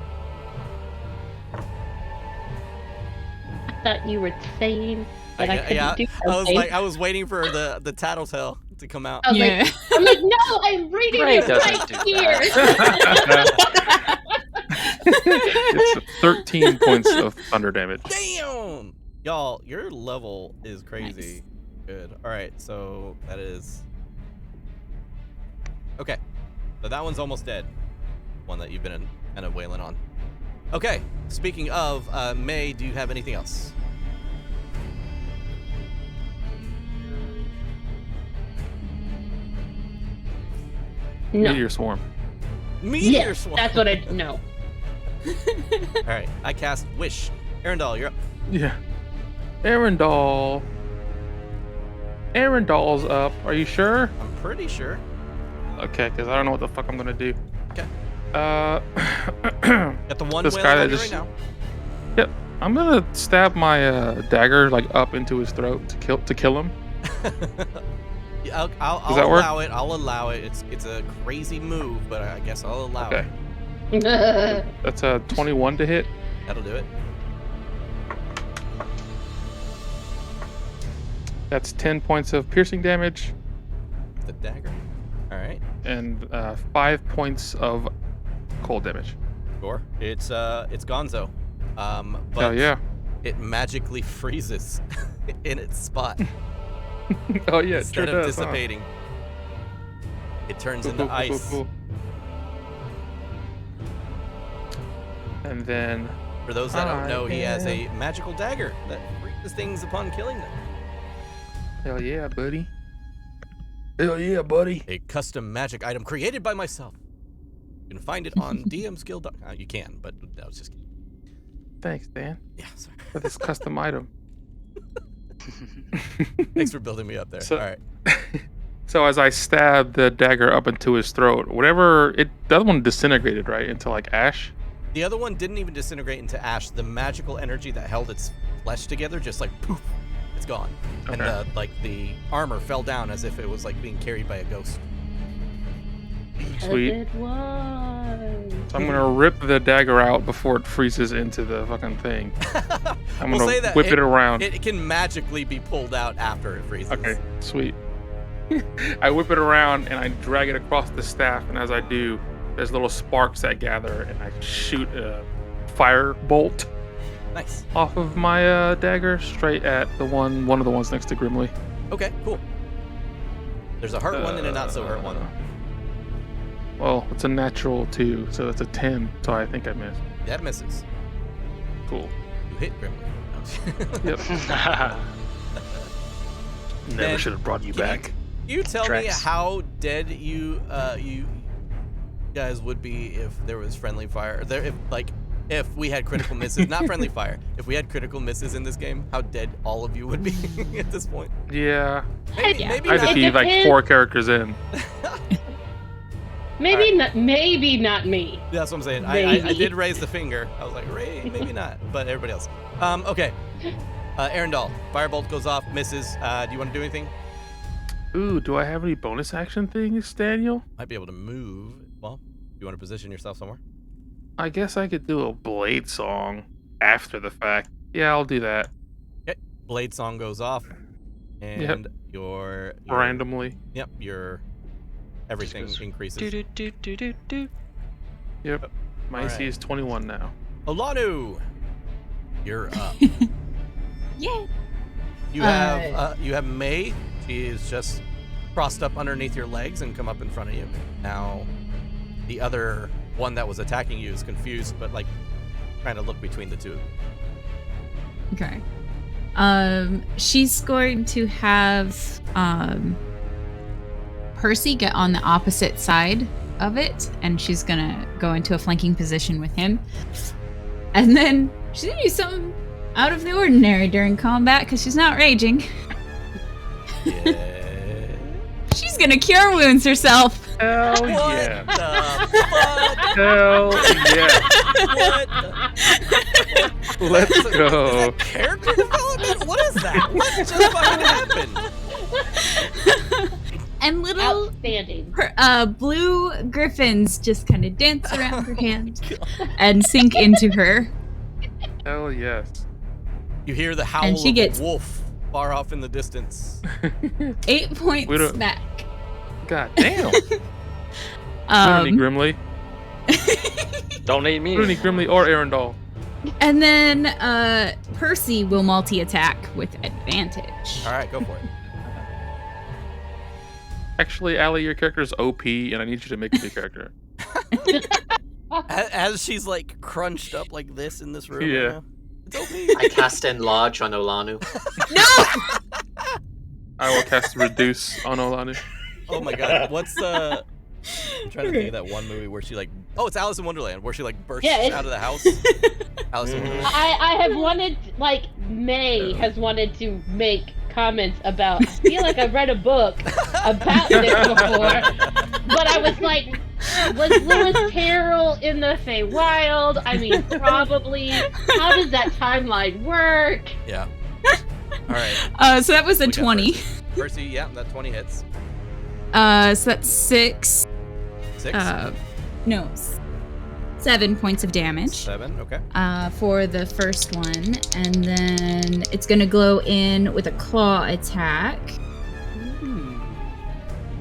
I thought you were saying that I couldn't do something. I was waiting for the tattletale to come out. I was like, no, I'm reading it right here. It's 13 points of thunder damage. Damn! Y'all, your level is crazy. Nice. Good. Alright, so that is... Okay. So that one's almost dead. One that you've been kind of wailing on. Okay. Speaking of, May, do you have anything else? No. Meteor Swarm. Meteor Swarm! That's what I know. Alright, I cast Wish. Arendelle, you're up. Yeah. Arendelle. Arendalle's up. Are you sure? I'm pretty sure. Okay, because I don't know what the fuck I'm gonna do. Okay. Got the one this wailing guy on that you just. right now. Yep. I'm gonna stab my dagger like up into his throat to kill him. Yeah, I'll Does that work? allow it. I'll allow it. It's a crazy move, but I guess I'll allow it. That's a 21 to hit. That'll do it. That's 10 points of piercing damage. The dagger. All right. And 5 points of cold damage. Sure. It's Gonzo. But Hell yeah. it magically freezes in its spot. Oh yeah. Instead of dissipating, it turns into ice. Cool. And then For those that don't know, he has a magical dagger that freezes things upon killing them. hell yeah, buddy. Hell yeah, buddy. A custom magic item created by myself. You can find it on dmskill.com. You can, but I was just kidding. Thanks, Dan, Yeah, sorry. for this custom item. Thanks for building me up there. So- All right. So as I stab the dagger up into his throat, the other one disintegrated, right, into like ash. The other one didn't even disintegrate into ash. The magical energy that held its flesh together just like poof, it's gone. Okay. And like the armor fell down as if it was like being carried by a ghost. Sweet. It was. So I'm gonna rip the dagger out before it freezes into the fucking thing. I'm We'll gonna say that whip it around. It can magically be pulled out after it freezes. Okay, sweet. I whip it around and I drag it across the staff, and as I do, there's little sparks that gather, and I shoot a fire bolt Nice. off of my dagger straight at one of the ones next to Grimly. Okay, cool. There's a hurt one and a not so hurt one. Well, it's a natural 2, so it's a 10, so I think I missed. That misses. Cool. You hit Grimly. Yep. Never Man, should have brought you back. You tell me Tracks. how dead you guys would be if there was friendly fire. If we had critical misses, not friendly fire. If we had critical misses in this game, how dead all of you would be at this point. Yeah. Maybe I had to not. be like depends. 4 characters in. Maybe not. Maybe not me. That's what I'm saying. I Maybe. did raise the finger. I was like, maybe not, but everybody else. Okay. Arendelle, firebolt goes off, misses. Do you want to do anything? Ooh, do I have any bonus action things, Daniel? Might be able to move. Well, you want to position yourself somewhere? I guess I could do a blade song after the fact. Yeah, I'll do that. Okay. Blade song goes off, and your Randomly. Yep, your everything increases. Do-do-do-do-do-do. Yep. My AC is 21 now. Olanu, you're up. Yeah. You have May. She is just crossed up underneath your legs and come up in front of you. Now, the other one that was attacking you is confused, but like trying to look between the two. Okay. She's going to have Percy get on the opposite side of it, and she's gonna go into a flanking position with him. And then she's gonna do something out of the ordinary during combat because she's not raging. Yeah. She's gonna cure wounds herself. Hell What yeah. the fuck? Hell yeah. What? Let's Is go. that character development? What is that? What just fucking happened? And little Outstanding. blue griffins just kind of dance around her hand and sink into her. Hell yes. You hear the howl And she of gets- a wolf far off in the distance. 8 points We don't- back. God damn. We don't need Grimly. Don't need me. We don't need Grimly or Arendelle. And then Percy will multi-attack with advantage. All right, go for it. Actually, Allie, your character is OP, and I need you to make a new character. As she's like crunched up like this in this room. Yeah. Right now, it's okay. I cast Enlarge on Olanu. I will cast Reduce on Olanu. Oh my god, what's the? I'm trying to think of that one movie where she like. Oh, it's Alice in Wonderland, where she like bursts Yeah, it's- out of the house. Alice in Wonderland. I have wanted, like, May has wanted to make comments about, I feel like I've read a book about this before, but I was like, was Lewis Carroll in the Feywild? I mean, probably. How does that timeline work? Yeah. All right. So that was a We got 20. Percy, yeah, that 20 hits. So that's 6. 6. No, 7 points of damage. 7. Okay. For the first one, and then it's gonna go in with a claw attack.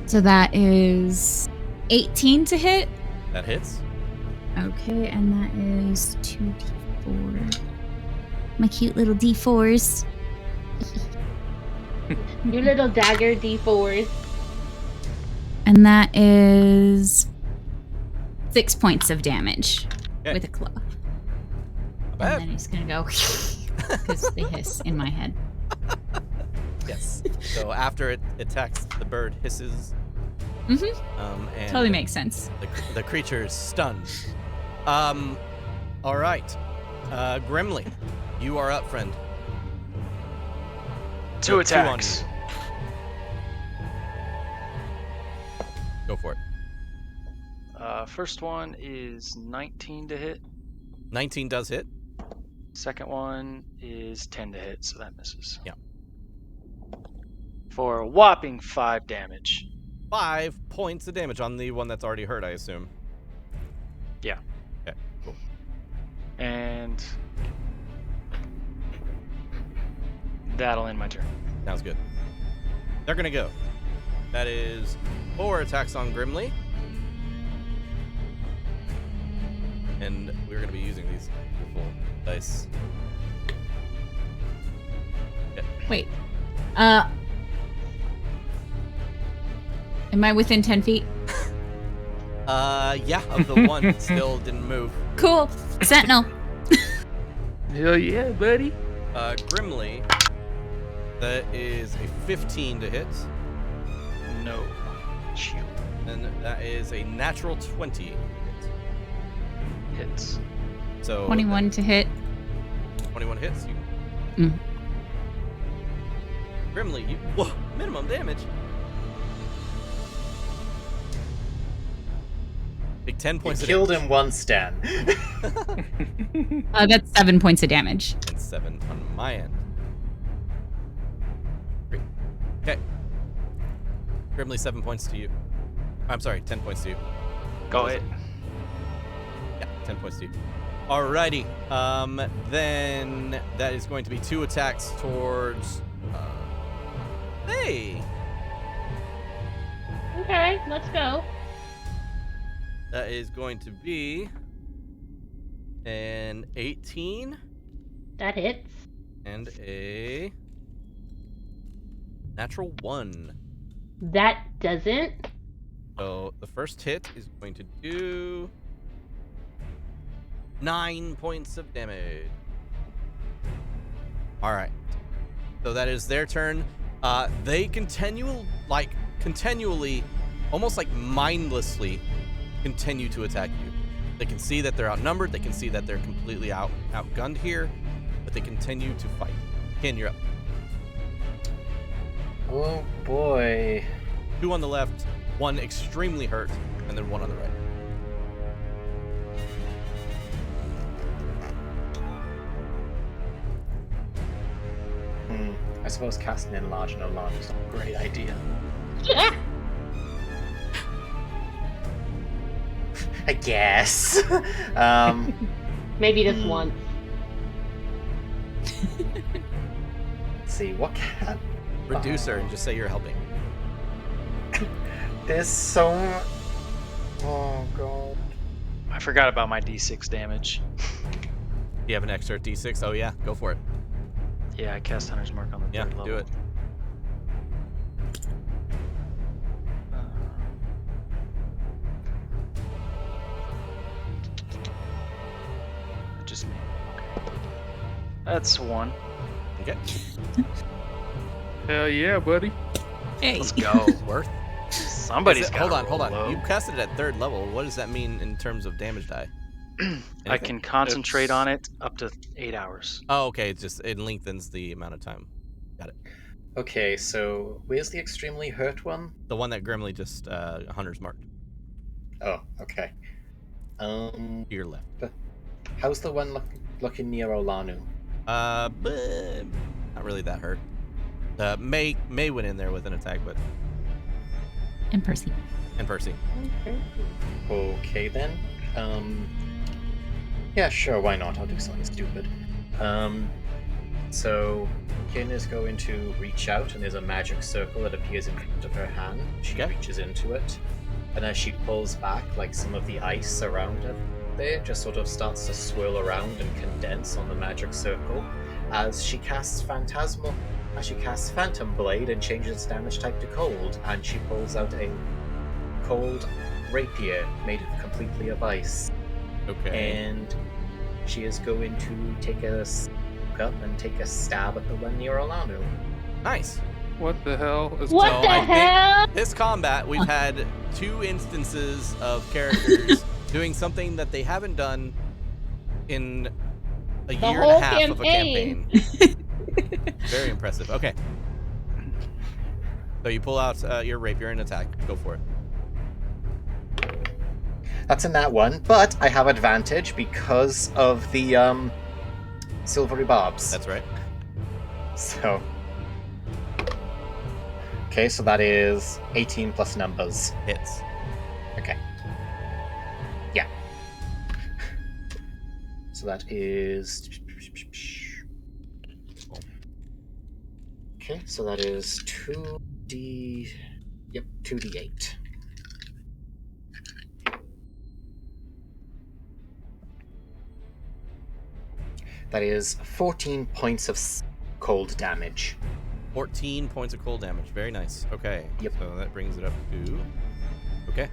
So that is 18 to hit. That hits. Okay, and that is 2d4. My cute little d4s. Your little dagger D4s. And that is 6 points of damage Okay. with a claw. Not And bad. then he's gonna go because they hiss in my head. Yes. So after it attacks, the bird hisses. Mhm. And Totally makes sense. the creature is stunned. All right. Grimly, you are up, friend. 2 on attacks. Go for it. First one is 19 to hit. 19 does hit. Second one is 10 to hit, so that misses. Yeah. For a whopping 5 damage. 5 points of damage on the one that's already hurt, I assume. Yeah. Okay, cool. And that'll end my turn. Sounds good. They're gonna go. That is 4 attacks on Grimly. And we're going to be using these beautiful dice. Okay. Wait. Am I within 10 feet? Yeah, of the one still didn't move. Cool. Sentinel. Hell yeah, buddy. Grimly, that is a 15 to hit. No. Shield. And that is a natural 20. Hits. So 21 to hit. 21 hits. You... Grimly, you minimum damage. Take 10 points. You killed him once, Dan. That's 7 points of damage. And 7 on my end. Great. Okay. Grimly, 7 points to you. I'm sorry, 10 points to you. Go ahead. Yeah, 10 points to you. Alrighty. Then that is going to be 2 attacks towards. Hey. Okay, let's go. That is going to be an 18 That hits. and a natural 1. That doesn't. So the first hit is going to do 9 points of damage. All right. So that is their turn. They continually, almost like mindlessly, continue to attack you. They can see that they're outnumbered. They can see that they're completely outgunned here, but they continue to fight. Ken, you're up. Oh boy. 2 on the left, 1 extremely hurt, and then 1 on the right. I suppose casting Enlarge and Alarm is not a great idea. I guess. Maybe just once. Let's see, what can... Reduce her and just say you're helping. There's so... Oh, God. I forgot about my D6 damage. You have an extra D6? Oh yeah, go for it. Yeah, I cast Hunter's Mark on the Yeah, third level. do it. Just me. Okay. That's 1. Okay. Hell yeah, buddy. Hey. Let's go. Worth. Somebody's got Hold on. low. You casted it at 3rd level. What does that mean in terms of damage die? I can concentrate on it up to 8 hours. Oh, okay. It lengthens the amount of time. Got it. Okay, so where's the extremely hurt one? The one that Grimly just Hunter's marked. Oh, okay. To your left. How's the one looking near Olanu? But not really that hurt. May went in there with an attack, but And Percy. and Percy. Okay then. Yeah, sure, why not? I'll do something stupid. So Kin is going to reach out, and there's a magic circle that appears in front of her hand. She reaches into it, and as she pulls back, like some of the ice around her there just sort of starts to swirl around and condense on the magic circle as she casts Phantom Blade and changes its damage type to cold, and she pulls out a cold rapier made completely of ice. Okay. And she is going to take a up and take a stab at the one near Olanu. Nice. What the hell is What So the I think hell? This combat, we've had 2 instances of characters doing something that they haven't done in a The year whole and a half of a campaign. campaign. Very impressive. Okay. So you pull out your rapier and attack. Go for it. That's in that one, but I have advantage because of the silvery barbs. That's right. So. Okay, so that is 18 plus numbers. Hits. Okay. Yeah. So that is. Okay, so that is 2d. Yep, 2d8. That is 14 points of cold damage. 14 points of cold damage. Very nice. Okay. Yep. So that brings it up to... Okay.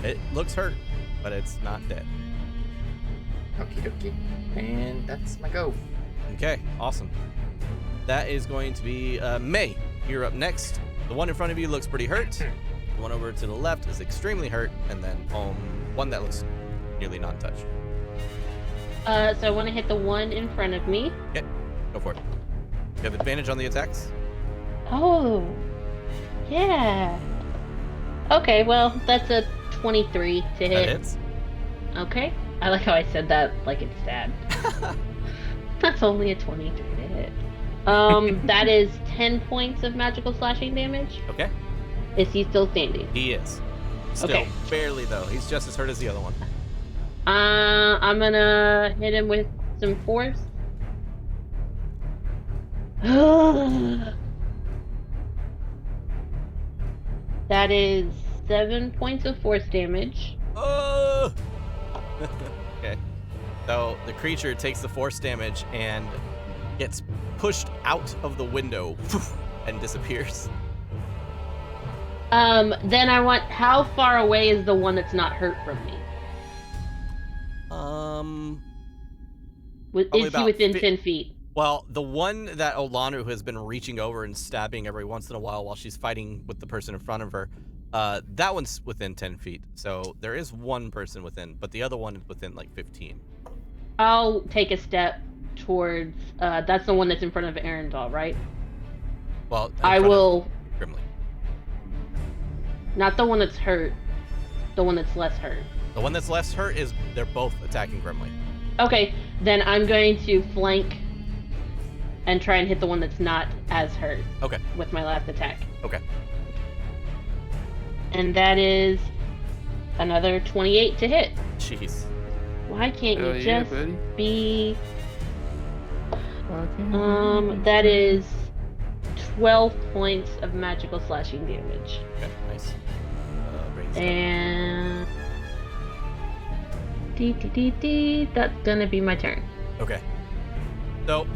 It looks hurt, but it's not dead. Okie dokie. And that's my go. Okay, awesome. That is going to be May. You're up next. The one in front of you looks pretty hurt. The one over to the left is extremely hurt, and then one that looks nearly non-touched. So I want to hit the one in front of me. Okay, go for it. You have advantage on the attacks. Oh, yeah. Okay, well, that's a 23 to hit. That hits. Okay. I like how I said that like it's sad. That's only a 23 to hit. That is 10 points of magical slashing damage. Okay. Is he still standing? He is. Still, Okay. barely though. He's just as hurt as the other one. I'm gonna hit him with some force. That is 7 points of force damage. Oh! Okay. So the creature takes the force damage and gets pushed out of the window and disappears. Then I want, how far away is the one that's not hurt from me? Probably Is he within 10 feet? Well, the one that Olanu has been reaching over and stabbing every once in a while she's fighting with the person in front of her, that one's within 10 feet. So there is one person within, but the other one is within like 15. I'll take a step towards, that's the one that's in front of Arendelle, right? Well, I will... Grimly. Not the one that's hurt, the one that's less hurt. The one that's less hurt is, they're both attacking Grimly. Okay, then I'm going to flank and try and hit the one that's not as hurt. Okay. With my last attack. Okay. And that is another 28 to hit. Jeez. Why can't Hell you yeah, just buddy. be... that is 12 points of magical slashing damage. Okay, nice. Brings it And... That's gonna be my turn. up. Okay. So,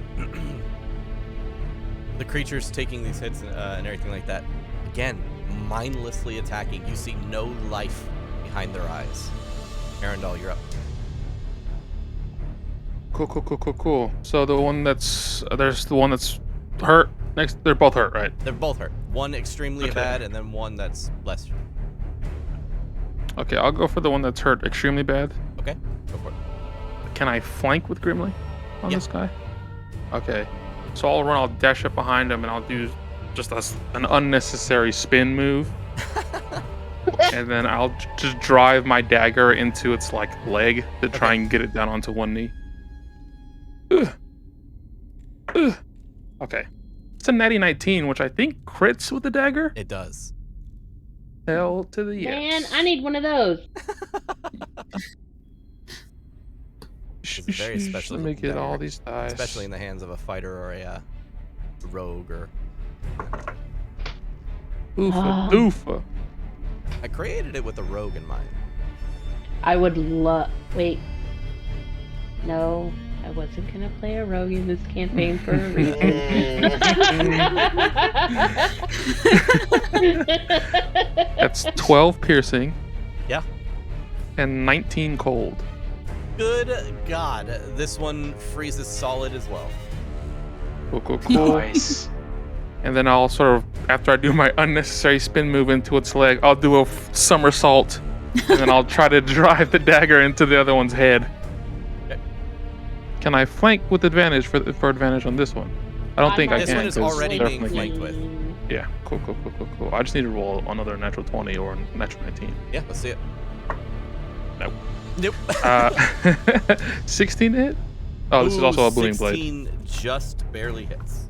the creature's taking these hits and everything like that. Again, mindlessly attacking. You see no life behind their eyes. Arendelle, you're up. Cool. So the one that's there's the one that's hurt. Next, they're both hurt, right? They're both hurt. One extremely Okay. bad, and then one that's less. Okay, I'll go for the one that's hurt extremely bad. Okay, go for it. Can I flank with Grimly on Yeah. this guy? Okay, so I'll run. I'll dash up behind him, and I'll do just an unnecessary spin move. And then I'll just drive my dagger into its like leg to try and get it down onto one knee. Ugh. Okay. It's a natty 19, which I think crits with the dagger. It does. Hell to the yes. Man, I need one of those. It's very special. Let me get all dagger, these dice. especially in the hands of a fighter or a rogue or. Oofa. I created it with a rogue in mind. I would love... Wait. No, I wasn't gonna play a rogue in this campaign for a reason. That's 12 piercing. Yeah. And 19 cold. Good God, this one freezes solid as well. Cool. Nice. And then I'll sort of, after I do my unnecessary spin move into its leg, I'll do a somersault. And then I'll try to drive the dagger into the other one's head. Okay. Can I flank with advantage for advantage on this one? I don't think I This can. one is 'cause already they're being flanking. flanked with. Yeah, cool. I just need to roll another natural 20 or a natural 19. Yeah, let's see it. Nope. Nope. 16 to hit? Oh, this is also a booming blade. 16 just barely hits.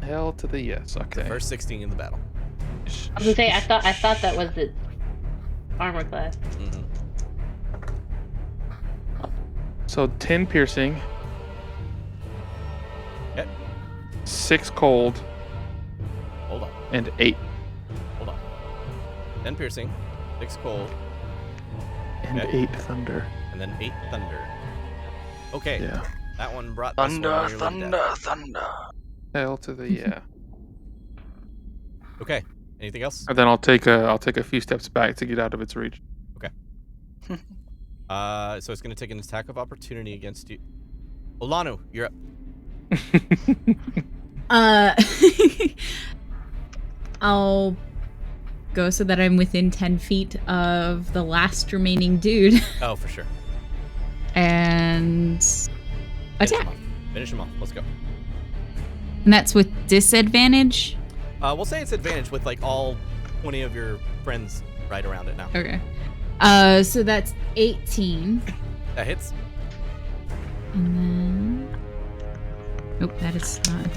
Hell to the yes. Okay. First 16 in the battle. I was gonna say, I thought that was its armor class. Mm-hmm. So 10 piercing. Okay. 6 cold. Hold on. And 8. Hold on. 10 piercing, 6 cold, And Okay. 8 thunder. and then 8 thunder. Okay, Yeah. that one brought this one Thunder, nearly thunder, death. thunder. Hell to the yeah. Okay, anything else? And then I'll take a few steps back to get out of its reach. So it's going to take an attack of opportunity against you. Olanu, you're up. I'll go so that I'm within 10 feet of the last remaining dude Oh, for sure. and attack. Finish him off. Let's go. And that's with disadvantage. We'll say it's advantage with like all 20 of your friends right around it now. Okay. So that's 18. That hits. And then. Nope, that is not a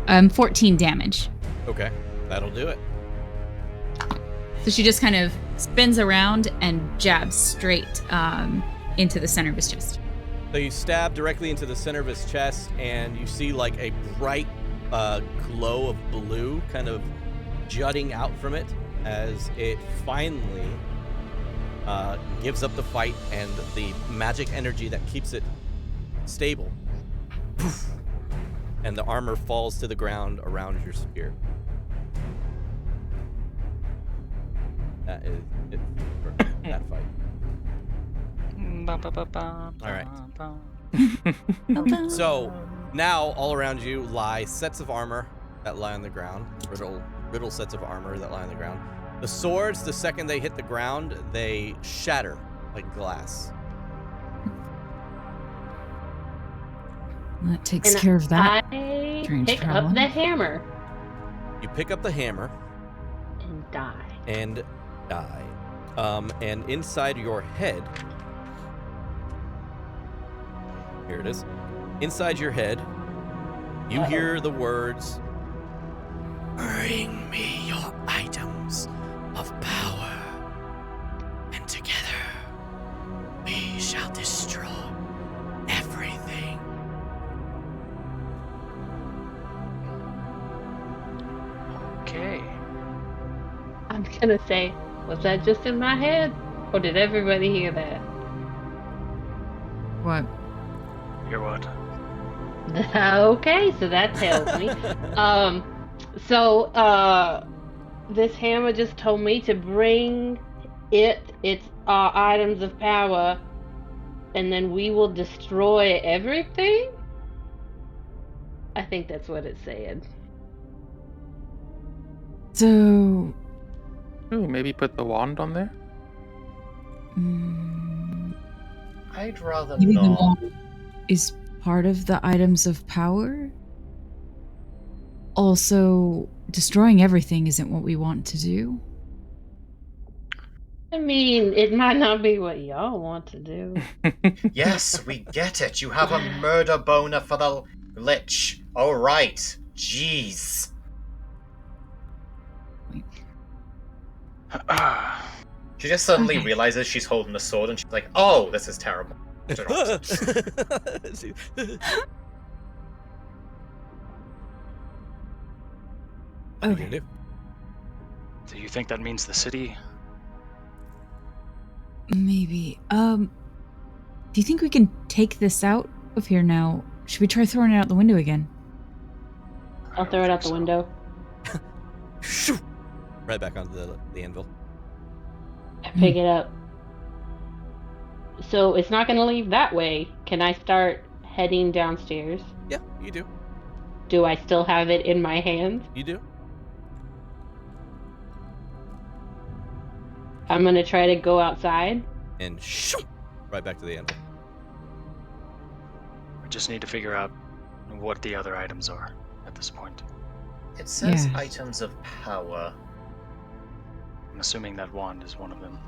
d12. 14 damage. Okay, that'll do it. So she just kind of spins around and jabs straight into the center of his chest. So you stab directly into the center of his chest, and you see like a bright glow of blue kind of jutting out from it as it finally gives up the fight, and the magic energy that keeps it stable. Poof. And the armor falls to the ground around your spear. That is it for that fight. All right. So now all around you lie sets of armor that lie on the ground, riddle sets of armor that lie on the ground. The swords, the second they hit the ground, they shatter like glass. That takes And care of that. I strange pick problem. up the hammer You pick up the hammer and die. and die. And inside your head, here it is. Inside your head, you hear the words, "Bring me your items of power, and together we shall destroy everything." Okay. I'm gonna say, was that just in my head? Or did everybody hear that? What? Hear what? Okay, so that tells me. This hammer just told me to bring its items of power, and then we will destroy everything? I think that's what it said. So. Ooh, maybe put the wand on there? I'd rather Maybe the not. wand is part of the items of power? Also, destroying everything isn't what we want to do. I mean, it might not be what y'all want to do. Yes, we get it. You have a murder boner for the Lich. All right. Jeez. She just suddenly Okay. realizes she's holding a sword and she's like, oh, this is terrible. What are you Okay. gonna do? Do you think that means the city? Maybe. Do you think we can take this out of here now? Should we try throwing it out the window again? I'll throw it out the window. Shoo! Right back onto the anvil. I pick it up. So it's not gonna leave that way. Can I start heading downstairs? Yeah, you do. Do I still have it in my hands? You do. I'm gonna try to go outside. And shoo! Right back to the anvil. We just need to figure out what the other items are at this point. It says Yes. items of power. I'm assuming that wand is one of them.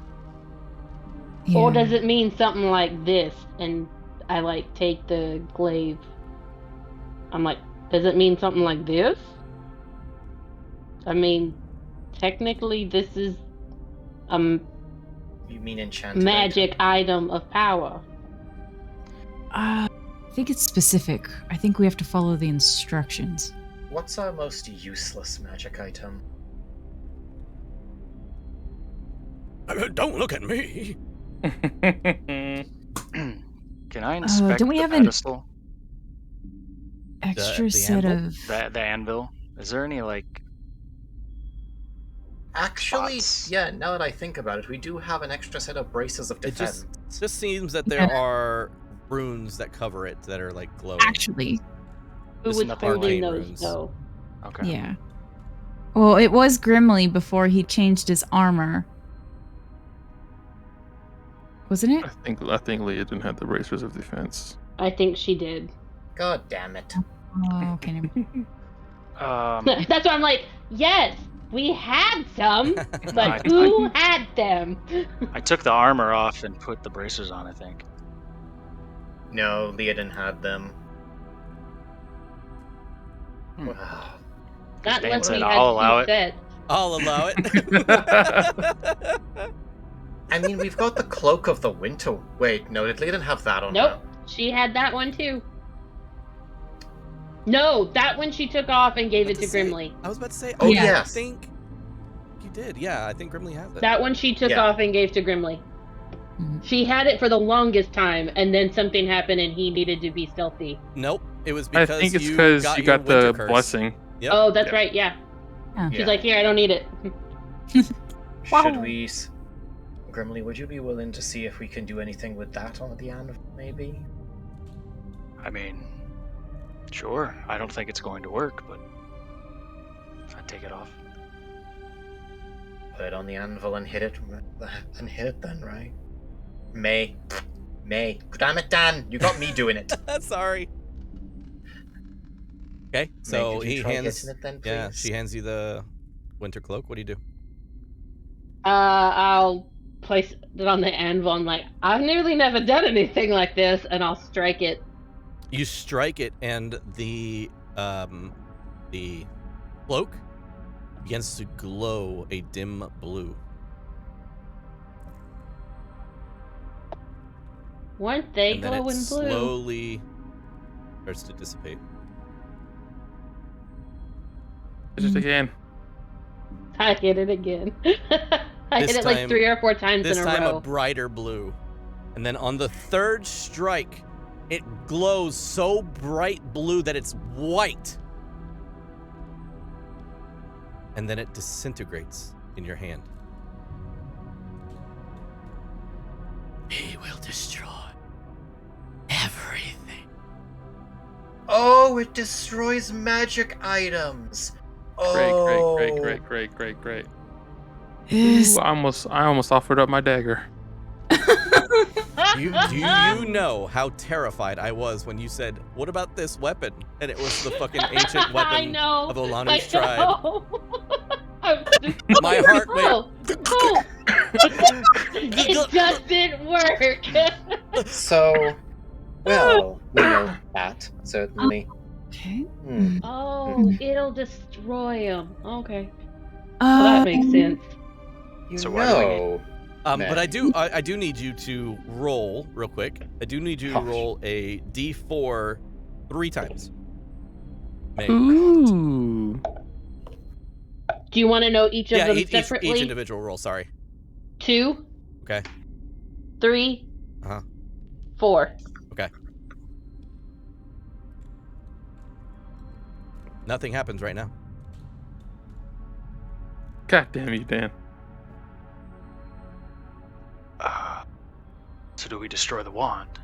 Or Yeah. does it mean something like this? And I like take the glaive. I'm like, does it mean something like this? I mean, technically this is a You mean enchanted? magic item of power. I think it's specific. I think we have to follow the instructions. What's our most useless magic item? Don't look at me. Can I inspect don't we the have an pedestal? extra the set anvil? of... The anvil? Is there any, like... Actually, spots? yeah, now that I think about it, we do have an extra set of braces of It defense. just seems that there are runes that cover it that are like glowing. Actually, Who There's was nothing holding like- those runes. though? Okay. yeah. Well, it was Grimly before he changed his armor. Wasn't it? I think Leah didn't have the bracers of defense. I think she did. God damn it. Oh, okay. never mind. That's why I'm like, yes, we had some, I- but who had them? I took the armor off and put the bracers on, I think. No, Leodin had them. Hmm. Wow. Not Bane unless we said, had "I'll allow two it." sets. I'll allow it. I mean, we've got the Cloak of the Winter. Wait, no, did Leodin have that on Nope, her? she had that one too. No, that one she took off and gave it to Grimly. I was about to say, Oh, Yeah. I yes. think you did. Yeah, I think Grimly has it. That one she took Yeah. off and gave to Grimly. Mhm. She had it for the longest time, and then something happened, and he needed to be stealthy. Nope, it was I because think it's you because got you your got winter the curse. blessing. Yep. Oh, that's Yep. right, yeah. Oh. She's like, here, I don't need it. Should we... Grimly, would you be willing to see if we can do anything with that on the anvil, maybe? I mean, sure. I don't think it's going to work, but I'd take it off. Put it on the anvil and hit it then, right? May. Damn it, Dan! You got me doing it. Sorry. Okay, so May, could you he try hands. hitting it then, please? Yeah, she hands you the winter cloak. What do you do? I'll place it on the anvil. I'm like, I've nearly never done anything like this, and I'll strike it. You strike it, and the cloak begins to glow a dim blue. Weren't they And then it glowing blue? slowly starts to dissipate. Just again. I hit it again. I This hit it like time- 3 or 4 times This in a time row. a brighter blue. And then on the third strike, it glows so bright blue that it's white. And then it disintegrates in your hand. He will destroy everything. Oh, it destroys magic items! Oh. Great. Yes. Ooh, I almost offered up my dagger. Do you know how terrified I was when you said, "What about this weapon?" And it was the fucking ancient I weapon know. of Olanu's tribe. know. I was just- My heart went. Oh, it doesn't work. So, well, we know that, certainly. Okay. Hmm. Oh, it'll destroy him. Okay, well, that makes sense. You So why do we need- know... But I do need you to roll real quick. I do need you to Gosh. roll a D4 3 times. May. Ooh. Do you want to know each of Yeah, them each separately? individual roll. Sorry. 2, Okay. 3, Uh-huh. 4. Okay. Nothing happens right now. God damn you, Dan. So do we destroy the wand?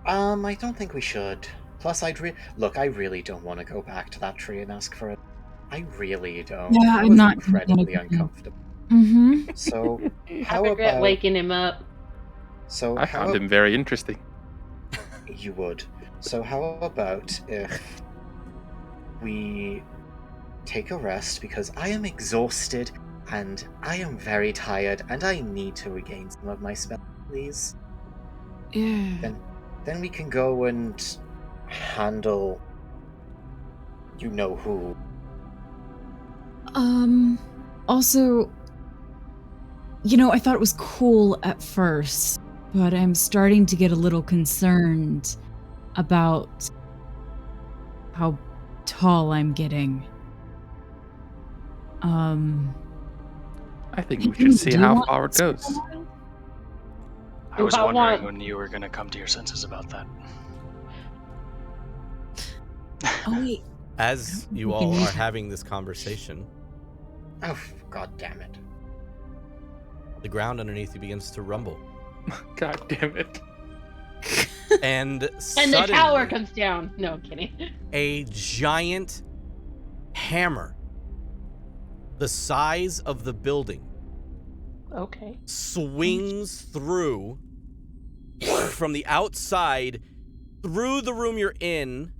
I don't think we should. Plus, I really don't want to go back to that tree and ask for it. I really don't. Yeah, That I'm was not incredibly gonna- uncomfortable. Mm-hmm. So, I how regret about... waking him up. So, I found him very interesting. You would. So how about if we take a rest, because I am exhausted and I am very tired and I need to regain some of my spells, please. Yeah. Then we can go and handle you know who. Also, I thought it was cool at first, but I'm starting to get a little concerned about how tall I'm getting. I think we should see Do you how want far it goes. I was I wondering want- when you were going to come to your senses about that. Oh wait. As you We all can use- are having this conversation, Oh, god damn it. the ground underneath you begins to rumble. God damn it. And And the suddenly, tower comes down. No, I'm kidding. a giant hammer the size of the building Okay. swings through from the outside through the room you're in.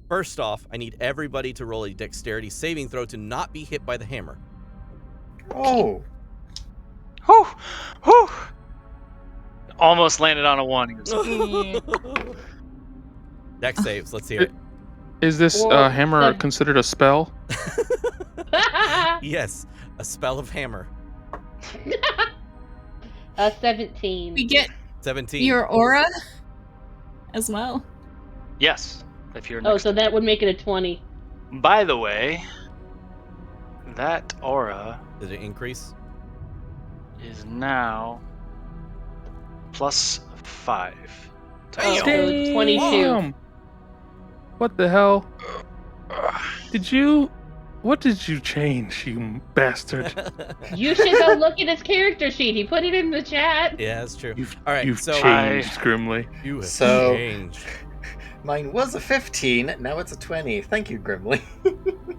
First off, I need everybody to roll a dexterity saving throw to not be hit by the hammer. Oh, Whew! Whew! Almost landed on a 1. He goes, Dex saves, let's hear it. Is this Or hammer the- considered a spell? Yes, a spell of hammer. 17. We get 17. your aura as well. yes, if you're Oh, next so to that would make it a 20. me. By the way, that aura Did it increase? is now plus 5. Damn. So 22. Damn. What the hell? What did you change, you bastard? You should go look at his character sheet. He put it in the chat. Yeah, that's true. You've, All right, you've so changed, Grimly. you have So- changed. mine was a 15, now it's a 20. Thank you, Grimly.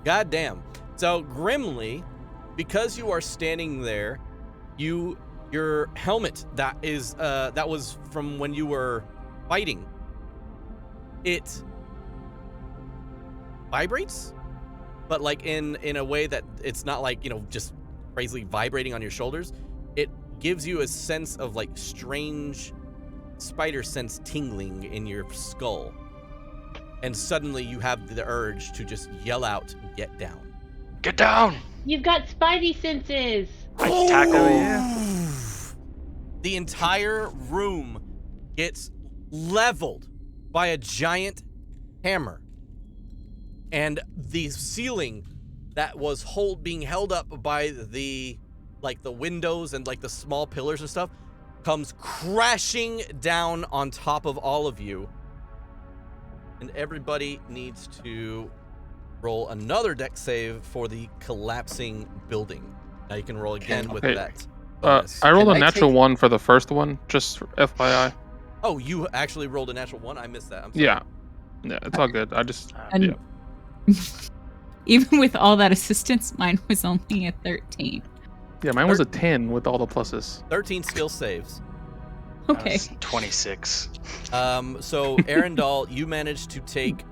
God damn. So Grimly, because you are standing there, your helmet that was from when you were fighting, it vibrates, but like in a way that it's not like, just crazily vibrating on your shoulders. It gives you a sense of like strange spider sense tingling in your skull. And suddenly you have the urge to just yell out, "Get down." Get down! You've got spidey senses. I tackle The entire room gets leveled by a giant hammer. And the ceiling that was being held up by the windows and like the small pillars and stuff comes crashing down on top of all of you. And everybody needs to roll another dex save for the collapsing building. Now you can roll again with Okay. that bonus. I rolled Can a I natural take- 1 for the first one, just for FYI. Oh, you actually rolled a natural 1? I missed that. I'm sorry. Yeah. Yeah, it's all good. I just And even with all that assistance, mine was only a 13. yeah, mine was a 10 with all the pluses. 13 skill saves. Okay. 26. So Arendelle, you managed to take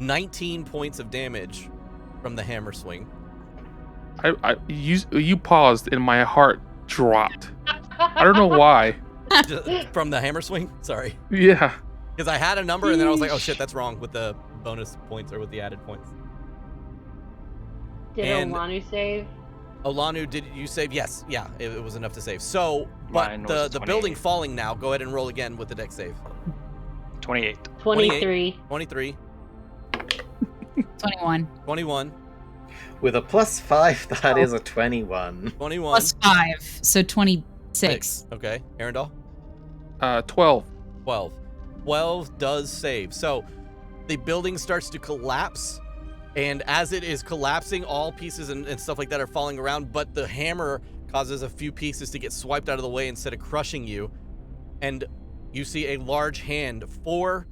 19 points of damage from the hammer swing. You paused and my heart dropped. I don't know why. From the hammer swing? Sorry. Yeah. Because I had a number and then I was like, oh shit, that's wrong with the bonus points or with the added points. Did And- Olanu save? Olanu, did you save? Yes. Yeah, it was enough to save. So, but Mine was the 28. building falling now, go ahead and roll again with the dex save. 28. 23. 23, 21. 21, With a plus 5, that is a 21. 21. Plus 5, so 26. Okay. Arendelle? 12. 12. 12 does save. So the building starts to collapse, and as it is collapsing, all pieces and stuff like that are falling around, but the hammer causes a few pieces to get swiped out of the way instead of crushing you. And you see a large hand, 4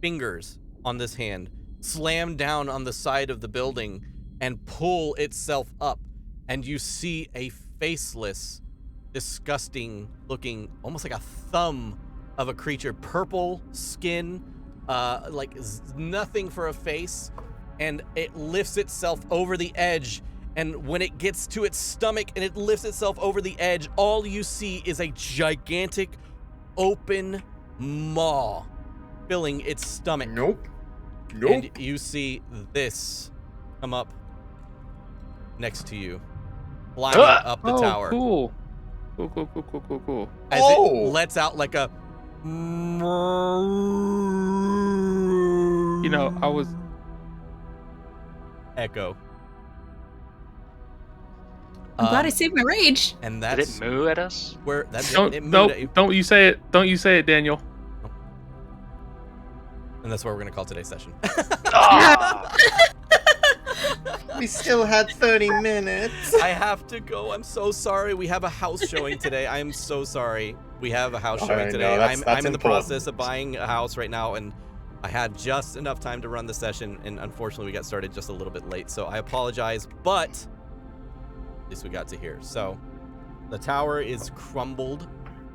fingers on this hand, slam down on the side of the building and pull itself up. And you see a faceless, disgusting looking, almost like a thumb of a creature, purple skin, nothing for a face, and it lifts itself over the edge. And when it gets to its stomach and it lifts itself over the edge, all you see is a gigantic open maw filling its stomach. Nope. And you see this come up next to you, flying up the tower. Cool. Cool. As Oh! it lets out like a I was. Echo. I'm glad I saved my rage. And Did that's it moo at us? where that Don't it moved at you. don't you say it? Don't you say it, Daniel? And that's what we're gonna call today's session. Ah! We still had 30 minutes. I have to go. I'm so sorry. We have a house showing today. I am so sorry. We have a house showing I today. know, that's I'm in the important. process of buying a house right now, and I had just enough time to run the session, and unfortunately we got started just a little bit late. So I apologize, but at least we got to here. So the tower is crumbled,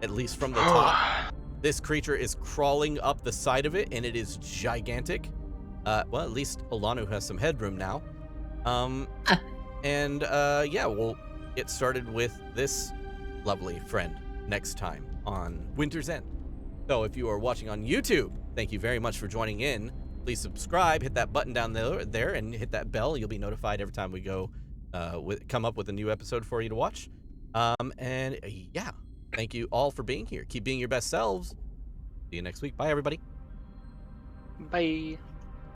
at least from the top. This creature is crawling up the side of it, and it is gigantic. Well, at least Olanu has some headroom now. Yeah, we'll get started with this lovely friend next time on Winter's End. So if you are watching on YouTube, thank you very much for joining in. Please subscribe, hit that button down there, and hit that bell. You'll be notified every time we go come up with a new episode for you to watch. Yeah, thank you all for being here. Keep being your best selves. See you next week. Bye, everybody. Bye.